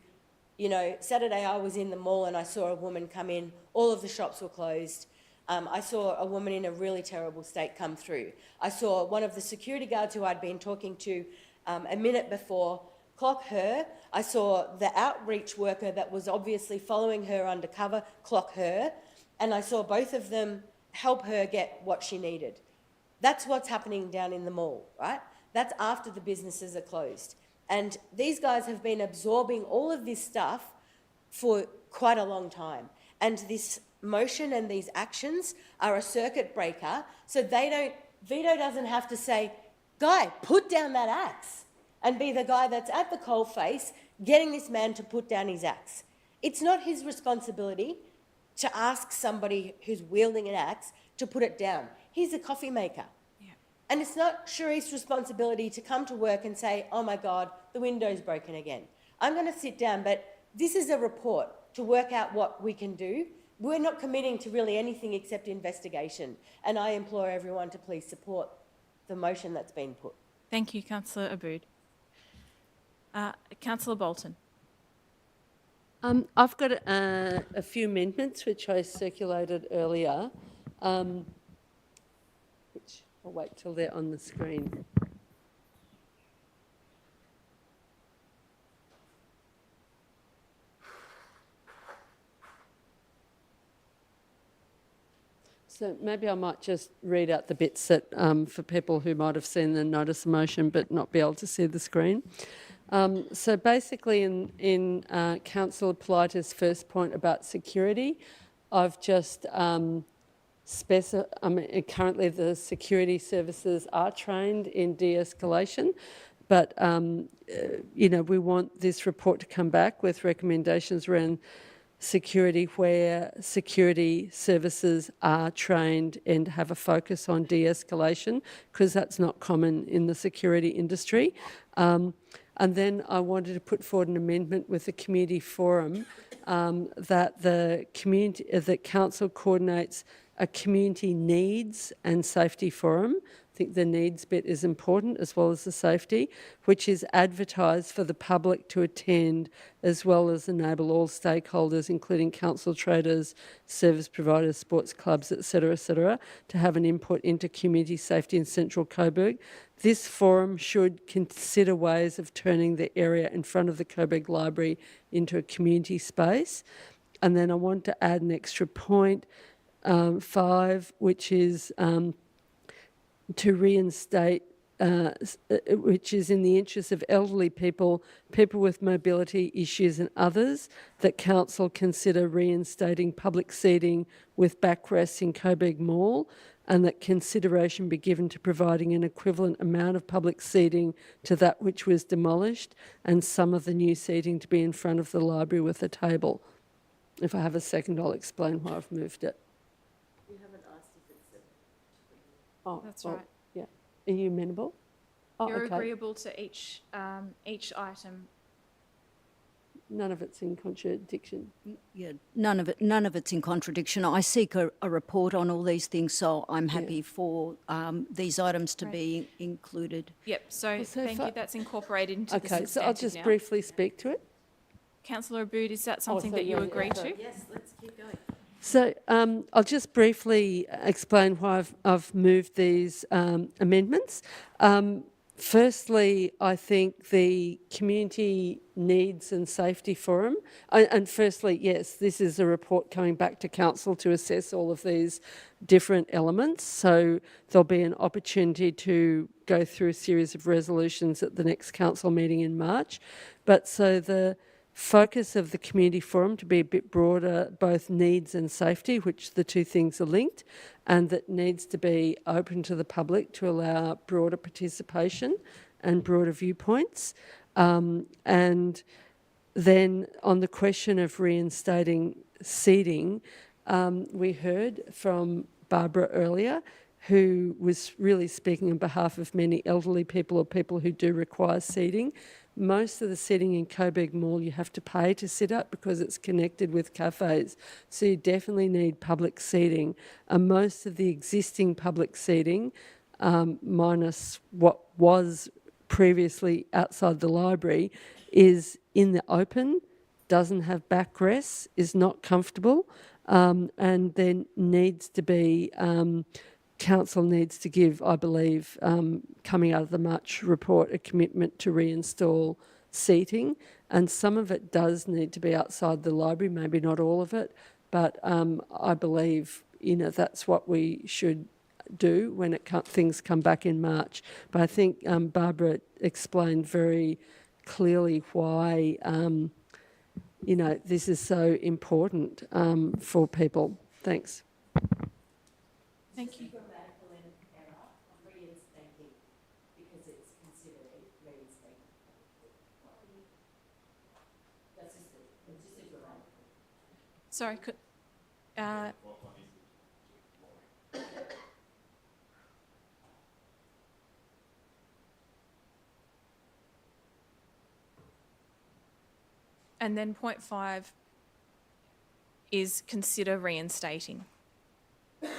you know, Saturday I was in the mall and I saw a woman come in, all of the shops were closed. I saw a woman in a really terrible state come through. I saw one of the security guards who I'd been talking to a minute before clock her. I saw the outreach worker that was obviously following her undercover clock her, and I saw both of them help her get what she needed. That's what's happening down in the mall, right? That's after the businesses are closed. And these guys have been absorbing all of this stuff for quite a long time. And this motion and these actions are a circuit breaker, so Vito doesn't have to say, Guy, put down that axe, and be the guy that's at the coalface getting this man to put down his axe. It's not his responsibility to ask somebody who's wielding an axe to put it down. He's a coffee maker. Yeah. And it's not Sharif's responsibility to come to work and say, oh my God, the window's broken again. I'm going to sit down, but this is a report to work out what we can do. We're not committing to really anything except investigation. And I implore everyone to please support the motion that's been put. Thank you, Councillor Aboud. Councillor Bolton. I've got a few amendments which I circulated earlier, which I'll wait till they're on the screen. So maybe I might just read out the bits that, for people who might have seen the notice of motion but not be able to see the screen. So basically in Councillor Polita's first point about security, I've just currently the security services are trained in de-escalation, but you know, we want this report to come back with recommendations around security where security services are trained and have a focus on de-escalation, because that's not common in the security industry. And then I wanted to put forward an amendment with the community forum that that council coordinates a community needs and safety forum. I think the needs bit is important as well as the safety, which is advertised for the public to attend, as well as enable all stakeholders, including council traders, service providers, sports clubs, etc., to have an input into community safety in Central Coburg. This forum should consider ways of turning the area in front of the Coburg Library into a community space. And then I want to add an extra point, 5, which is to reinstate which is in the interest of elderly people, people with mobility issues and others, that council consider reinstating public seating with backrests in Coburg Mall, and that consideration be given to providing an equivalent amount of public seating to that which was demolished, and some of the new seating to be in front of the library with a table. If I have a second, I'll explain why I've moved it. You haven't asked if it's Oh, That's well, right. yeah. Are you amenable? Oh, You're okay. agreeable to each item. None of it's in contradiction. Yeah, none of it's in contradiction. I seek a report on all these things, so I'm happy for these items to be included. Yep, so Well, so thank far- you. That's incorporated into the Okay, substantive so I'll just now. briefly speak to it. Councillor Abood, is that something so that you yeah, agree okay. to? Yes, let's keep going. So I'll just briefly explain why I've moved these amendments. Firstly, I think the Community Needs and Safety Forum, and firstly, yes, this is a report coming back to Council to assess all of these different elements. So there'll be an opportunity to go through a series of resolutions at the next Council meeting in March. But so the focus of the community forum to be a bit broader, both needs and safety, which the two things are linked, and that needs to be open to the public to allow broader participation and broader viewpoints. And then on the question of reinstating seating, we heard from Barbara earlier, who was really speaking on behalf of many elderly people or people who do require seating. Most of the seating in Coburg Mall you have to pay to sit up because it's connected with cafes. So you definitely need public seating. And most of the existing public seating, minus what was previously outside the library, is in the open, doesn't have backrests, is not comfortable, and then needs to be... Council needs to give, I believe, coming out of the March report, a commitment to reinstall seating, and some of it does need to be outside the library, maybe not all of it, but I believe that's what we should do when things come back in March. But I think Barbara explained very clearly why this is so important for people. Thanks. Thank you. Sorry, could... and then point 5 is consider reinstating. Well,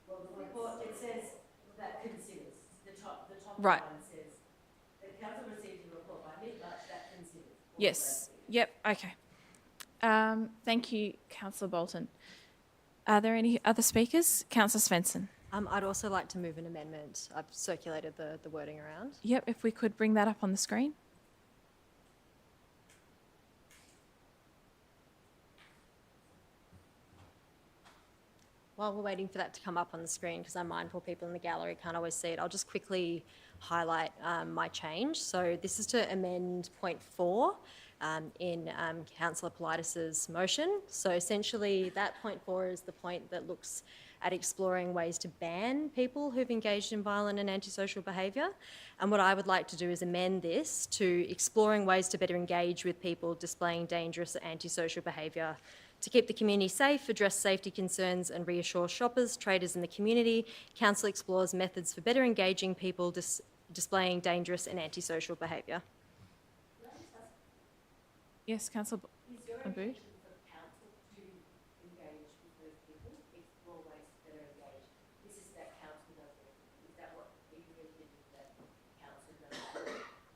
the report, it says that considers. The top Right. line says the council received a report by mid-March that considers. Yes. Yep. Okay. Thank you, Councillor Bolton. Are there any other speakers? Councillor Svensson. I'd also like to move an amendment. I've circulated the wording around. Yep. If we could bring that up on the screen. While we're waiting for that to come up on the screen, because I'm mindful people in the gallery can't always see it, I'll just quickly highlight my change. So this is to amend point 4 in Councillor Politis's motion. So essentially that point 4 is the point that looks at exploring ways to ban people who've engaged in violent and antisocial behaviour. And what I would like to do is amend this to exploring ways to better engage with people displaying dangerous antisocial behaviour to keep the community safe, address safety concerns and reassure shoppers, traders in the community. Council explores methods for better engaging people displaying dangerous and antisocial behaviour. Yes, Councillor Abood.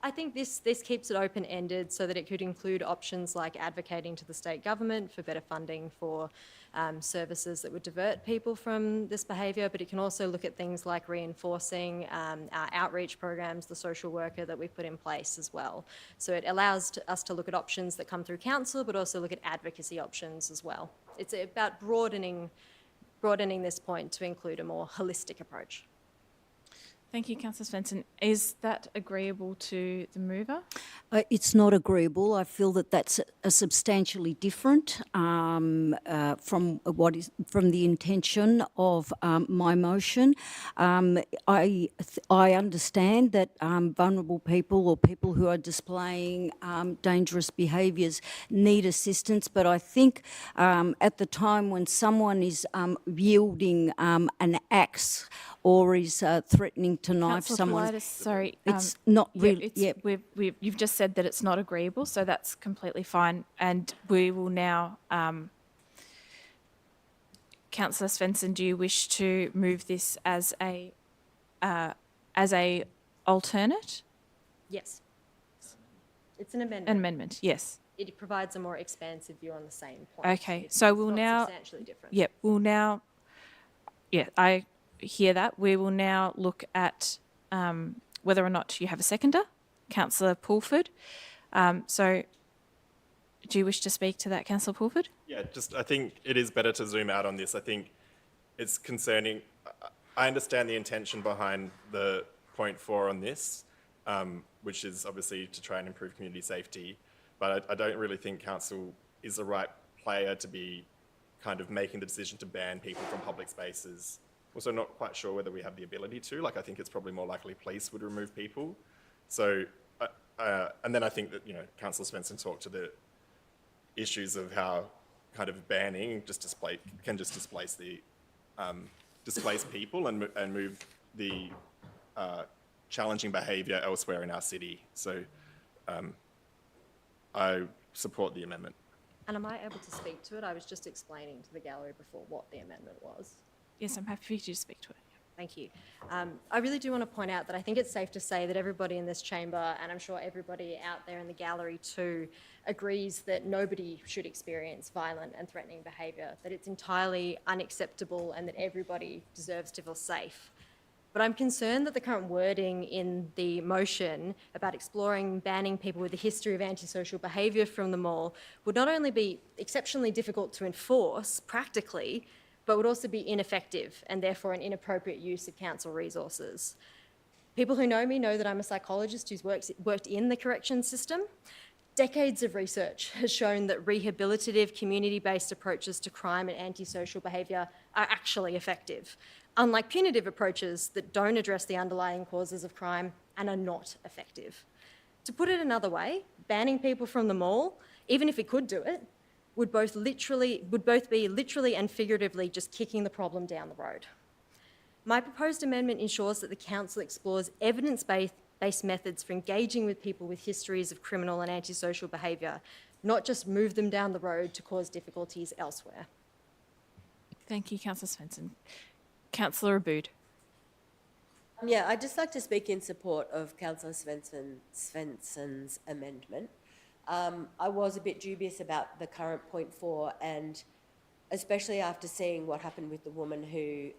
I think this keeps it open-ended so that it could include options like advocating to the state government for better funding for services that would divert people from this behaviour, but it can also look at things like reinforcing our outreach programs, the social worker that we put in place as well. So it allows us to look at options that come through council, but also look at advocacy options as well. It's about broadening this point to include a more holistic approach. Thank you, Councillor Svensson. Is that agreeable to the mover? It's not agreeable. I feel that that's a substantially different from the intention of my motion. I understand that vulnerable people or people who are displaying dangerous behaviours need assistance, but I think at the time when someone is wielding an axe or is threatening to knife Councillor someone, Politis, sorry. it's not really. You've just said that it's not agreeable, so that's completely fine. And we will now, Councillor Svensson, do you wish to move this as a alternate? Yes. It's an amendment. An amendment, yes. It provides a more expansive view on the same point. Okay, so we'll not now. substantially different. Yep, we'll now. Yeah, I hear that. We will now look at whether or not you have a seconder, Councillor Pulford. So, do you wish to speak to that, Councillor Pulford? Yeah, I think it is better to zoom out on this. I think it's concerning. I understand the intention behind the point 4 on this, which is obviously to try and improve community safety, but I don't really think council is the right player to be kind of making the decision to ban people from public spaces. Also not quite sure whether we have the ability to. I think it's probably more likely police would remove people. So, and then I think that, Councillor Svensson talked to the issues of how kind of banning can just displace people and move the challenging behaviour elsewhere in our city. So I support the amendment. And am I able to speak to it? I was just explaining to the gallery before what the amendment was. Yes, I'm happy for you to speak to it. Thank you. I really do want to point out that I think it's safe to say that everybody in this chamber, and I'm sure everybody out there in the gallery too, agrees that nobody should experience violent and threatening behaviour, that it's entirely unacceptable and that everybody deserves to feel safe. But I'm concerned that the current wording in the motion about exploring banning people with a history of antisocial behaviour from the mall would not only be exceptionally difficult to enforce practically, but would also be ineffective and therefore an inappropriate use of council resources. People who know me know that I'm a psychologist who's worked in the corrections system. Decades of research has shown that rehabilitative, community-based approaches to crime and antisocial behaviour are actually effective, unlike punitive approaches that don't address the underlying causes of crime and are not effective. To put it another way, banning people from the mall, even if we could do it, would both be literally and figuratively just kicking the problem down the road. My proposed amendment ensures that the council explores evidence-based methods for engaging with people with histories of criminal and antisocial behaviour, not just move them down the road to cause difficulties elsewhere. Thank you, Councillor Svensson. Councillor Aboud. Yeah, I'd just like to speak in support of Councillor Svensson's amendment. I was a bit dubious about the current point 4, and especially after seeing what happened with the woman who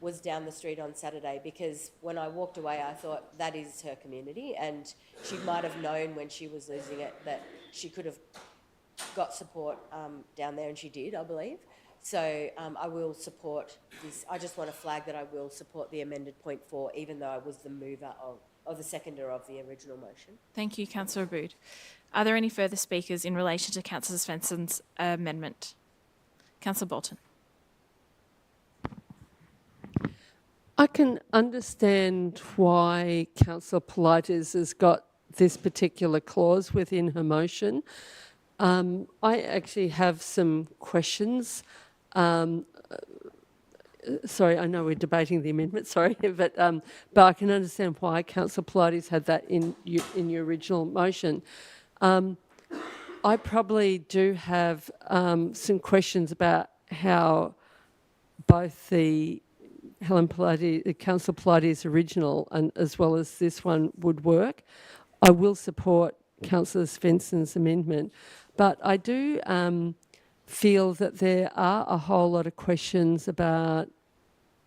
was down the street on Saturday, because when I walked away, I thought that is her community, and she might have known when she was losing it that she could have got support down there, and she did, I believe. So I will support this. I just want to flag that I will support the amended point 4, even though I was the mover of the seconder of the original motion. Thank you, Councillor Aboud. Are there any further speakers in relation to Councillor Svensson's amendment? Councillor Bolton. I can understand why Councillor Politis has got this particular clause within her motion. I actually have some questions. Sorry, I know we're debating the amendment, sorry, but I can understand why Councillor Politis had that in your original motion. I probably do have some questions about how both the Councillor Politis' original and as well as this one would work. I will support Councillor Svensson's amendment, but I do feel that there are a whole lot of questions about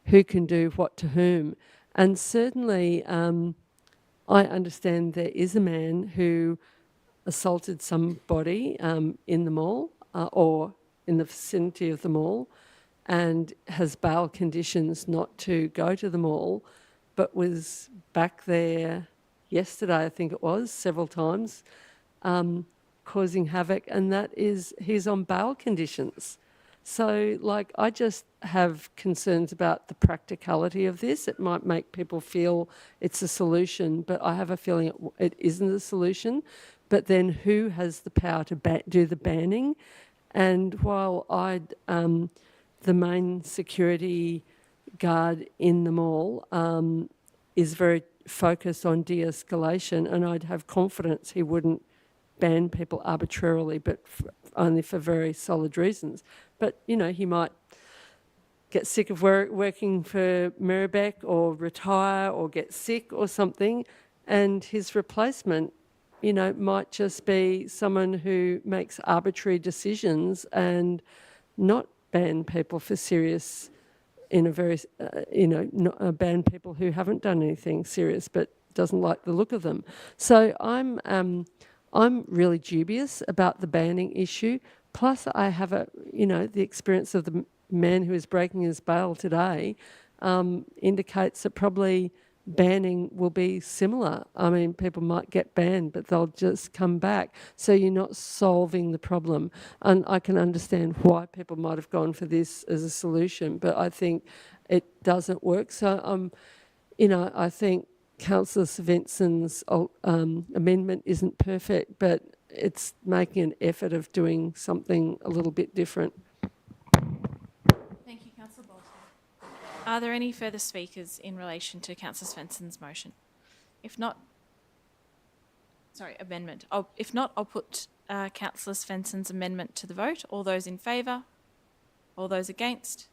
who can do what to whom. And certainly I understand there is a man who assaulted somebody in the mall or in the vicinity of the mall and has bail conditions not to go to the mall. but was back there yesterday, I think it was, several times, causing havoc, and that is he's on bail conditions. So, like, I just have concerns about the practicality of this. It might make people feel it's a solution, but I have a feeling it isn't a solution. But then who has the power to do the banning? And while the main security guard in the mall is very focused on de-escalation, and I'd have confidence he wouldn't ban people arbitrarily, but only for very solid reasons. But, you know, he might get sick of working for Merri-bek or retire or get sick or something, and his replacement, you know, might just be someone who makes arbitrary decisions and not ban people for serious, in a very, not ban people who haven't done anything serious but doesn't like the look of them. So I'm really dubious about the banning issue. Plus, I have the experience of the man who is breaking his bail today indicates that probably banning will be similar. I mean, people might get banned, but they'll just come back. So you're not solving the problem. And I can understand why people might have gone for this as a solution, but I think it doesn't work. So, I think Councillor Svensson's amendment isn't perfect, but it's making an effort of doing something a little bit different. Thank you, Councillor Bolton. Are there any further speakers in relation to Councillor Svensson's motion? Amendment. If not, I'll put Councillor Svensson's amendment to the vote. All those in favour? All those against?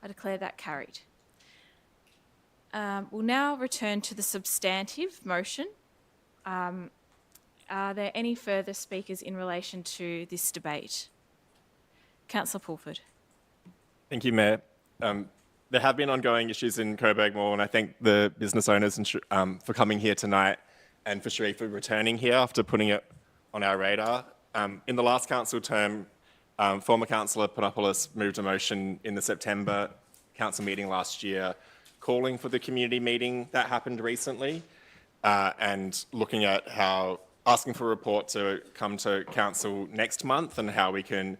I declare that carried. We'll now return to the substantive motion. Are there any further speakers in relation to this debate? Councillor Pulford. Thank you, Mayor. There have been ongoing issues in Coburg Mall, and I thank the business owners for coming here tonight and for Sheree for returning here after putting it on our radar. In the last council term, former councillor Panopoulos moved a motion in the September council meeting last year calling for the community meeting that happened recently and looking at asking for a report to come to council next month and how we can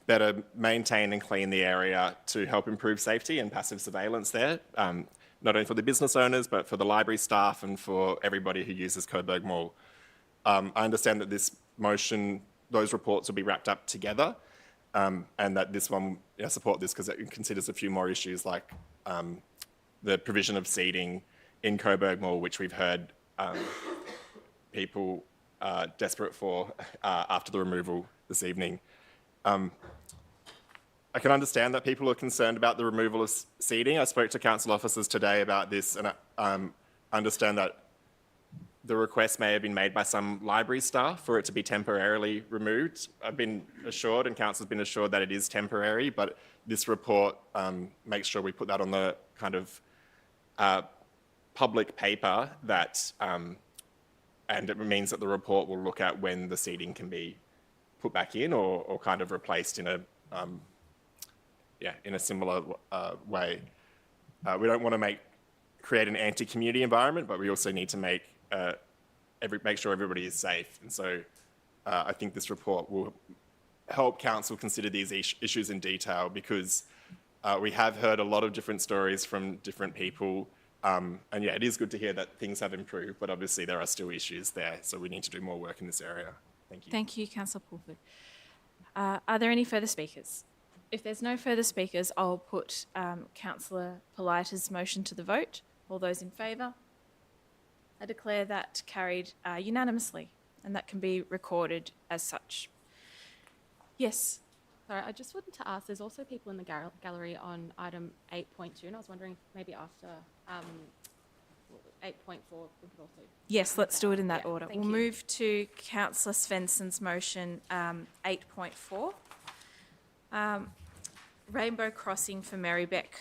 better maintain and clean the area to help improve safety and passive surveillance there, not only for the business owners, but for the library staff and for everybody who uses Coburg Mall. I understand that this motion, those reports will be wrapped up together, and that this one, I support this because it considers a few more issues like the provision of seating in Coburg Mall, which we've heard people desperate for after the removal this evening. I can understand that people are concerned about the removal of seating. I spoke to council officers today about this, and I understand that the request may have been made by some library staff for it to be temporarily removed. I've been assured, and council's been assured, that it is temporary, but this report makes sure we put that on the kind of public paper that, and it means that the report will look at when the seating can be put back in or kind of replaced in a similar way. We don't want to create an anti-community environment, but we also need to make sure everybody is safe. And so I think this report will help council consider these issues in detail, because we have heard a lot of different stories from different people. And yeah, it is good to hear that things have improved, but obviously there are still issues there. So we need to do more work in this area. Thank you. Thank you, Councillor Pulford. Are there any further speakers? If there's no further speakers, I'll put Councillor Polita's motion to the vote. All those in favour? I declare that carried unanimously, and that can be recorded as such. Yes. Sorry, I just wanted to ask, there's also people in the gallery on item 8.2, and I was wondering if maybe after 8.4 we could also... Yes, let's do it in that order. Thank We'll you. move to Councillor Svensson's motion 8.4. Rainbow crossing for Merri-bek.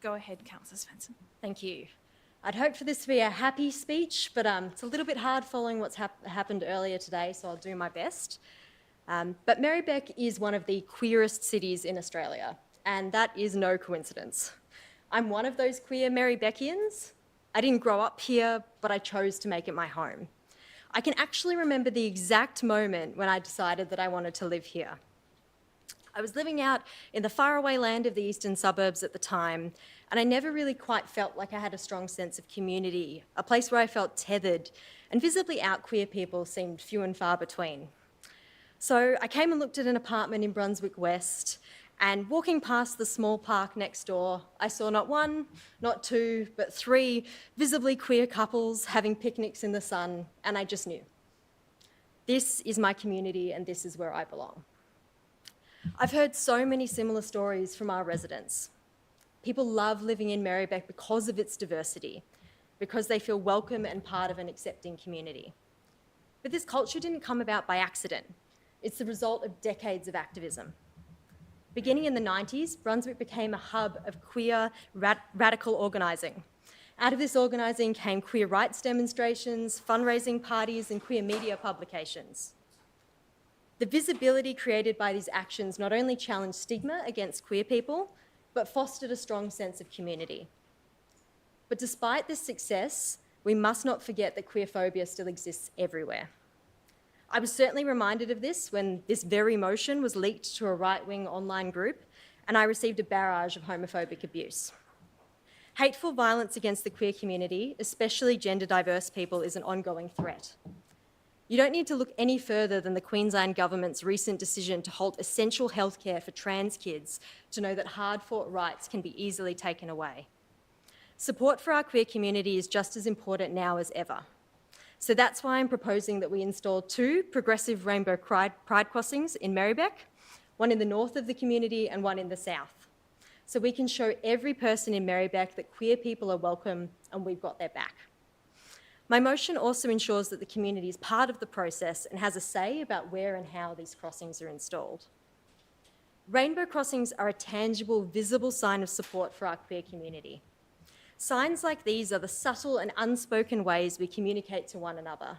Go ahead, Councillor Svensson. Thank you. I'd hoped for this to be a happy speech, but it's a little bit hard following what's happened earlier today, so I'll do my best. But Merri-bek is one of the queerest cities in Australia, and that is no coincidence. I'm one of those queer Merri-bekians. I didn't grow up here, but I chose to make it my home. I can actually remember the exact moment when I decided that I wanted to live here. I was living out in the faraway land of the eastern suburbs at the time, and I never really quite felt like I had a strong sense of community, a place where I felt tethered, and visibly out queer people seemed few and far between. So I came and looked at an apartment in Brunswick West, and walking past the small park next door, I saw not one, not two, but three visibly queer couples having picnics in the sun, and I just knew. This is my community, and this is where I belong. I've heard so many similar stories from our residents. People love living in Merri-bek because of its diversity, because they feel welcome and part of an accepting community. But this culture didn't come about by accident. It's the result of decades of activism. Beginning in the 90s, Brunswick became a hub of queer radical organising. Out of this organising came queer rights demonstrations, fundraising parties, and queer media publications. The visibility created by these actions not only challenged stigma against queer people, but fostered a strong sense of community. But despite this success, we must not forget that queerphobia still exists everywhere. I was certainly reminded of this when this very motion was leaked to a right-wing online group, and I received a barrage of homophobic abuse. Hateful violence against the queer community, especially gender-diverse people, is an ongoing threat. You don't need to look any further than the Queensland Government's recent decision to halt essential healthcare for trans kids to know that hard-fought rights can be easily taken away. Support for our queer community is just as important now as ever. So that's why I'm proposing that we install 2 progressive rainbow pride crossings in Merri-bek, one in the north of the community and one in the south. So we can show every person in Merri-bek that queer people are welcome and we've got their back. My motion also ensures that the community is part of the process and has a say about where and how these crossings are installed. Rainbow crossings are a tangible, visible sign of support for our queer community. Signs like these are the subtle and unspoken ways we communicate to one another.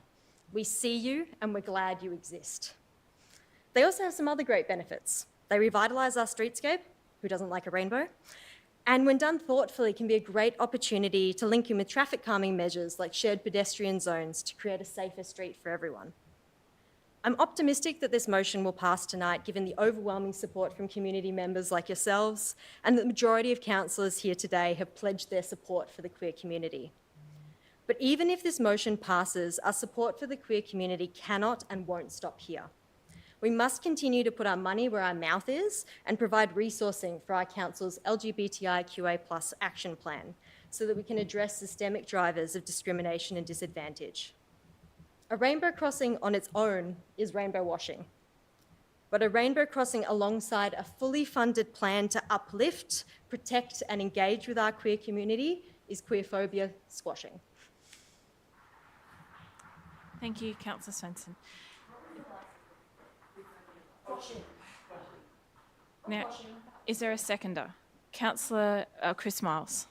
We see you and we're glad you exist. They also have some other great benefits. They revitalise our streetscape, who doesn't like a rainbow? And when done thoughtfully, can be a great opportunity to link in with traffic calming measures like shared pedestrian zones to create a safer street for everyone. I'm optimistic that this motion will pass tonight, given the overwhelming support from community members like yourselves, and the majority of councillors here today have pledged their support for the queer community. But even if this motion passes, our support for the queer community cannot and won't stop here. We must continue to put our money where our mouth is and provide resourcing for our council's LGBTIQA+ action plan so that we can address systemic drivers of discrimination and disadvantage. A rainbow crossing on its own is rainbow washing, but a rainbow crossing alongside a fully funded plan to uplift, protect and engage with our queer community is queerphobia squashing. Thank you, Councillor Svensson. Now, is there a seconder? Councillor Chris Miles.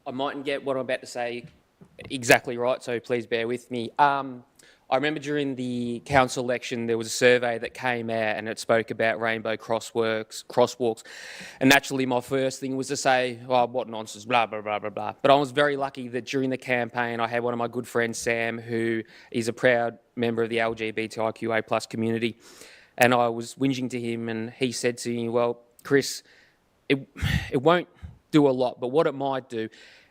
I mightn't get what I'm about to say exactly right, so please bear with me. I remember during the council election, there was a survey that came out and it spoke about rainbow crosswalks. And naturally, my first thing was to say, oh, what nonsense, blah, blah, blah, blah, blah. But I was very lucky that during the campaign, I had one of my good friends, Sam, who is a proud member of the LGBTIQA+ community. And I was whinging to him and he said to me, well, Chris, it won't do a lot, but what it might do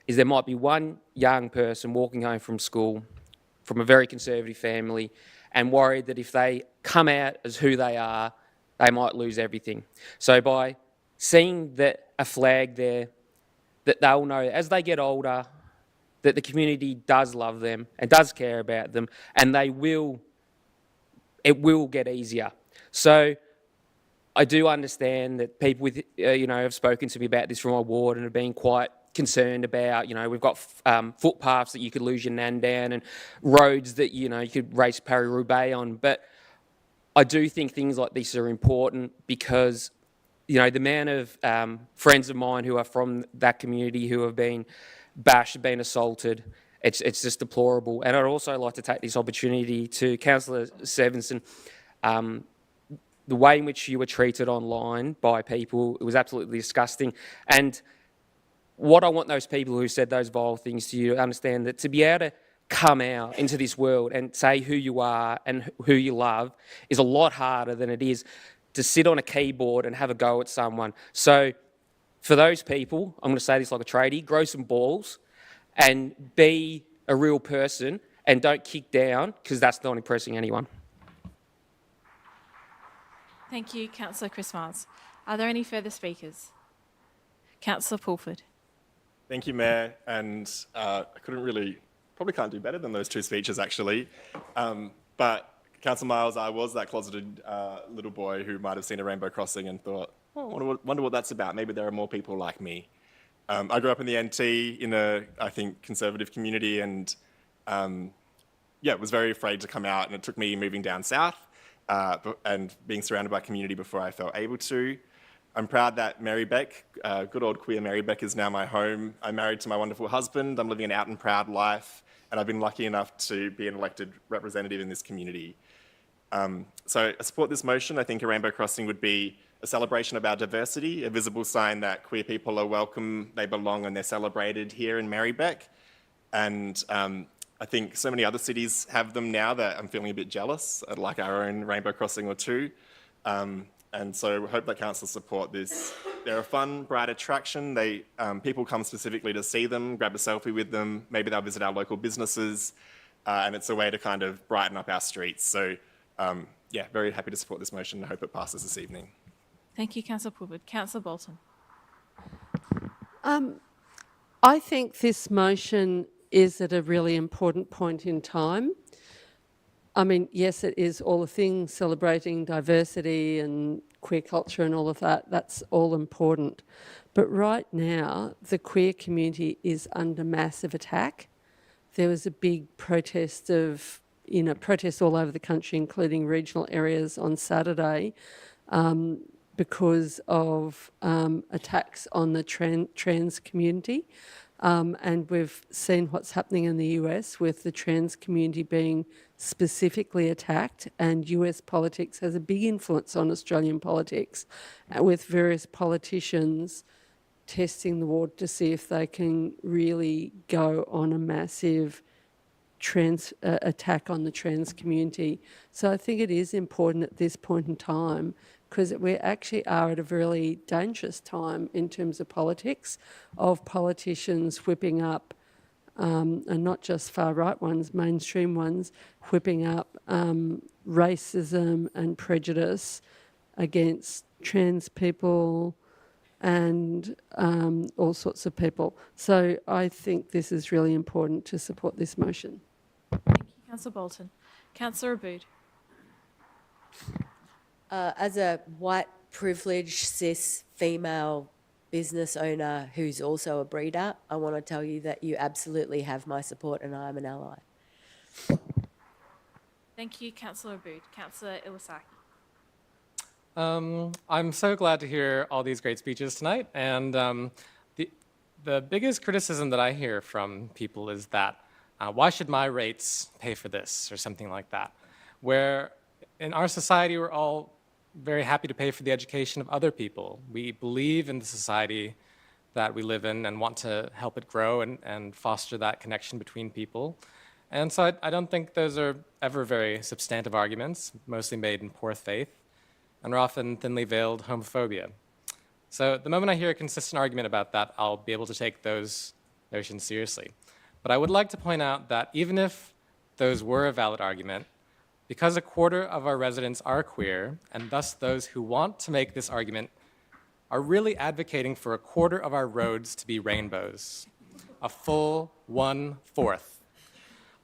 is there might be one young person walking home from school from a very conservative family and worried that if they come out as who they are, they might lose everything. So by seeing that a flag there, that they'll know as they get older that the community does love them and does care about them, and it will get easier. So I do understand that people with, have spoken to me about this from my ward and have been quite concerned about, we've got footpaths that you could lose your nan down and roads that, you could race Paris-Roubaix on. But I do think things like this are important because, the amount of friends of mine who are from that community who have been bashed, been assaulted, it's just deplorable. And I'd also like to take this opportunity to Councillor Svensson. the way in which you were treated online by people, it was absolutely disgusting. And what I want those people who said those vile things to you to understand, that to be able to come out into this world and say who you are and who you love is a lot harder than it is to sit on a keyboard and have a go at someone. So for those people, I'm going to say this like a tradie, grow some balls and be a real person and don't kick down, because that's not impressing anyone. Thank you, Councillor Chris Miles. Are there any further speakers? Councillor Pulford. Thank you, Mayor. And I probably can't do better than those two speeches, actually. But Councillor Miles, I was that closeted little boy who might have seen a rainbow crossing and thought, oh, I wonder what that's about. Maybe there are more people like me. I grew up in the NT in a, I think, conservative community, and was very afraid to come out, and it took me moving down south and being surrounded by community before I felt able to. I'm proud that Merri-bek, good old queer Merri-bek, is now my home. I'm married to my wonderful husband. I'm living an out and proud life, and I've been lucky enough to be an elected representative in this community. So I support this motion. I think a rainbow crossing would be a celebration of our diversity, a visible sign that queer people are welcome, they belong, and they're celebrated here in Merri-bek. And I think so many other cities have them now that I'm feeling a bit jealous. I'd like our own rainbow crossing or two. And so I hope that council support this. They're a fun, bright attraction. People come specifically to see them, grab a selfie with them. Maybe they'll visit our local businesses. And it's a way to kind of brighten up our streets. So very happy to support this motion. I hope it passes this evening. Thank you, Councillor Pulford. Councillor Bolton. I think this motion is at a really important point in time. I mean, yes, it is all the things, celebrating diversity and queer culture and all of that. That's all important. But right now, the queer community is under massive attack. There was a big protest protests all over the country, including regional areas on Saturday, because of attacks on the trans community. And we've seen what's happening in the US with the trans community being specifically attacked, and US politics has a big influence on Australian politics, with various politicians testing the water to see if they can really go on a massive attack on the trans community. So I think it is important at this point in time, because we actually are at a really dangerous time in terms of politics, of politicians whipping up, and not just far-right ones, mainstream ones, whipping up racism and prejudice against trans people and all sorts of people. So I think this is really important to support this motion. Thank you, Councillor Bolton. Councillor Abood. As a white, privileged, cis, female business owner who's also a breeder, I want to tell you that you absolutely have my support and I am an ally. Thank you, Councillor Abood. Councillor Iwasaki. I'm so glad to hear all these great speeches tonight. And the biggest criticism that I hear from people is that, why should my rates pay for this, or something like that? Where in our society, we're all very happy to pay for the education of other people. We believe in the society that we live in and want to help it grow and foster that connection between people. And so I don't think those are ever very substantive arguments, mostly made in poor faith, and are often thinly veiled homophobia. So the moment I hear a consistent argument about that, I'll be able to take those notions seriously. But I would like to point out that even if those were a valid argument, because a quarter of our residents are queer, and thus those who want to make this argument are really advocating for a quarter of our roads to be rainbows, a full 1/4.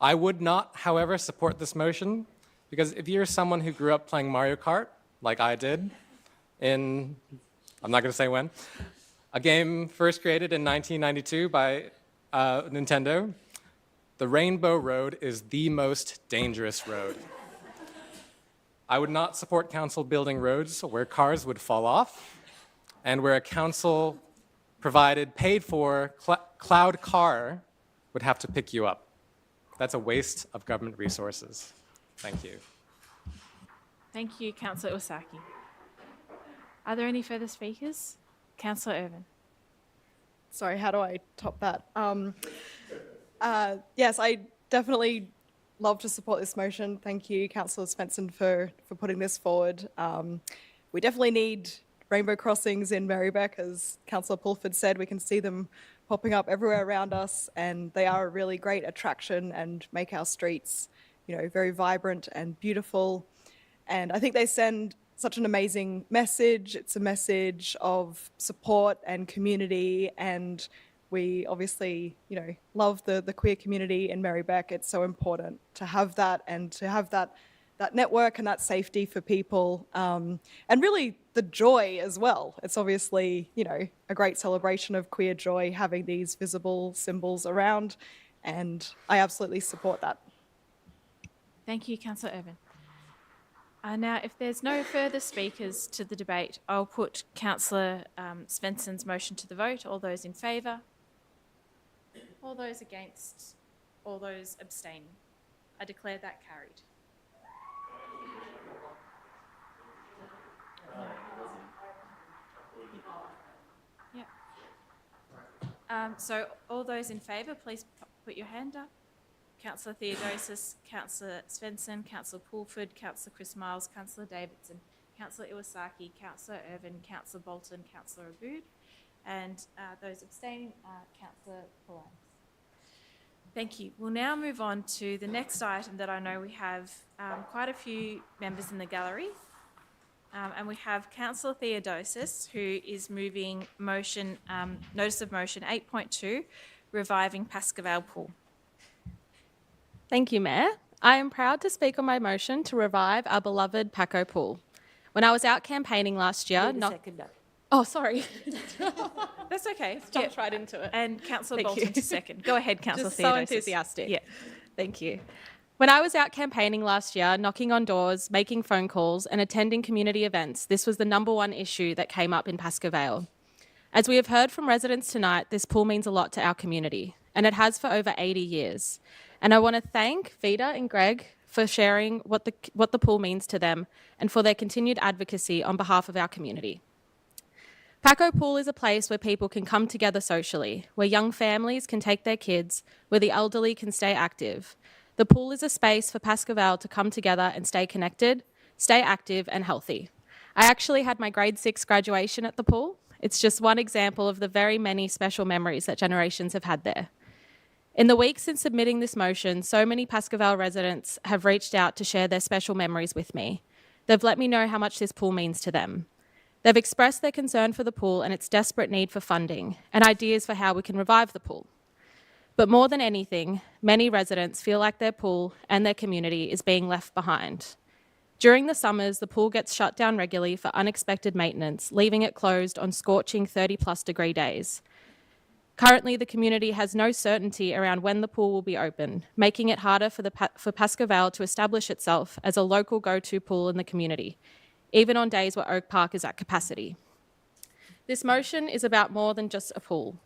I would not, however, support this motion, because if you're someone who grew up playing Mario Kart, like I did, I'm not going to say when, a game first created in 1992 by Nintendo, the Rainbow Road is the most dangerous road. I would not support council building roads where cars would fall off and where a council provided, paid for cloud car would have to pick you up. That's a waste of government resources. Thank you. Thank you, Councillor Iwasaki. Are there any further speakers? Councillor Irvin. Sorry, how do I top that? Yes, I definitely love to support this motion. Thank you, Councillor Svensson, for putting this forward. We definitely need rainbow crossings in Merri-bek, as Councillor Pulford said. We can see them popping up everywhere around us, and they are a really great attraction and make our streets, very vibrant and beautiful. And I think they send such an amazing message. It's a message of support and community, and we obviously, love the queer community in Merri-bek. It's so important to have that, and to have that network and that safety for people, and really the joy as well. It's obviously, a great celebration of queer joy, having these visible symbols around, and I absolutely support that. Thank you, Councillor Irvin. Now, if there's no further speakers to the debate, I'll put Councillor Svensson's motion to the vote. All those in favour? All those against? All those abstaining? I declare that carried. Yep. So all those in favour, please put your hand up. Councillor Theodosis, Councillor Svensson, Councillor Pulford, Councillor Chris Miles, Councillor Davidson, Councillor Iwasaki, Councillor Irvin, Councillor Bolton, Councillor Abood, and those abstaining are Councillor Palais. Thank you. We'll now move on to the next item that I know we have quite a few members in the gallery. And we have Councillor Theodosis, who is moving motion, notice of motion 8.2, reviving Pascoe Pool. Thank you, Mayor. I am proud to speak on my motion to revive our beloved Paco Pool. When I was out campaigning last year... Oh, sorry. That's okay. Jumped right into it. And Councillor Bolton to second. Go ahead, Councillor Theodosis. So enthusiastic. Yeah. Thank you. When I was out campaigning last year, knocking on doors, making phone calls and attending community events, this was the number one issue that came up in Pascoe Vale. As we have heard from residents tonight, this pool means a lot to our community, and it has for over 80 years. And I want to thank Vida and Greg for sharing what the pool means to them and for their continued advocacy on behalf of our community. Paco Pool is a place where people can come together socially, where young families can take their kids, where the elderly can stay active. The pool is a space for Pascoe Vale to come together and stay connected, stay active and healthy. I actually had my grade 6 graduation at the pool. It's just one example of the very many special memories that generations have had there. In the week since submitting this motion, so many Pascoe Vale residents have reached out to share their special memories with me. They've let me know how much this pool means to them. They've expressed their concern for the pool and its desperate need for funding and ideas for how we can revive the pool. But more than anything, many residents feel like their pool and their community is being left behind. During the summers, the pool gets shut down regularly for unexpected maintenance, leaving it closed on scorching 30+ degree days. Currently, the community has no certainty around when the pool will be open, making it harder for Pascoe Vale to establish itself as a local go-to pool in the community, even on days where Oak Park is at capacity. This motion is about more than just a pool.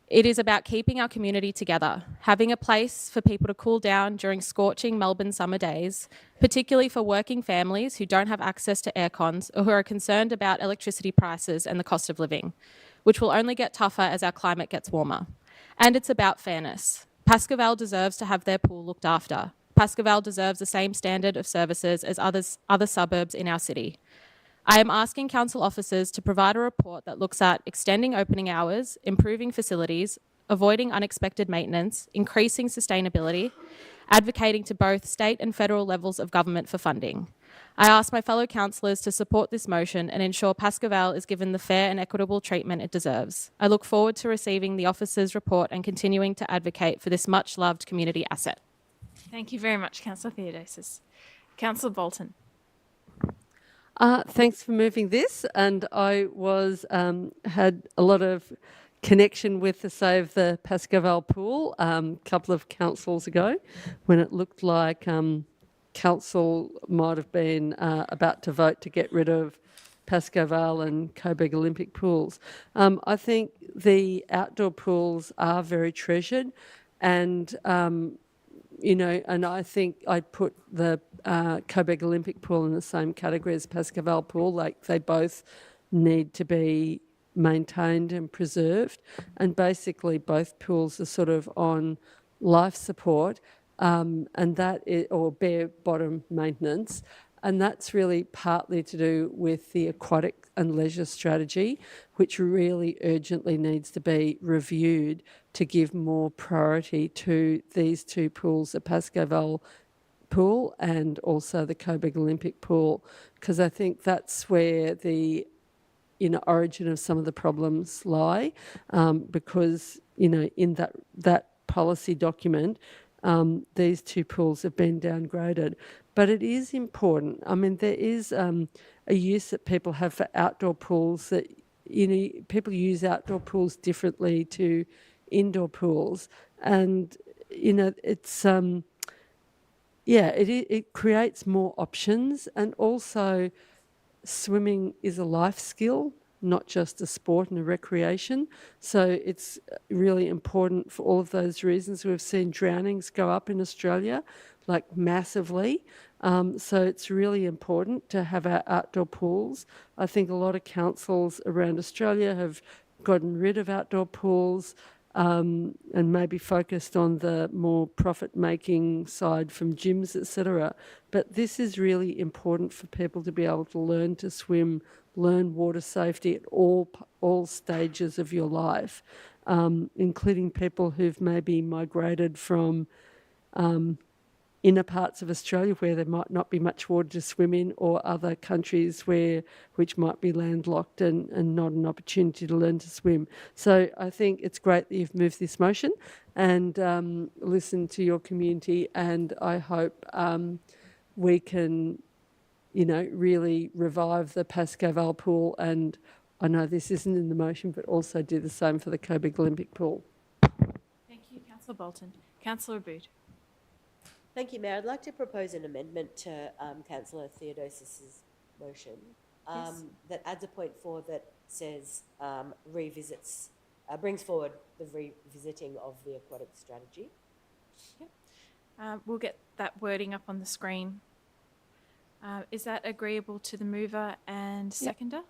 It is about keeping our community together, having a place for people to cool down during scorching Melbourne summer days, particularly for working families who don't have access to air cons or who are concerned about electricity prices and the cost of living, which will only get tougher as our climate gets warmer. And it's about fairness. Pascoe Vale deserves to have their pool looked after. Pascoe Vale deserves the same standard of services as other suburbs in our city. I am asking council officers to provide a report that looks at extending opening hours, improving facilities, avoiding unexpected maintenance, increasing sustainability, advocating to both state and federal levels of government for funding. I ask my fellow councillors to support this motion and ensure Pascoe Vale is given the fair and equitable treatment it deserves. I look forward to receiving the officers' report and continuing to advocate for this much-loved community asset. Thank you very much, Councillor Theodosis. Councillor Bolton. Thanks for moving this, and I had a lot of connection with the Save the Pascoe Vale pool a couple of councils ago, when it looked like council might have been about to vote to get rid of Pascoe Vale and Coburg Olympic pools. I think the outdoor pools are very treasured, and you know, and I think I'd put the Coburg Olympic pool in the same category as Pascoe pool. Like, they both need to be maintained and preserved, and basically both pools are sort of on life support, and that is, or bare bottom maintenance, and that's really partly to do with the aquatic and leisure strategy, which really urgently needs to be reviewed to give more priority to these two pools, the Pascoe pool and also the Coburg Olympic pool, because I think that's where the origin of some of the problems lie, because in that policy document, these two pools have been downgraded. But it is important. I mean, there is a use that people have for outdoor pools that, people use outdoor pools differently to indoor pools. And, it's, it creates more options. And also, swimming is a life skill, not just a sport and a recreation. So it's really important for all of those reasons. We've seen drownings go up in Australia, like massively. So it's really important to have our outdoor pools. I think a lot of councils around Australia have gotten rid of outdoor pools, and maybe focused on the more profit-making side from gyms, etc. But this is really important for people to be able to learn to swim, learn water safety at all stages of your life, including people who've maybe migrated from inner parts of Australia where there might not be much water to swim in, or other countries which might be landlocked and not an opportunity to learn to swim. So I think it's great that you've moved this motion and listened to your community, and I hope we can, really revive the Pascoe pool, and I know this isn't in the motion, but also do the same for the Coburg Olympic pool. Thank you, Councillor Bolton. Councillor Aboud. Thank you, Mayor. I'd like to propose an amendment to Councillor Theodosis's motion that adds a point 4 that says brings forward the revisiting of the aquatic strategy. Yep. We'll get that wording up on the screen. Is that agreeable to the mover and seconder?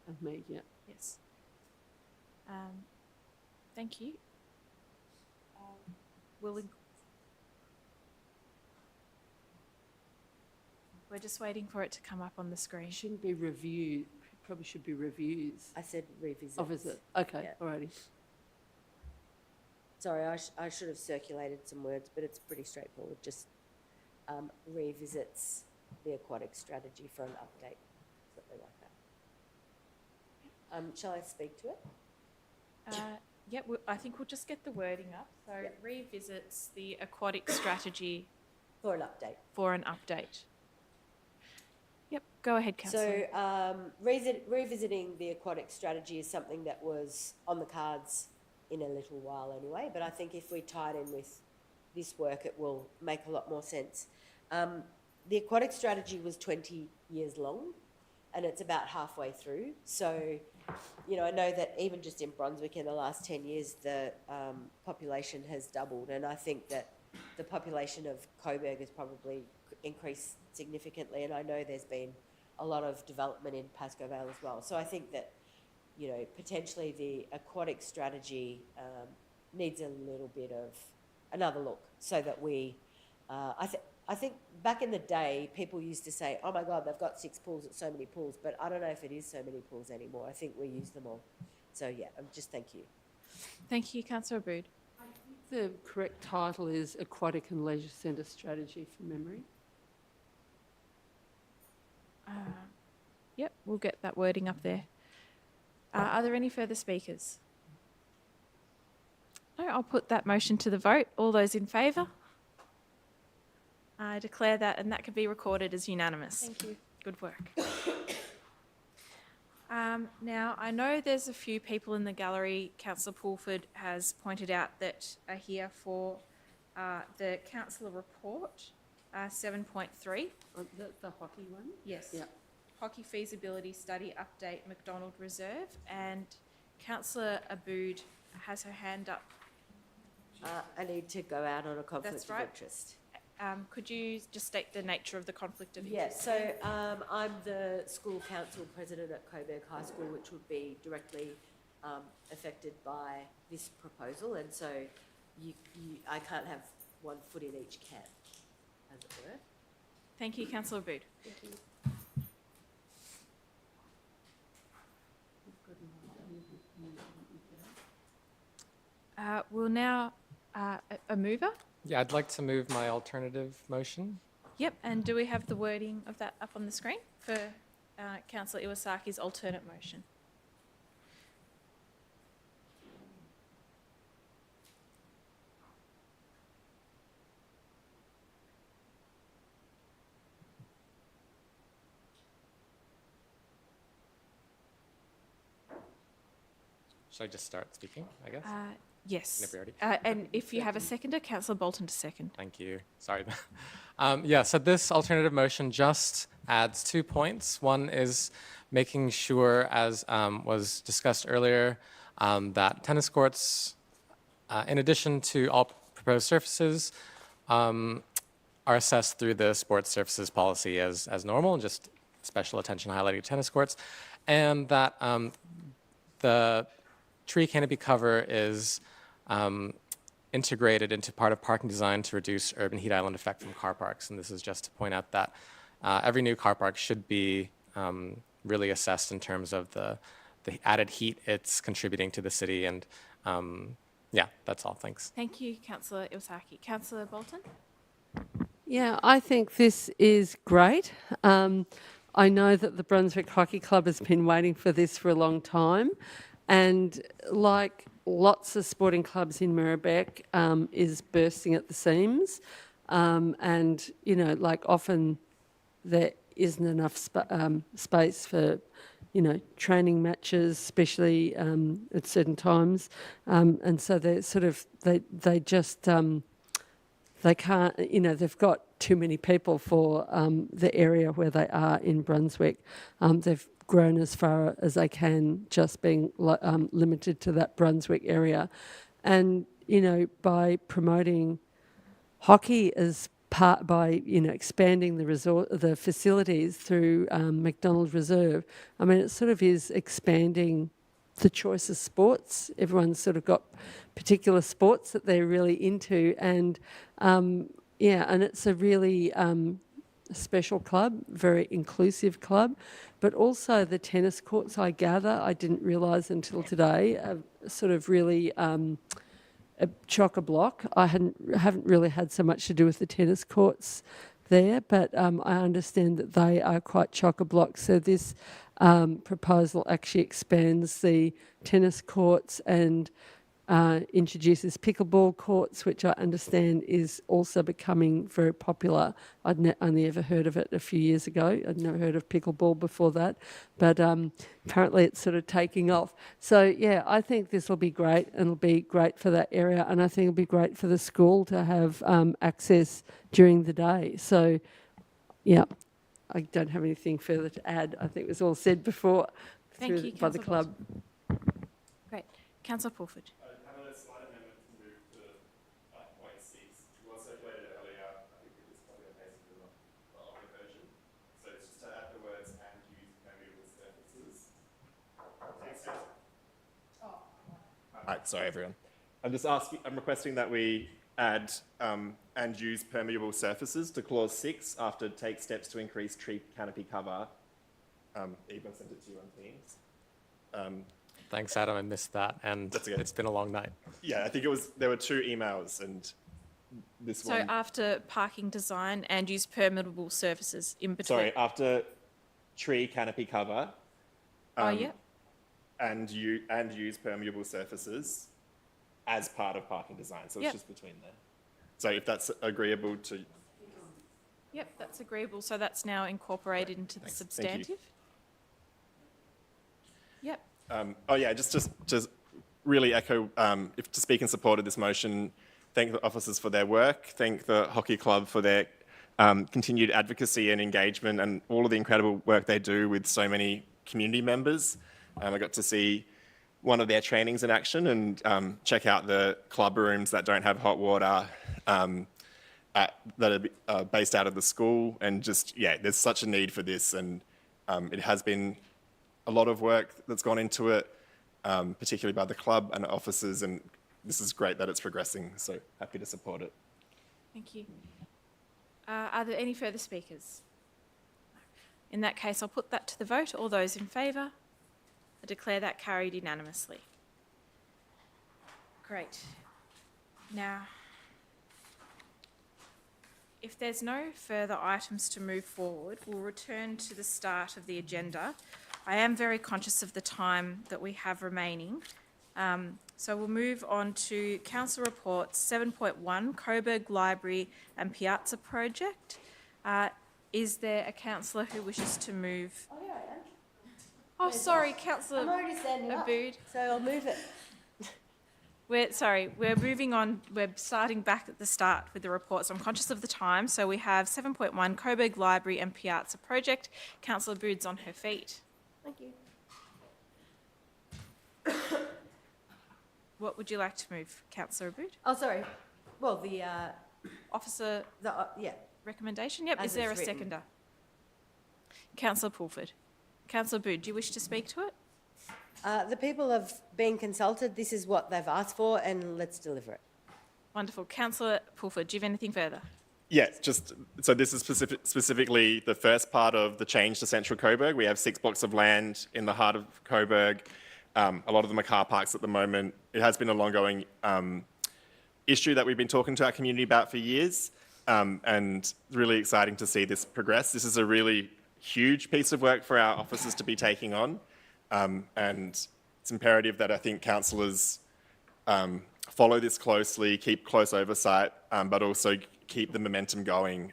And me, yeah. Yes. Thank you. We're just waiting for it to come up on the screen. It shouldn't be review. It probably should be reviews. I said revisit. Oh, is it? Okay, Yeah. alrighty. Sorry, I should have circulated some words, but it's pretty straightforward. Just revisits the aquatic strategy for an update, something like that. Shall I speak to it? I think we'll just get the wording up. So revisits the aquatic strategy for an update. For an update. Yep, go ahead, Councillor. So revisiting the aquatic strategy is something that was on the cards in a little while anyway, but I think if we tie it in with this work, it will make a lot more sense. The aquatic strategy was 20 years long, and it's about halfway through. So, I know that even just in Brunswick in the last 10 years, the population has doubled, and I think that the population of Coburg has probably increased significantly, and I know there's been a lot of development in Pascoe Vale as well. So I think that, potentially the aquatic strategy needs a little bit of another look, so that we, I think back in the day, people used to say, oh my God, they've got 6 pools, it's so many pools, but I don't know if it is so many pools anymore. I think we use them all. So yeah, thank you. Thank you, Councillor Aboud. I think the correct title is Aquatic and Leisure Centre Strategy from memory. Yep, we'll get that wording up there. Are there any further speakers? No, I'll put that motion to the vote. All those in favour? I declare that, and that can be recorded as unanimous. Thank you. Good work. Now, I know there's a few people in the gallery. Councillor Pulford has pointed out that are here for the councillor report, 7.3. The hockey one? Yes. Yeah. Hockey feasibility study update, McDonald Reserve, and Councillor Aboud has her hand up. I need to go out on a conflict That's right. of interest. Could you just state the nature of the conflict of Yes, interest? so I'm the school council president at Coburg High School, which would be directly affected by this proposal, and so I can't have one foot in each camp, as it were. Thank you, Councillor Abood. Thank you. We'll now, a mover? Yeah, I'd like to move my alternative motion. Yep, and do we have the wording of that up on the screen for Councillor Iwasaki's alternate motion? Should I just start speaking, I guess? Yes. Never already. And if you have a seconder, Councillor Bolton to second. Thank you. Sorry. Yeah, so this alternative motion just adds 2 points. One is making sure, as was discussed earlier, that tennis courts, in addition to all proposed surfaces, are assessed through the sports surfaces policy as normal, and just special attention highlighting tennis courts, and that the tree canopy cover is integrated into part of parking design to reduce urban heat island effect from car parks. And this is just to point out that every new car park should be really assessed in terms of the added heat it's contributing to the city. And yeah, that's all. Thanks. Thank you, Councillor Iwasaki. Councillor Bolton? Yeah, I think this is great. I know that the Brunswick Hockey Club has been waiting for this for a long time, and like lots of sporting clubs in Merri-bek, is bursting at the seams, and you know, like often there isn't enough space for, you know, training matches, especially at certain times, and so they're sort of they just they can't, you know, they've got too many people for the area where they are in Brunswick. They've grown as far as they can, just being limited to that Brunswick area. And, you know, by promoting hockey as part, by, you know, expanding the facilities through McDonald Reserve, I mean, it sort of is expanding the choice of sports. Everyone's sort of got particular sports that they're really into, and yeah, and it's a really special club, very inclusive club, but also the tennis courts, I gather, I didn't realise until today, are sort of really chock-a-block. I haven't really had so much to do with the tennis courts there, but I understand that they are quite chock-a-block. So this proposal actually expands the tennis courts and introduces pickleball courts, which I understand is also becoming very popular. I'd only ever heard of it a few years ago. I'd never heard of pickleball before that, but apparently it's sort of taking off. So yeah, I think this will be great, and it'll be great for that area, and I think it'll be great for the school to have access during the day. So yeah, I don't have anything further to add. I think it was all said before by the club. Great. Councillor Pulford. Sorry, everyone. I'm requesting that we add and use permeable surfaces to clause 6 after take steps to increase tree canopy cover. Eva sent it to you on Teams. Thanks, Adam. I missed that, and it's been a long night. Yeah, I think there were 2 emails, and this one. So after parking design and use permeable surfaces in between. Sorry, after tree canopy cover. Yeah. And use permeable surfaces as part of parking design. So it's just between there. So if that's agreeable to... Yep, that's agreeable. So that's now incorporated into the substantive. Yep. Oh yeah, just really echo, to speak in support of this motion, thank the officers for their work, thank the hockey club for their continued advocacy and engagement, and all of the incredible work they do with so many community members. I got to see one of their trainings in action and check out the club rooms that don't have hot water, that are based out of the school, and just, yeah, there's such a need for this, and it has been a lot of work that's gone into it, particularly by the club and officers, and this is great that it's progressing, so happy to support it. Thank you. Are there any further speakers? In that case, I'll put that to the vote. All those in favour? I declare that carried unanimously. Great. Now, if there's no further items to move forward, we'll return to the start of the agenda. I am very conscious of the time that we have remaining. So we'll move on to Council Reports 7.1, Coburg Library and Piazza Project. Is there a councillor who wishes to move? Oh, yeah, I am. Oh, sorry, Councillor I'm already standing up, Abood. so I'll move it. We're moving on. We're starting back at the start with the reports. I'm conscious of the time. So we have 7.1, Coburg Library and Piazza Project. Councillor Abood's on her feet. Thank you. What would you like to move, Councillor Abood? Oh, sorry. Well, the Officer yeah. recommendation? Yep. As Is there a it's written. seconder? Councillor Pulford. Councillor Abood, do you wish to speak to it? The people have been consulted. This is what they've asked for, and let's deliver it. Wonderful. Councillor Pulford, do you have anything further? Yes, just, so this is specifically the first part of the change to Central Coburg. We have 6 blocks of land in the heart of Coburg. A lot of them are car parks at the moment. It has been a long-going issue that we've been talking to our community about for years, and really exciting to see this progress. This is a really huge piece of work for our officers to be taking on, and it's imperative that I think councillors follow this closely, keep close oversight, but also keep the momentum going.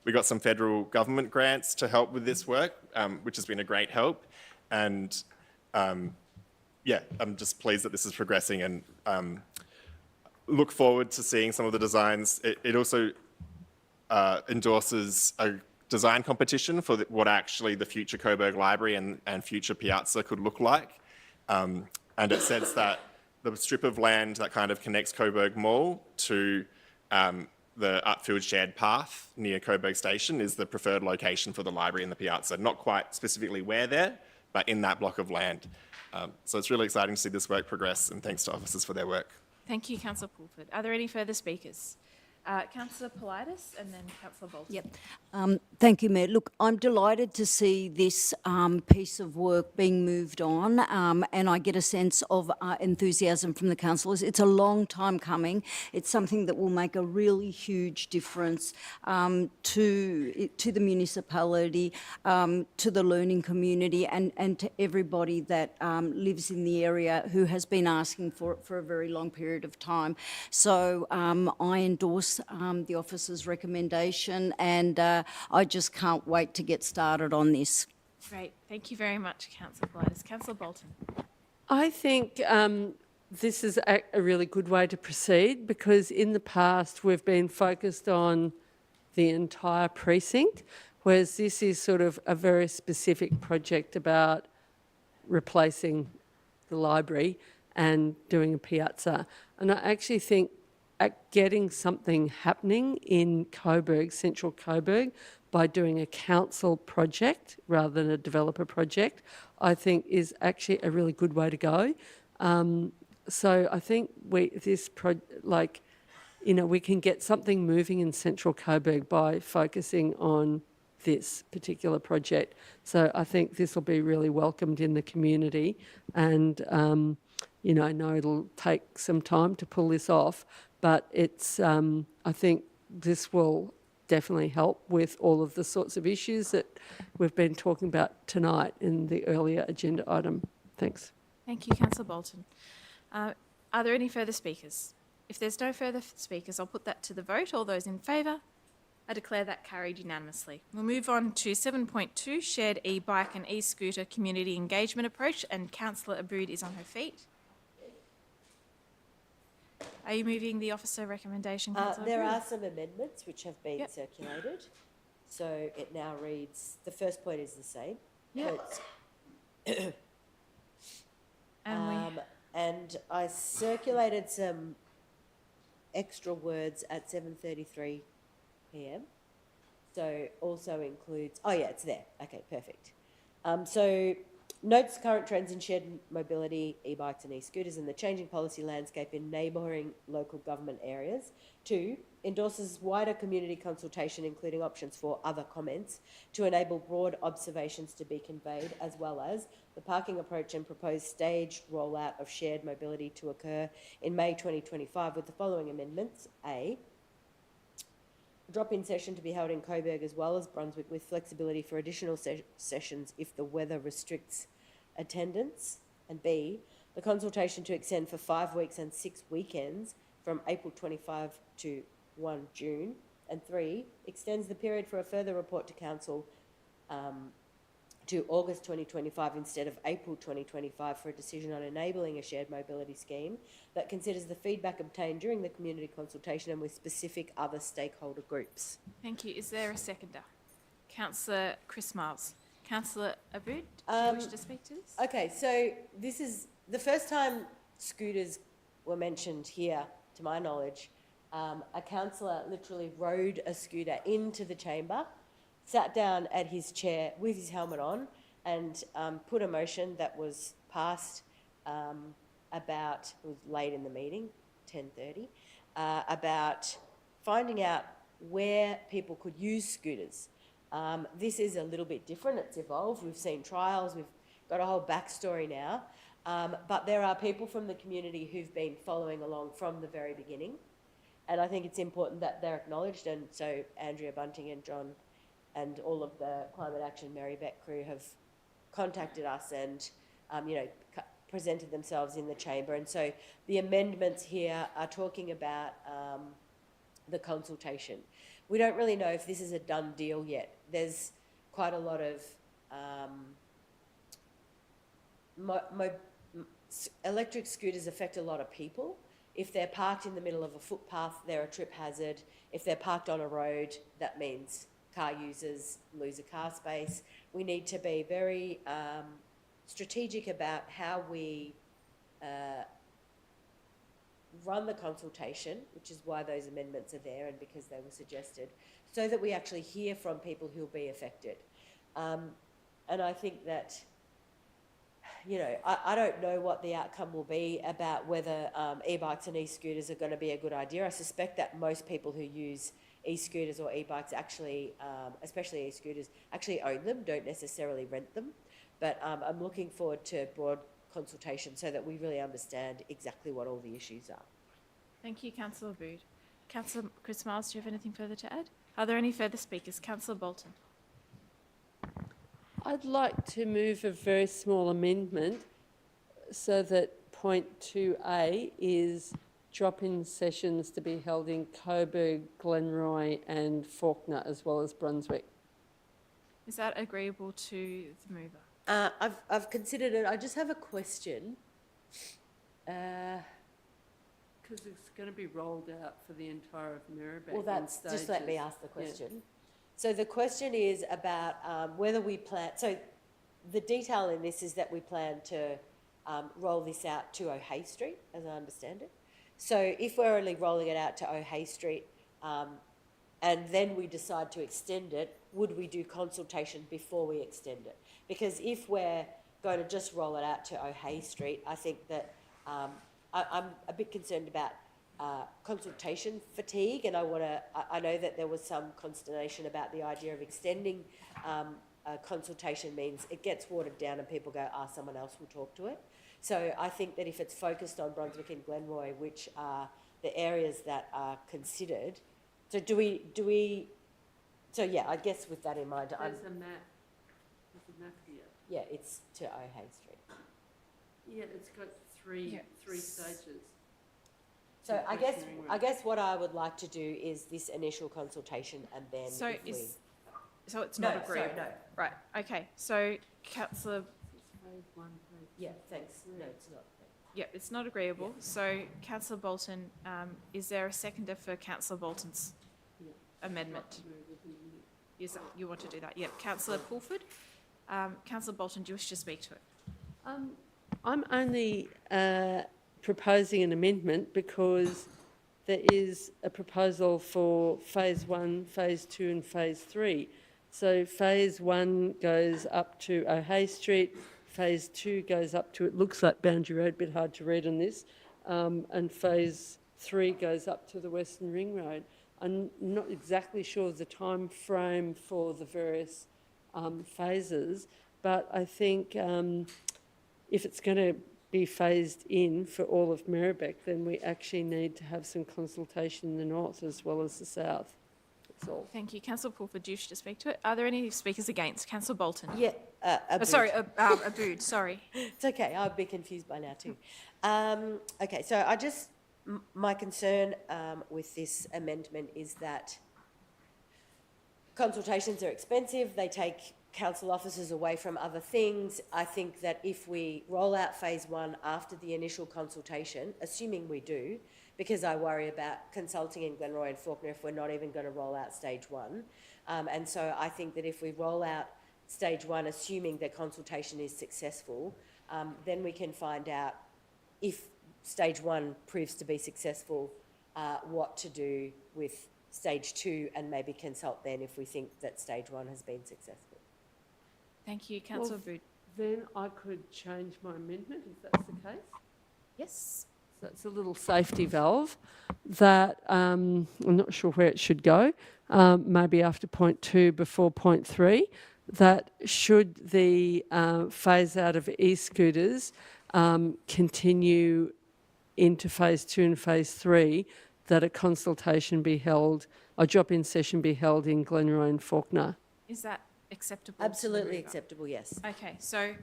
We got some federal government grants to help with this work, which has been a great help, and yeah, I'm just pleased that this is progressing, and look forward to seeing some of the designs. It also endorses a design competition for what actually the future Coburg Library and future Piazza could look like. And it says that the strip of land that kind of connects Coburg Mall to the Upfield Shared Path near Coburg Station is the preferred location for the library and the Piazza. Not quite specifically where there, but in that block of land. So it's really exciting to see this work progress, and thanks to officers for their work. Thank you, Councillor Pulford. Are there any further speakers? Councillor Politis and then Councillor Bolton. Yep. Thank you, Mayor. Look, I'm delighted to see this piece of work being moved on, and I get a sense of enthusiasm from the councillors. It's a long time coming. It's something that will make a really huge difference to the municipality, to the learning community, and to everybody that lives in the area who has been asking for it for a very long period of time. So I endorse the officer's recommendation, and I just can't wait to get started on this. Great. Thank you very much, Councillor Politis. Councillor Bolton. I think this is a really good way to proceed, because in the past we've been focused on the entire precinct, whereas this is sort of a very specific project about replacing the library and doing a piazza. And I actually think getting something happening in Coburg, Central Coburg, by doing a council project rather than a developer project, I think is actually a really good way to go. So I think we can get something moving in Central Coburg by focusing on this particular project. So I think this will be really welcomed in the community, and I know it'll take some time to pull this off, but it's I think this will definitely help with all of the sorts of issues that we've been talking about tonight in the earlier agenda item. Thanks. Thank you, Councillor Bolton. Are there any further speakers? If there's no further speakers, I'll put that to the vote. All those in favour? I declare that carried unanimously. We'll move on to 7.2, Shared e-bike and e-scooter community engagement approach, and Councillor Abood is on her feet. Are you moving the officer recommendation, Councillor There Abood? are some amendments which have been circulated. So it now reads, the first point is the same. Yep. And I circulated some extra words at 7:33 p.m. So also includes, oh yeah, it's there. Okay, perfect. So notes current trends in shared mobility, e-bikes and e-scooters and the changing policy landscape in neighbouring local government areas. 2, endorses wider community consultation, including options for other comments, to enable broad observations to be conveyed, as well as the parking approach and proposed staged rollout of shared mobility to occur in May 2025 with the following amendments. A, drop-in session to be held in Coburg as well as Brunswick with flexibility for additional sessions if the weather restricts attendance. And B, the consultation to extend for 5 weeks and 6 weekends from April 25 to 1 June. And 3, extends the period for a further report to Council to August 2025 instead of April 2025 for a decision on enabling a shared mobility scheme that considers the feedback obtained during the community consultation and with specific other stakeholder groups. Thank you. Is there a seconder? Councillor Chris Miles. Councillor Aboud, do you wish to speak to this? Okay, so this is the first time scooters were mentioned here, to my knowledge. A councillor literally rode a scooter into the chamber, sat down at his chair with his helmet on and put a motion that was passed about, it was late in the meeting, 10:30, about finding out where people could use scooters. This is a little bit different, it's evolved, we've seen trials, we've got a whole backstory now, but there are people from the community who've been following along from the very beginning, and I think it's important that they're acknowledged, and so Andrea Bunting and John and all of the Climate Action Merri-bek crew have contacted us and, presented themselves in the chamber. And so the amendments here are talking about the consultation. We don't really know if this is a done deal yet. There's quite a lot of electric scooters affect a lot of people. If they're parked in the middle of a footpath, they're a trip hazard. If they're parked on a road, that means car users lose a car space. We need to be very strategic about how we run the consultation, which is why those amendments are there and because they were suggested, so that we actually hear from people who will be affected. And I think that, I don't know what the outcome will be about whether e-bikes and e-scooters are going to be a good idea. I suspect that most people who use e-scooters or e-bikes actually, especially e-scooters, actually own them, don't necessarily rent them. But I'm looking forward to broad consultation so that we really understand exactly what all the issues are. Thank you, Councillor Aboud. Councillor Chris Miles, do you have anything further to add? Are there any further speakers? Councillor Bolton. I'd like to move a very small amendment so that point 2A is drop-in sessions to be held in Coburg, Glenroy and Fawkner as well as Brunswick. Is that agreeable to the mover? I've considered it. I just have a question. Because it's going to be rolled out for the entire of Merri-bek. Well, that's just let me ask the question. Yeah. So the question is about whether we plan. So the detail in this is that we plan to roll this out to O'Hay Street, as I understand it. So if we're only rolling it out to O'Hay Street and then we decide to extend it, would we do consultation before we extend it? Because if we're going to just roll it out to O'Hay Street, I think that I'm a bit concerned about consultation fatigue, and I know that there was some consternation about the idea of extending consultation means it gets watered down and people go, someone else will talk to it. So I think that if it's focused on Brunswick and Glenroy, which are the areas that are considered, so so yeah, I guess with that in mind, There's a map. There's a map here. Yeah, it's to O'Hay Street. Yeah, it's got three stages. So I guess what I would like to do is this initial consultation and then So it's not agreeable? Sorry, no. Right, okay. So Councillor... Yeah, thanks. No, it's not. Yeah, it's not agreeable. Yeah. So Councillor Bolton, is there a seconder for Councillor Bolton's amendment? Yes, you want to do that? Yeah. Councillor Pulford. Councillor Bolton, do you wish to speak to it? I'm only proposing an amendment because there is a proposal for phase 1, phase 2 and phase 3. So phase 1 goes up to O'Hay Street, phase 2 goes up to, it looks like Boundary Road, a bit hard to read on this, and phase 3 goes up to the Western Ring Road. I'm not exactly sure of the time frame for the various phases, but I think if it's going to be phased in for all of Merri-bek, then we actually need to have some consultation in the north as well as the south. That's all. Thank you. Councillor Pulford, do you wish to speak to it? Are there any speakers against? Councillor Bolton? Yeah, Abood, sorry. It's okay, I'll be confused by now too. Okay, so my concern with this amendment is that consultations are expensive, they take council officers away from other things. I think that if we roll out phase 1 after the initial consultation, assuming we do, because I worry about consulting in Glenroy and Fawkner if we're not even going to roll out stage 1. And so I think that if we roll out stage 1, assuming that consultation is successful, then we can find out if stage 1 proves to be successful, what to do with stage 2, and maybe consult then if we think that stage 1 has been successful. Thank you. Councillor Abood. Then I could change my amendment if that's the case. Yes. So it's a little safety valve that I'm not sure where it should go, maybe after point 2 before point 3, that should the phase out of e-scooters continue into phase 2 and phase 3, that a consultation be held, a drop-in session be held in Glenroy and Fawkner. Is that acceptable? Absolutely acceptable, yes. Okay, so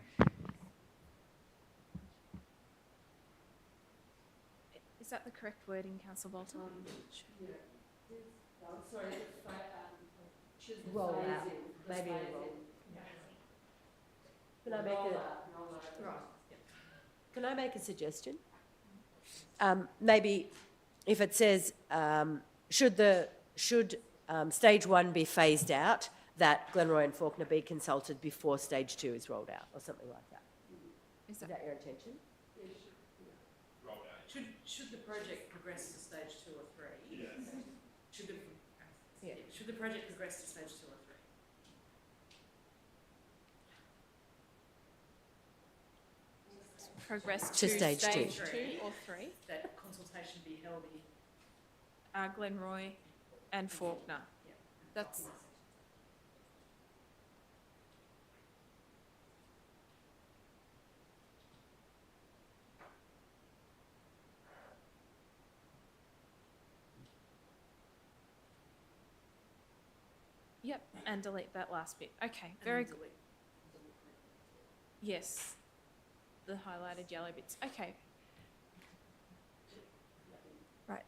is that the correct wording, Councillor Bolton? Sorry, roll out. Maybe roll. Can I make a suggestion? Maybe if it says, should stage 1 be phased out, that Glenroy and Fawkner be consulted before stage 2 is rolled out, or something like that. Is that your intention? Should the project progress to stage 2 or 3? Yes. Should the project progress to stage 2 or 3? Progress To stage 2. 2 or 3? That consultation be held in Glenroy and Fawkner. Yeah. That's Yep, and delete that last bit. Okay, very good. Yes, the highlighted yellow bits. Okay. Right.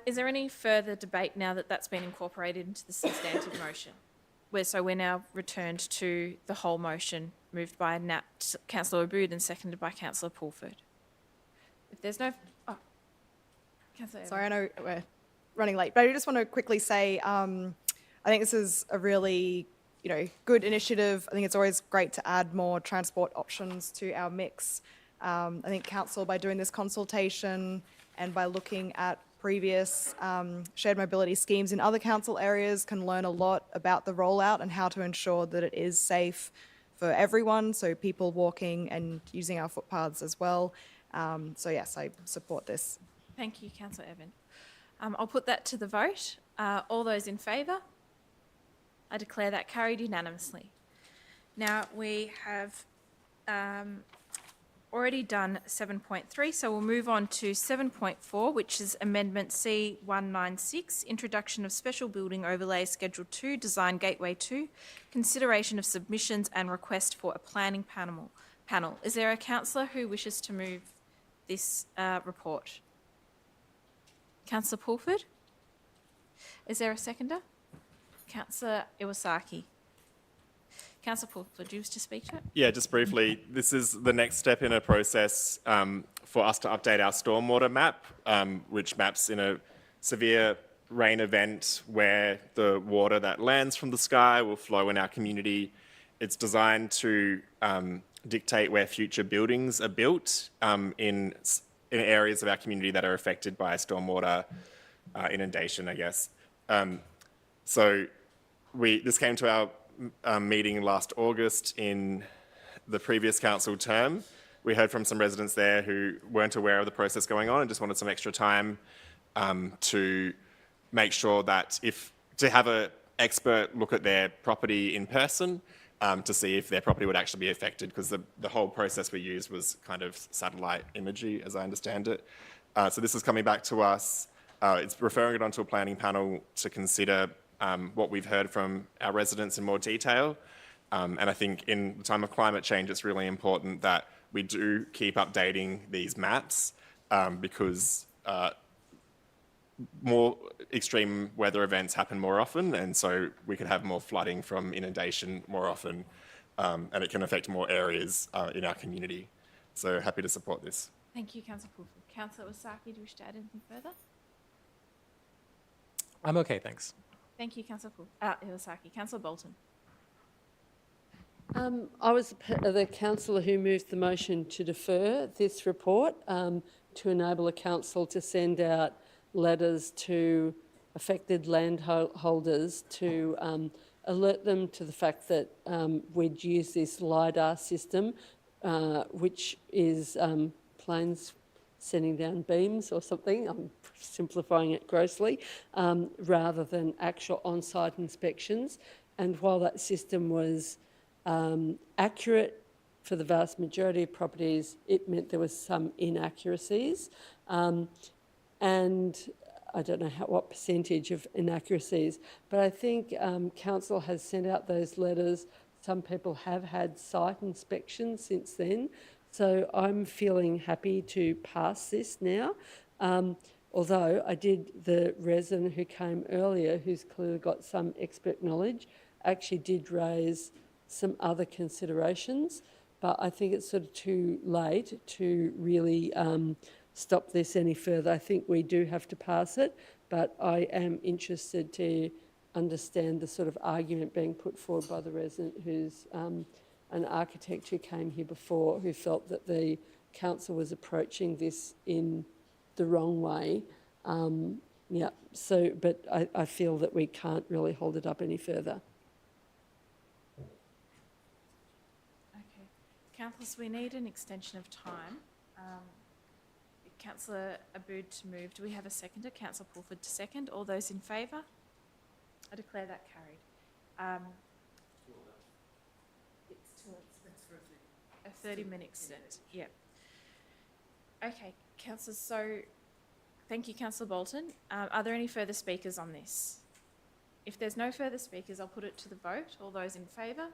Is there any further debate now that that's been incorporated into the substantive motion? So we're now returned to the whole motion, moved by Councillor Abood and seconded by Councillor Pulford. If there's no... Oh, Councillor Sorry, I know we're running late, but I just want to quickly say I think this is a really, good initiative. I think it's always great to add more transport options to our mix. I think council, by doing this consultation and by looking at previous shared mobility schemes in other council areas, can learn a lot about the rollout and how to ensure that it is safe for everyone, so people walking and using our footpaths as well. So yes, I support this. Thank you, Councillor Evan. I'll put that to the vote. All those in favour? I declare that carried unanimously. Now we have already done 7.3, so we'll move on to 7.4, which is Amendment C196, Introduction of Special Building Overlay Schedule 2, Design Gateway 2, Consideration of Submissions and Request for a Planning Panel. Is there a councillor who wishes to move this report? Councillor Pulford? Is there a seconder? Councillor Iwasaki. Councillor Pulford, do you wish to speak to it? Yeah, just briefly, this is the next step in a process for us to update our stormwater map, which maps in a severe rain event where the water that lands from the sky will flow in our community. It's designed to dictate where future buildings are built in in areas of our community that are affected by stormwater inundation, I guess. So this came to our meeting last August in the previous council term. We heard from some residents there who weren't aware of the process going on and just wanted some extra time to make sure that to have an expert look at their property in person to see if their property would actually be affected, because the whole process we used was kind of satellite imagery, as I understand it. So this is coming back to us. It's referring it onto a planning panel to consider what we've heard from our residents in more detail. And I think in the time of climate change, it's really important that we do keep updating these maps because more extreme weather events happen more often, and so we could have more flooding from inundation more often, and it can affect more areas in our community. So happy to support this. Thank you, Councillor Pulford. Councillor Iwasaki, do you wish to add anything further? I'm okay, thanks. Thank you, Councillor Iwasaki. Councillor Bolton. I was the councillor who moved the motion to defer this report to enable a council to send out letters to affected landholders to alert them to the fact that we'd use this LiDAR system, which is planes sending down beams or something. I'm simplifying it grossly, rather than actual on-site inspections. And while that system was accurate for the vast majority of properties, it meant there was some inaccuracies. And I don't know what percentage of inaccuracies, but I think council has sent out those letters. Some people have had site inspections since then. So I'm feeling happy to pass this now. Although the resident who came earlier, who's clearly got some expert knowledge, actually did raise some other considerations, but I think it's sort of too late to really stop this any further. I think we do have to pass it, but I am interested to understand the sort of argument being put forward by the resident who's an architect who came here before, who felt that the council was approaching this in the wrong way. Yeah, so, but I feel that we can't really hold it up any further. Okay. Councillors, we need an extension of time. Councillor Aboud to move. Do we have a seconder? Councillor Pulford to second. All those in favour? I declare that carried. It's a 30-minute extent. Yep. Okay, councillors. So, thank you, Councillor Bolton. Are there any further speakers on this? If there's no further speakers, I'll put it to the vote. All those in favour?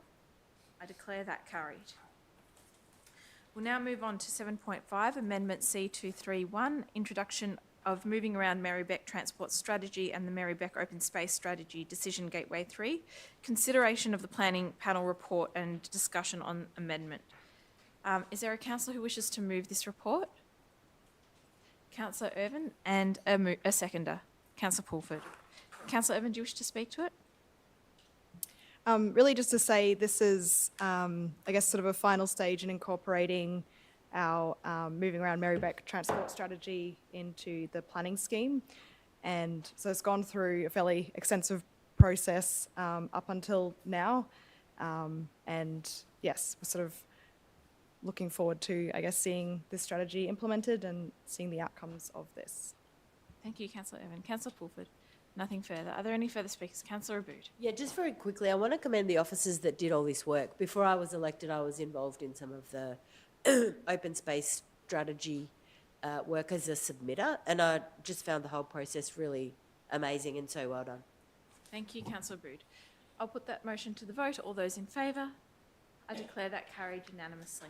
I declare that carried. We'll now move on to 7.5, Amendment C231, Introduction of Moving Around Merri-bek Transport Strategy and the Merri-bek Open Space Strategy Decision Gateway 3, consideration of the Planning Panel report and discussion on amendment. Is there a councillor who wishes to move this report? Councillor Irvin, and a seconder, Councillor Pulford. Councillor Irvin, do you wish to speak to it? Really just to say this is, I guess, sort of a final stage in incorporating our moving around Merri-bek transport strategy into the planning scheme. And so it's gone through a fairly extensive process up until now. And yes, we're sort of looking forward to, I guess, seeing this strategy implemented and seeing the outcomes of this. Thank you, Councillor Irvin. Councillor Pulford. Nothing further. Are there any further speakers? Councillor Aboud. Yeah, just very quickly, I want to commend the officers that did all this work. Before I was elected, I was involved in some of the open space strategy work as a submitter, and I just found the whole process really amazing, and so well done. Thank you, Councillor Aboud. I'll put that motion to the vote. All those in favour? I declare that carried unanimously.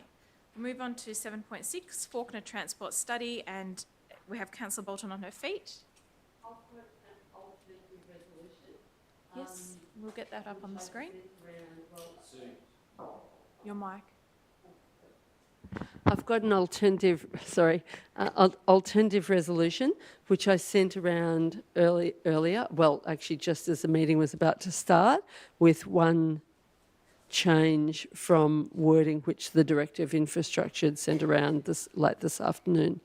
We'll move on to 7.6, Fawkner Transport Study, and we have Councillor Bolton on her feet. Yes, we'll get that up on the screen. Your mic. I've got an alternative resolution, which I sent around earlier, well, actually just as the meeting was about to start, with one change from wording which the Director of Infrastructure had sent around late this afternoon.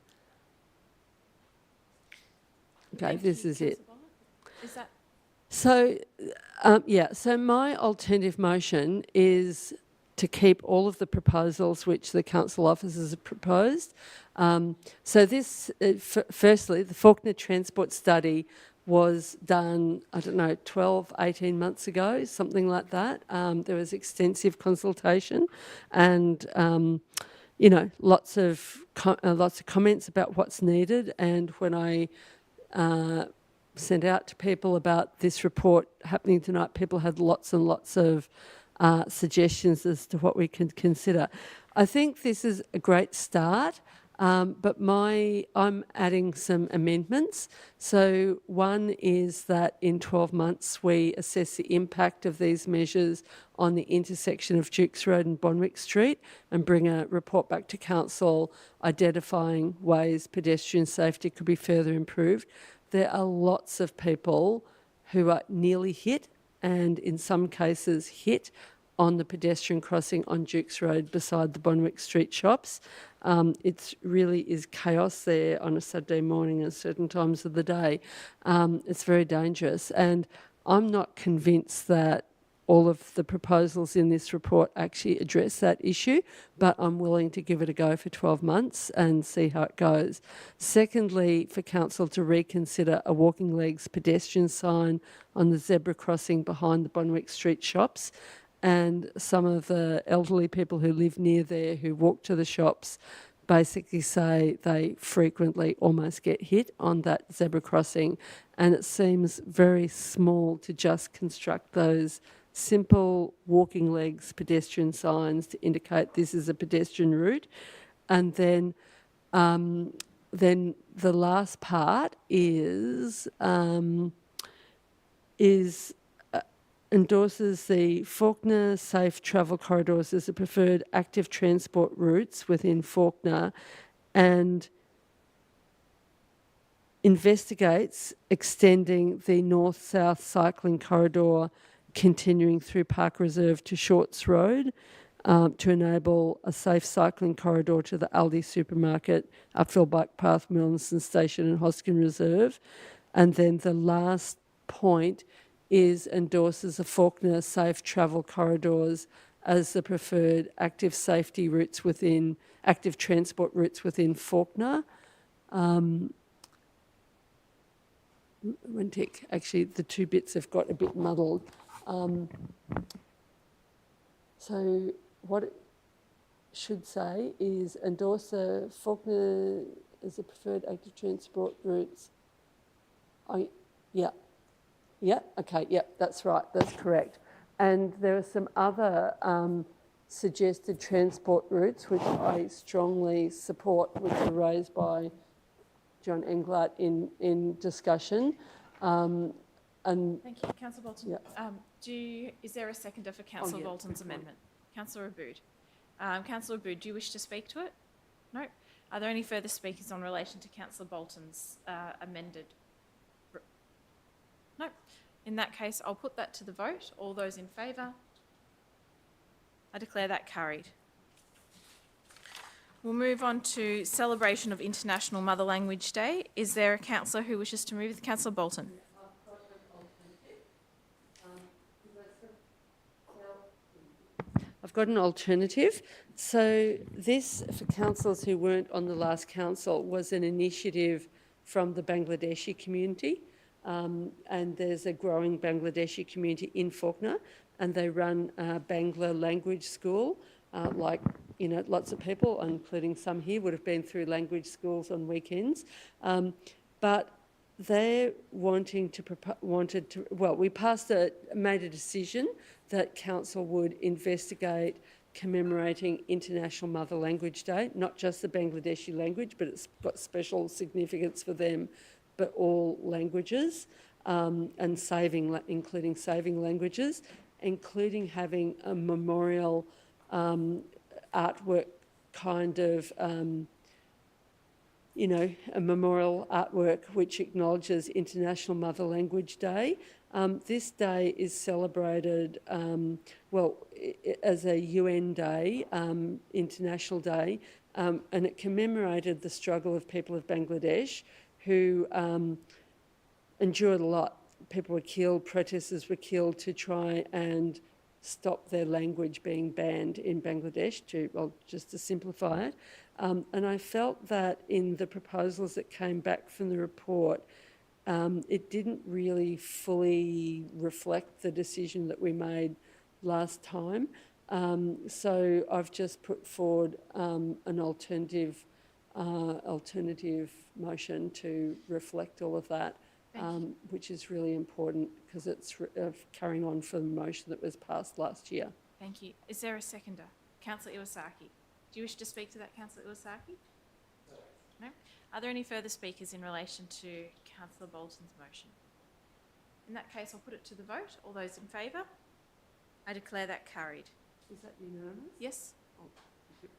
Okay, this is it. Is that So, so my alternative motion is to keep all of the proposals which the council officers have proposed. So this, firstly, the Fawkner Transport Study was done, 12, 18 months ago, something like that. There was extensive consultation and, lots of comments about what's needed. And when I sent out to people about this report happening tonight, people had lots and lots of suggestions as to what we can consider. I think this is a great start, but I'm adding some amendments. So one is that in 12 months we assess the impact of these measures on the intersection of Dukes Road and Bonwick Street and bring a report back to council identifying ways pedestrian safety could be further improved. There are lots of people who are nearly hit and in some cases hit on the pedestrian crossing on Dukes Road beside the Bonwick Street shops. It really is chaos there on a Saturday morning at certain times of the day. It's very dangerous, and I'm not convinced that all of the proposals in this report actually address that issue, but I'm willing to give it a go for 12 months and see how it goes. Secondly, for council to reconsider a walking legs pedestrian sign on the zebra crossing behind the Bonwick Street shops. And some of the elderly people who live near there who walk to the shops basically say they frequently almost get hit on that zebra crossing, and it seems very small to just construct those simple walking legs pedestrian signs to indicate this is a pedestrian route. And then the last part is endorses the Fawkner Safe Travel Corridors as the preferred active transport routes within Fawkner and investigates extending the north-south cycling corridor continuing through Park Reserve to Shorts Road to enable a safe cycling corridor to the Aldi supermarket, Upfill Bike Path, Millinson Station and Hoskin Reserve. And then the last point is endorses the Fawkner Safe Travel Corridors as the preferred active safety routes within, active transport routes within Fawkner. Actually, the two bits have got a bit muddled. So what it should say is endorse the Fawkner as the preferred active transport routes. That's right, that's correct. And there are some other suggested transport routes which I strongly support, which were raised by John Englert in discussion. Thank you, Councillor Bolton. Yeah. Is there a seconder for Councillor Bolton's amendment? Councillor Abood. Councillor Abood, do you wish to speak to it? No. Are there any further speakers on relation to Councillor Bolton's amended? No. In that case, I'll put that to the vote. All those in favour? I declare that carried. We'll move on to celebration of International Mother Language Day. Is there a councillor who wishes to move? Councillor Bolton. I've got an alternative. So this, for councillors who weren't on the last council, was an initiative from the Bangladeshi community. And there's a growing Bangladeshi community in Fawkner, and they run a Bangla language school. Lots of people, including some here, would have been through language schools on weekends. But they're we made a decision that council would investigate commemorating International Mother Language Day, not just the Bangladeshi language, but it's got special significance for them, but all languages, and including saving languages, including having a memorial artwork kind of, a memorial artwork which acknowledges International Mother Language Day. This day is celebrated, as a UN day, International Day, and it commemorated the struggle of people of Bangladesh who endured a lot. People were killed, protesters were killed to try and stop their language being banned in Bangladesh, just to simplify it. And I felt that in the proposals that came back from the report, it didn't really fully reflect the decision that we made last time. So I've just put forward an alternative motion to reflect all of that, which is really important because it's carrying on from the motion that was passed last year. Thank you. Is there a seconder? Councillor Iwasaki. Do you wish to speak to that, Councillor Iwasaki? No. Are there any further speakers in relation to Councillor Bolton's motion? In that case, I'll put it to the vote. All those in favour? I declare that carried. Is that unanimous? Yes. Oh,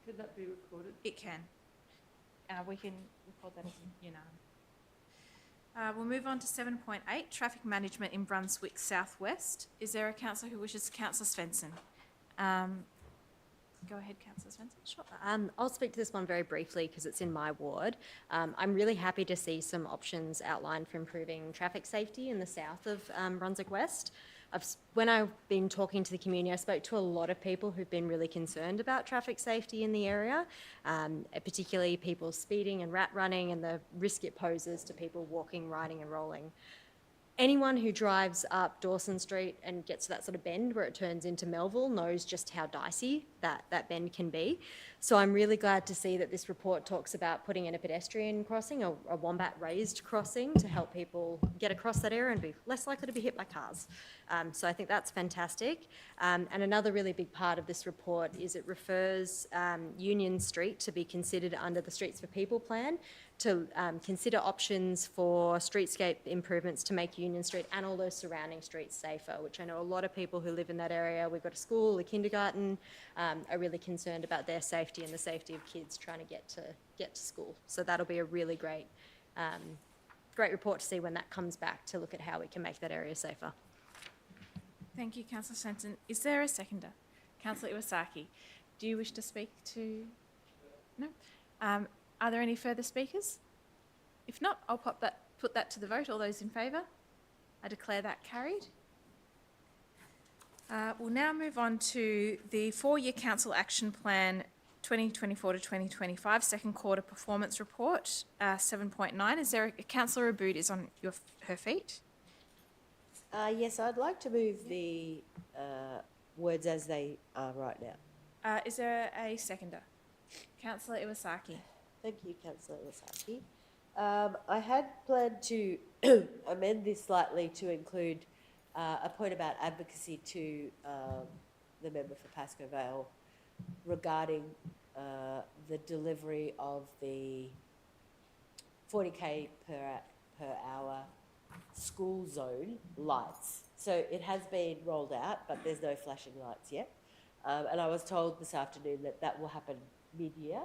could that be recorded? It can. We can record that as unanimous. We'll move on to 7.8, traffic management in Brunswick Southwest. Is there a councillor who wishes? Councillor Svensson. Go ahead, Councillor Svensson. Sure. I'll speak to this one very briefly because it's in my ward. I'm really happy to see some options outlined for improving traffic safety in the south of Brunswick West. When I've been talking to the community, I spoke to a lot of people who've been really concerned about traffic safety in the area, particularly people speeding and rat running and the risk it poses to people walking, riding and rolling. Anyone who drives up Dawson Street and gets to that sort of bend where it turns into Melville knows just how dicey that bend can be. So I'm really glad to see that this report talks about putting in a pedestrian crossing, a wombat raised crossing to help people get across that area and be less likely to be hit by cars. So I think that's fantastic. And another really big part of this report is it refers Union Street to be considered under the Streets for People plan, to consider options for streetscape improvements to make Union Street and all those surrounding streets safer, which I know a lot of people who live in that area, we've got a school, a kindergarten, are really concerned about their safety and the safety of kids trying to get to school. So that'll be a really great report to see when that comes back to look at how we can make that area safer. Thank you, Councillor Svensson. Is there a seconder? Councillor Iwasaki, do you wish to speak to? No. Are there any further speakers? If not, I'll put that to the vote. All those in favour? I declare that carried. We'll now move on to the 4-year Council Action Plan 2024 to 2025, second quarter performance report, 7.9. Is there Councillor Aboud is on her feet? Yes, I'd like to move the words as they are right now. Is there a seconder? Councillor Iwasaki. Thank you, Councillor Iwasaki. I had planned to amend this slightly to include a point about advocacy to the member for Pascoe Vale regarding the delivery of the 40k per hour school zone lights. So it has been rolled out, but there's no flashing lights yet. And I was told this afternoon that that will happen mid-year,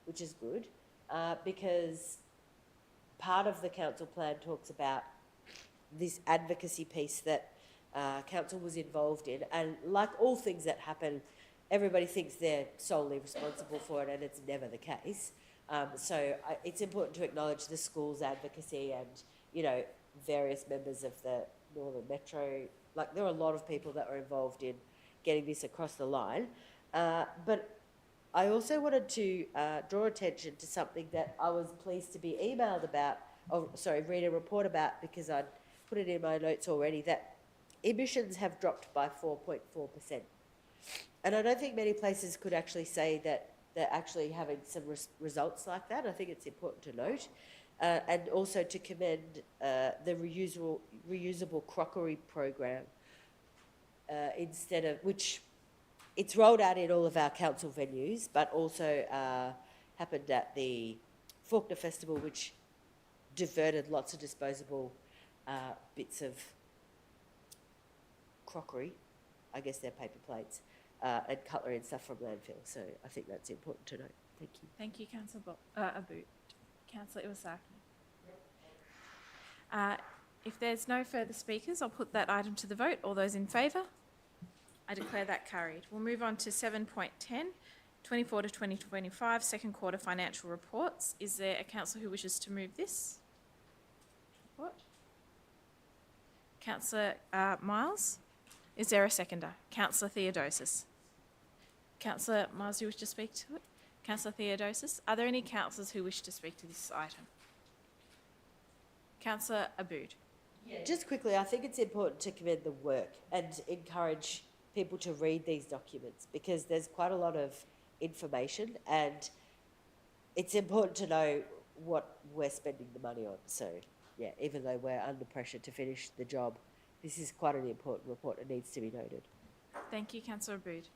which is good, because part of the council plan talks about this advocacy piece that council was involved in. And like all things that happen, everybody thinks they're solely responsible for it, and it's never the case. So it's important to acknowledge the school's advocacy and, you know, various members of the Northern Metro. Like, there are a lot of people that were involved in getting this across the line. But I also wanted to draw attention to something that I was pleased to be emailed about, read a report about, because I'd put it in my notes already, that emissions have dropped by 4.4%. And I don't think many places could actually say that they're actually having some results like that. I think it's important to note. And also to commend the reusable crockery program which it's rolled out in all of our council venues, but also happened at the Faulkner Festival, which diverted lots of disposable bits of crockery, I guess they're paper plates, and cutlery and stuff from landfill. So I think that's important to note. Thank you. Thank you, Councillor Aboud. Councillor Iwasaki. If there's no further speakers, I'll put that item to the vote. All those in favour? I declare that carried. We'll move on to 7.10, 24 to 2025, second quarter financial reports. Is there a councillor who wishes to move this report? Councillor Miles. Is there a seconder? Councillor Theodosis. Councillor Miles, you wish to speak to it? Councillor Theodosis. Are there any councillors who wish to speak to this item? Councillor Aboud. Just quickly, I think it's important to commend the work and encourage people to read these documents because there's quite a lot of information and it's important to know what we're spending the money on. So, yeah, even though we're under pressure to finish the job, this is quite an important report and needs to be noted. Thank you, Councillor Aboud.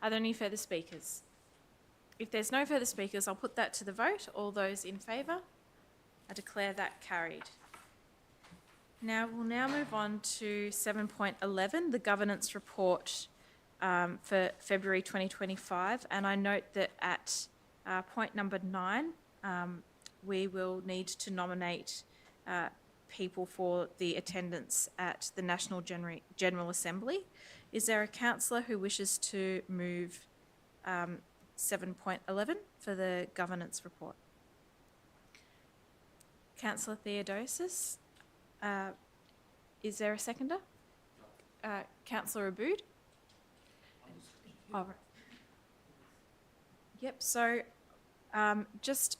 Are there any further speakers? If there's no further speakers, I'll put that to the vote. All those in favour? I declare that carried. We'll now move on to 7.11, the governance report for February 2025. And I note that at point number 9, we will need to nominate people for the attendance at the National General Assembly. Is there a councillor who wishes to move 7.11 for the governance report? Councillor Theodosis. Is there a seconder? Councillor Aboud? Oh, right. Yep, so just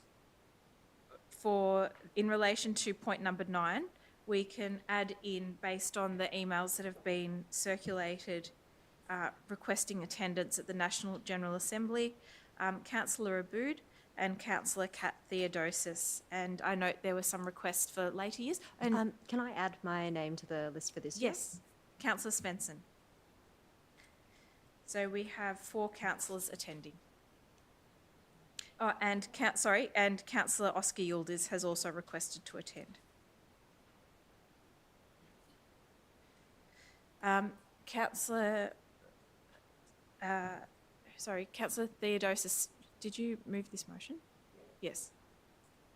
in relation to point number 9, we can add in, based on the emails that have been circulated requesting attendance at the National General Assembly, Councillor Aboud and Councillor Kat Theodosis. And I note there were some requests for later years. And Can I add my name to the list for this? yes, Councillor Svensson. So we have 4 councillors attending. Oh, and Councillor Oscar Yildiz has also requested to attend. Councillor Theodosis, did you move this motion? Yes.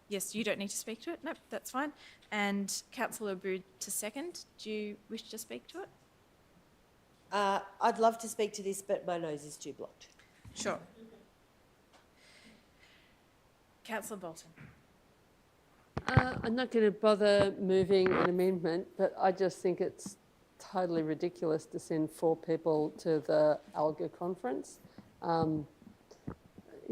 Yes, you don't need to speak to it. Nope, that's fine. And Councillor Aboud to second. Do you wish to speak to it? I'd love to speak to this, but my nose is too blocked. Sure. Councillor Bolton. I'm not going to bother moving an amendment, but I just think it's totally ridiculous to send 4 people to the ALGA conference. You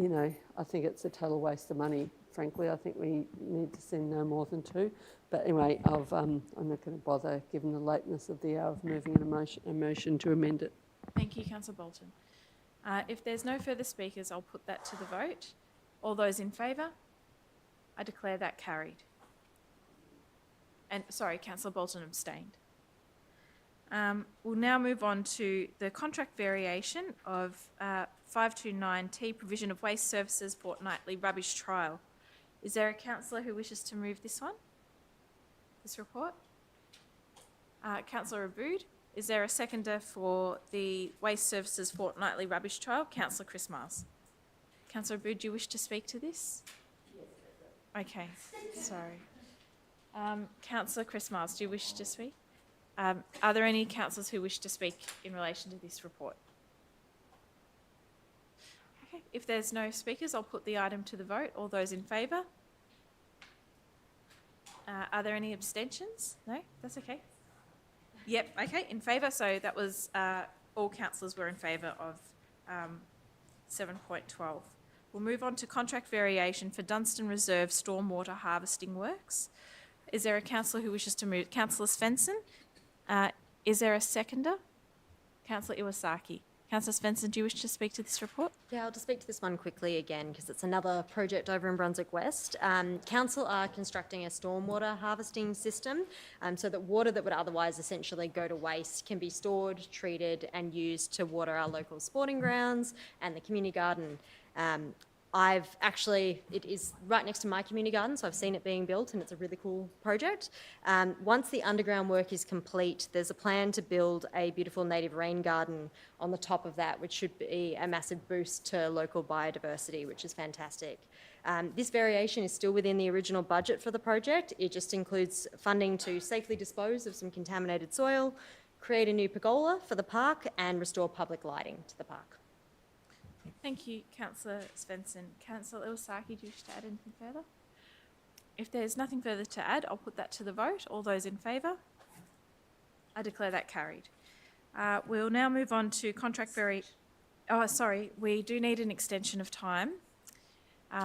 know, I think it's a total waste of money, frankly. I think we need to send no more than 2. But anyway, I'm not going to bother, given the lateness of the hour, of moving a motion to amend it. Thank you, Councillor Bolton. If there's no further speakers, I'll put that to the vote. All those in favour? I declare that carried. And sorry, Councillor Bolton abstained. We'll now move on to the contract variation of 529T, provision of waste services fortnightly rubbish trial. Is there a councillor who wishes to move this one? This report? Councillor Aboud. Is there a seconder for the waste services fortnightly rubbish trial? Councillor Chris Miles. Councillor Aboud, do you wish to speak to this? Okay, sorry. Councillor Chris Miles, do you wish to speak? Are there any councillors who wish to speak in relation to this report? Okay, if there's no speakers, I'll put the item to the vote. All those in favour? Are there any abstentions? No, that's okay. Yep, okay, in favour. So that was all councillors were in favour of 7.12. We'll move on to contract variation for Dunstan Reserve stormwater harvesting works. Is there a councillor who wishes to move? Councillor Svensson. Is there a seconder? Councillor Iwasaki. Councillor Svensson, do you wish to speak to this report? Yeah, I'll just speak to this one quickly again because it's another project over in Brunswick West. Council are constructing a stormwater harvesting system so that water that would otherwise essentially go to waste can be stored, treated and used to water our local sporting grounds and the community garden. It is right next to my community garden, so I've seen it being built and it's a really cool project. Once the underground work is complete, there's a plan to build a beautiful native rain garden on the top of that, which should be a massive boost to local biodiversity, which is fantastic. This variation is still within the original budget for the project. It just includes funding to safely dispose of some contaminated soil, create a new pergola for the park and restore public lighting to the park. Thank you, Councillor Svensson. Councillor Iwasaki, do you wish to add anything further? If there's nothing further to add, I'll put that to the vote. All those in favour? I declare that carried. We'll now move on to we do need an extension of time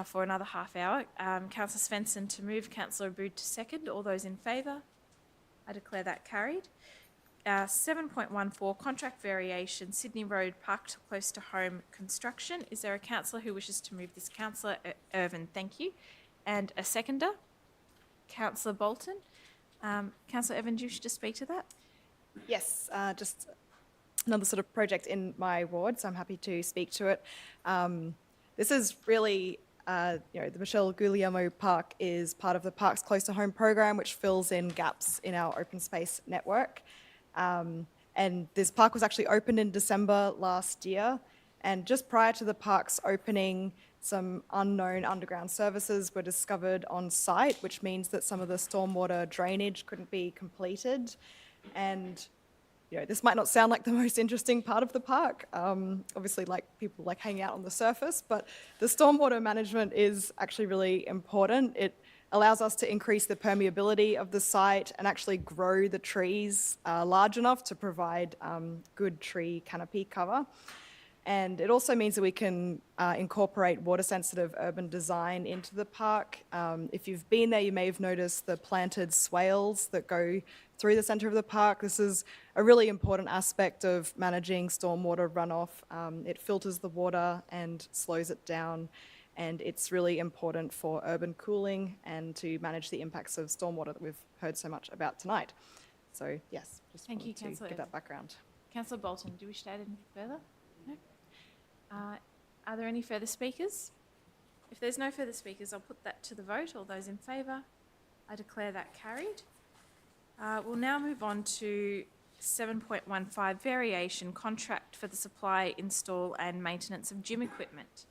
for another half hour. Councillor Svensson to move, Councillor Abood to second. All those in favour? I declare that carried. 7.14, contract variation, Sydney Road Park to close to home construction. Is there a councillor who wishes to move this? Councillor Irvin, thank you. And a seconder? Councillor Bolton. Councillor Irvin, do you wish to speak to that? Yes, just another sort of project in my ward, so I'm happy to speak to it. This is really, the Michelle Guglielmo Park is part of the Parks Close to Home program, which fills in gaps in our open space network. And this park was actually opened in December last year. And just prior to the park's opening, some unknown underground services were discovered on site, which means that some of the stormwater drainage couldn't be completed. And this might not sound like the most interesting part of the park. Obviously, people like hanging out on the surface, but the stormwater management is actually really important. It allows us to increase the permeability of the site and actually grow the trees large enough to provide good tree canopy cover. And it also means that we can incorporate water-sensitive urban design into the park. If you've been there, you may have noticed the planted swales that go through the centre of the park. This is a really important aspect of managing stormwater runoff. It filters the water and slows it down, and it's really important for urban cooling and to manage the impacts of stormwater that we've heard so much about tonight. So yes, just Thank you, wanted to Councillor give that background. Councillor Bolton, do you wish to add anything further? No? Are there any further speakers? If there's no further speakers, I'll put that to the vote. All those in favour? I declare that carried. We'll now move on to 7.15, variation, contract for the supply, install and maintenance of gym equipment.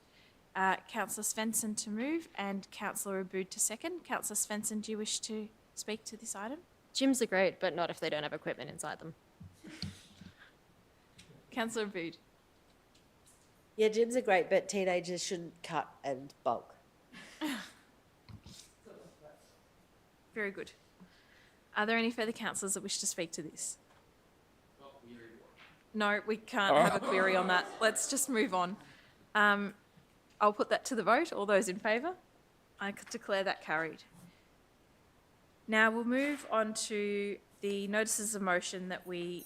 Councillor Svensson to move and Councillor Abood to second. Councillor Svensson, do you wish to speak to this item? Gyms are great, but not if they don't have equipment inside them. Councillor Abood. Yeah, gyms are great, but teenagers shouldn't cut and bulk. Very good. Are there any further councillors that wish to speak to this? No, we can't have a query on that. Let's just move on. I'll put that to the vote. All those in favour? I declare that carried. Now we'll move on to the notices of motion that we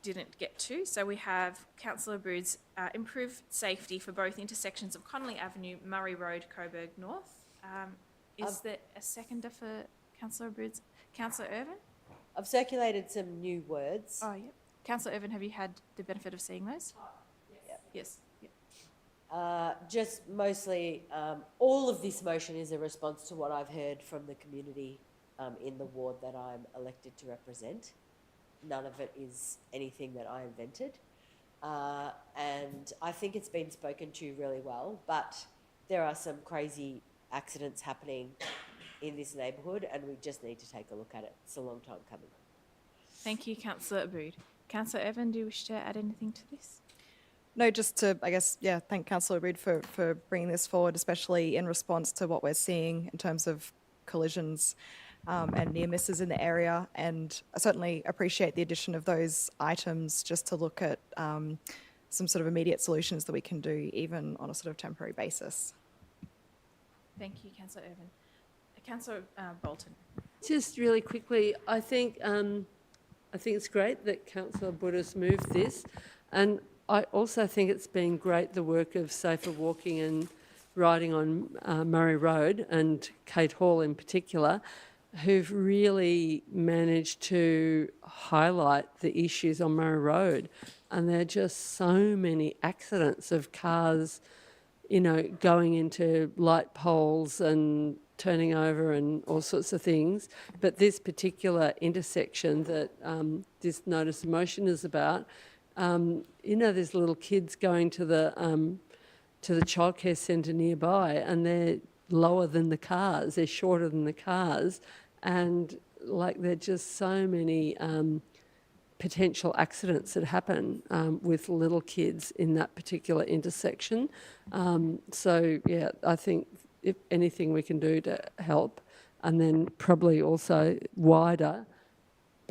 didn't get to. So we have Councillor Abood's improved safety for both intersections of Connolly Avenue, Murray Road, Coburg North. Is there a seconder for Councillor Abood's? Councillor Irvin? I've circulated some new words. Oh, yeah. Councillor Irvin, have you had the benefit of seeing those? Yes. Yep. Just mostly, all of this motion is a response to what I've heard from the community in the ward that I'm elected to represent. None of it is anything that I invented. And I think it's been spoken to really well, but there are some crazy accidents happening in this neighbourhood and we just need to take a look at it. It's a long time coming. Thank you, Councillor Abood. Councillor Irvin, do you wish to add anything to this? No, just to, thank Councillor Abood for bringing this forward, especially in response to what we're seeing in terms of collisions and near misses in the area. And I certainly appreciate the addition of those items just to look at some sort of immediate solutions that we can do even on a sort of temporary basis. Thank you, Councillor Irvin. Councillor Bolton. Just really quickly, I think it's great that Councillor Abood has moved this, and I also think it's been great the work of safer walking and riding on Murray Road, and Kate Hall in particular, who've really managed to highlight the issues on Murray Road. And there are just so many accidents of cars, going into light poles and turning over and all sorts of things. But this particular intersection that this notice of motion is about, there's little kids going to the childcare centre nearby, and they're lower than the cars, they're shorter than the cars, and there are just so many potential accidents that happen with little kids in that particular intersection. I think if anything we can do to help, and then probably also wider,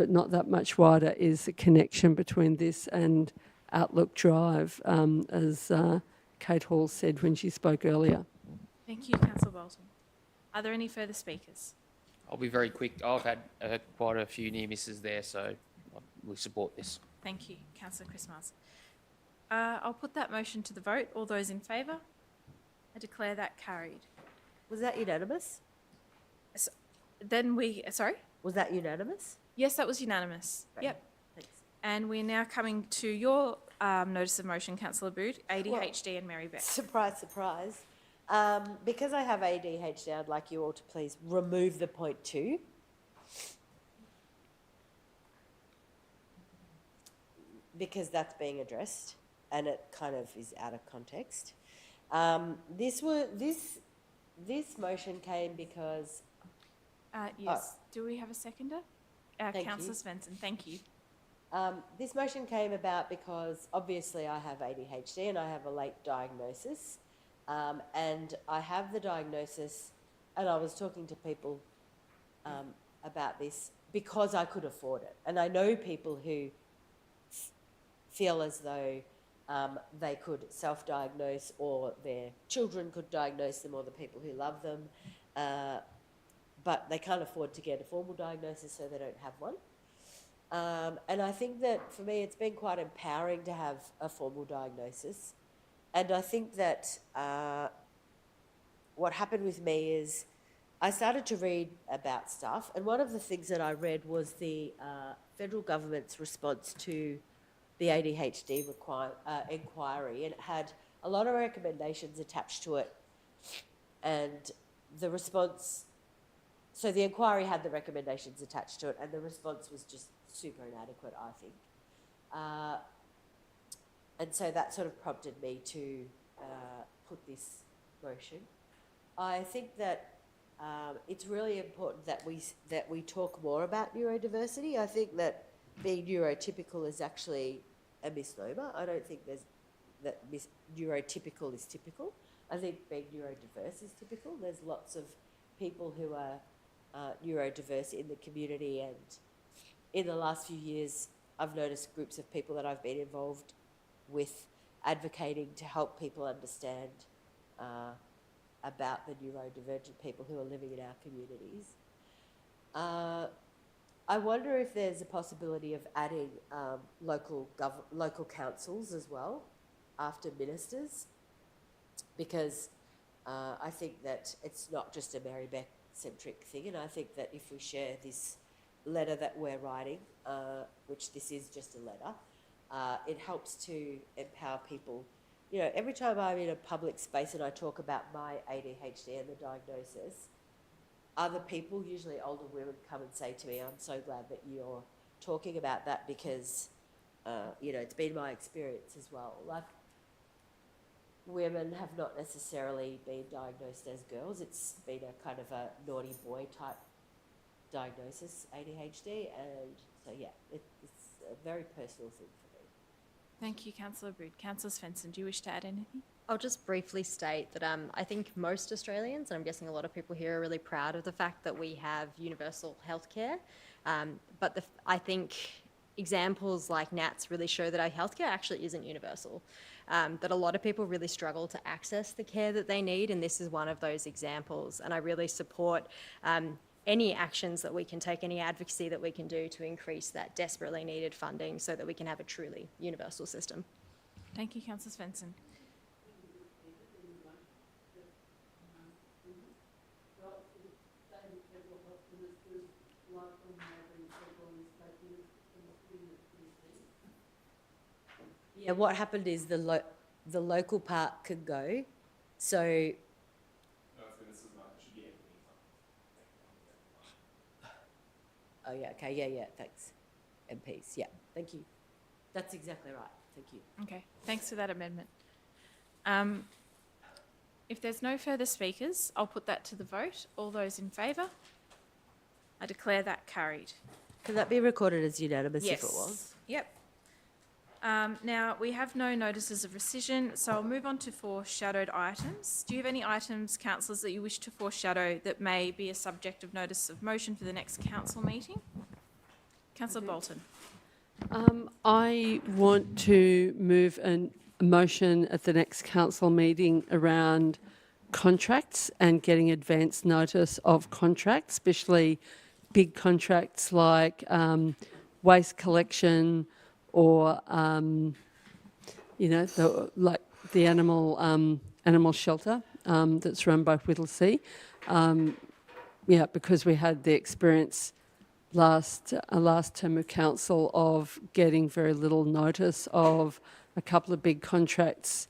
but not that much wider, is the connection between this and Outlook Drive, as Kate Hall said when she spoke earlier. Thank you, Councillor Bolton. Are there any further speakers? I'll be very quick. I've had quite a few near misses there, so we support this. Thank you, Councillor Chris Mars. I'll put that motion to the vote. All those in favour? I declare that carried. Was that unanimous? Sorry? Was that unanimous? Yes, that was unanimous. Great. Yep. Thanks. And we're now coming to your notice of motion, Councillor Boot, ADHD and Merri-bek. Surprise, surprise. Because I have ADHD, I'd like you all to please remove the point 2. Because that's being addressed and it kind of is out of context. This motion came because... Yes. Do we have a seconder? Thank Councillor you. Svensson, thank you. This motion came about because obviously I have ADHD and I have a late diagnosis. And I have the diagnosis, and I was talking to people about this because I could afford it. And I know people who feel as though they could self-diagnose, or their children could diagnose them, or the people who love them, but they can't afford to get a formal diagnosis, so they don't have one. And I think that for me it's been quite empowering to have a formal diagnosis. And I think that what happened with me is I started to read about stuff, and one of the things that I read was the federal government's response to the ADHD inquiry, and it had a lot of recommendations attached to it. And the response, so the inquiry had the recommendations attached to it, and the response was just super inadequate, I think. And so that sort of prompted me to put this motion. I think that it's really important that we talk more about neurodiversity. I think that being neurotypical is actually a misnomer. I don't think neurotypical is typical. I think being neurodiverse is typical. There's lots of people who are neurodiverse in the community, and in the last few years I've noticed groups of people that I've been involved with advocating to help people understand about the neurodivergent people who are living in our communities. I wonder if there's a possibility of adding local councils as well after ministers, because I think that it's not just a Merri-bek centric thing, and I think that if we share this letter that we're writing, which this is just a letter, it helps to empower people. You know, every time I'm in a public space and I talk about my ADHD and the diagnosis, other people, usually older women, come and say to me, I'm so glad that you're talking about that, because, you know, it's been my experience as well. Like, women have not necessarily been diagnosed as girls. It's been a kind of a naughty boy type diagnosis, ADHD, and so, yeah, it's a very personal thing for me. Thank you, Councillor Brood. Councillor Svensson, do you wish to add anything? I'll just briefly state that I think most Australians, and I'm guessing a lot of people here, are really proud of the fact that we have universal healthcare. But I think examples like Nat's really show that our healthcare actually isn't universal, that a lot of people really struggle to access the care that they need, and this is one of those examples. And I really support any actions that we can take, any advocacy that we can do to increase that desperately needed funding so that we can have a truly universal system. Thank you, Councillor Svensson. Yeah, what happened is the local part could go, so... Oh, yeah, okay, yeah, thanks. MPs, yeah, thank you. That's exactly right, thank you. Okay, thanks for that amendment. If there's no further speakers, I'll put that to the vote. All those in favour? I declare that carried. Can that be recorded as unanimous if it was? Yep. Now, we have no notices of rescission, so I'll move on to foreshadowed items. Do you have any items, councillors, that you wish to foreshadow that may be a subject of notice of motion for the next council meeting? Councillor Bolton. I want to move a motion at the next council meeting around contracts and getting advance notice of contracts, especially big contracts like waste collection or, like the animal shelter that's run by Whittlesea. Because we had the experience last term of council of getting very little notice of a couple of big contracts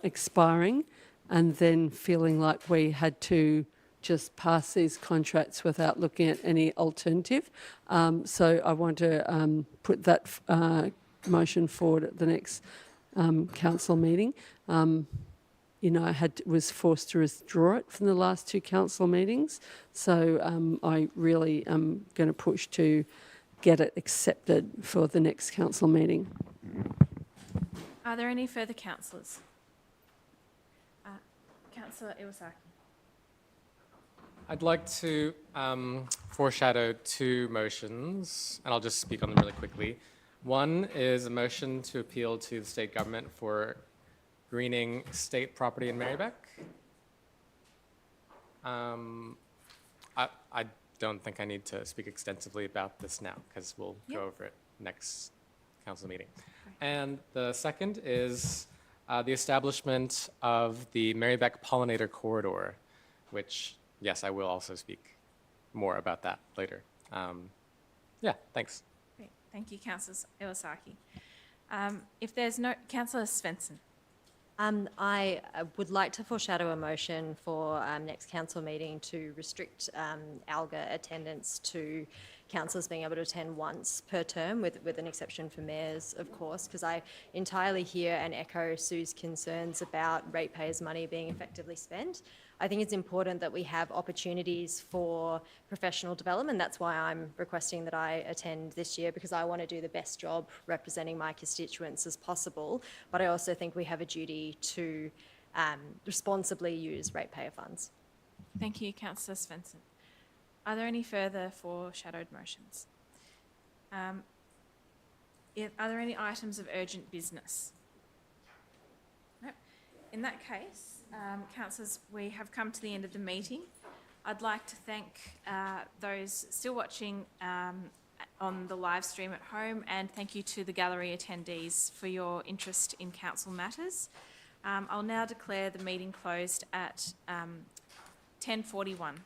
expiring, and then feeling like we had to just pass these contracts without looking at any alternative. So I want to put that motion forward at the next council meeting. I was forced to withdraw it from the last two council meetings, so I really am going to push to get it accepted for the next council meeting. Are there any further councillors? Councillor Iwasaki. I'd like to foreshadow two motions, and I'll just speak on them really quickly. One is a motion to appeal to the state government for greening state property in Merri-bek. I don't think I need to speak extensively about this now, because we'll go over it next council meeting. And the second is the establishment of the Merri-bek pollinator corridor, which, yes, I will also speak more about that later. Thanks. Great. Thank you, Councillor Iwasaki. If there's no... Councillor Svensson. I would like to foreshadow a motion for next council meeting to restrict ALGA attendance to councillors being able to attend once per term, with an exception for mayors, of course, because I entirely hear and echo Sue's concerns about ratepayers' money being effectively spent. I think it's important that we have opportunities for professional development. That's why I'm requesting that I attend this year, because I want to do the best job representing my constituents as possible. But I also think we have a duty to responsibly use ratepayer funds. Thank you, Councillor Svensson. Are there any further foreshadowed motions? Are there any items of urgent business? No. In that case, councillors, we have come to the end of the meeting. I'd like to thank those still watching on the live stream at home, and thank you to the gallery attendees for your interest in council matters. I'll now declare the meeting closed at 10:41.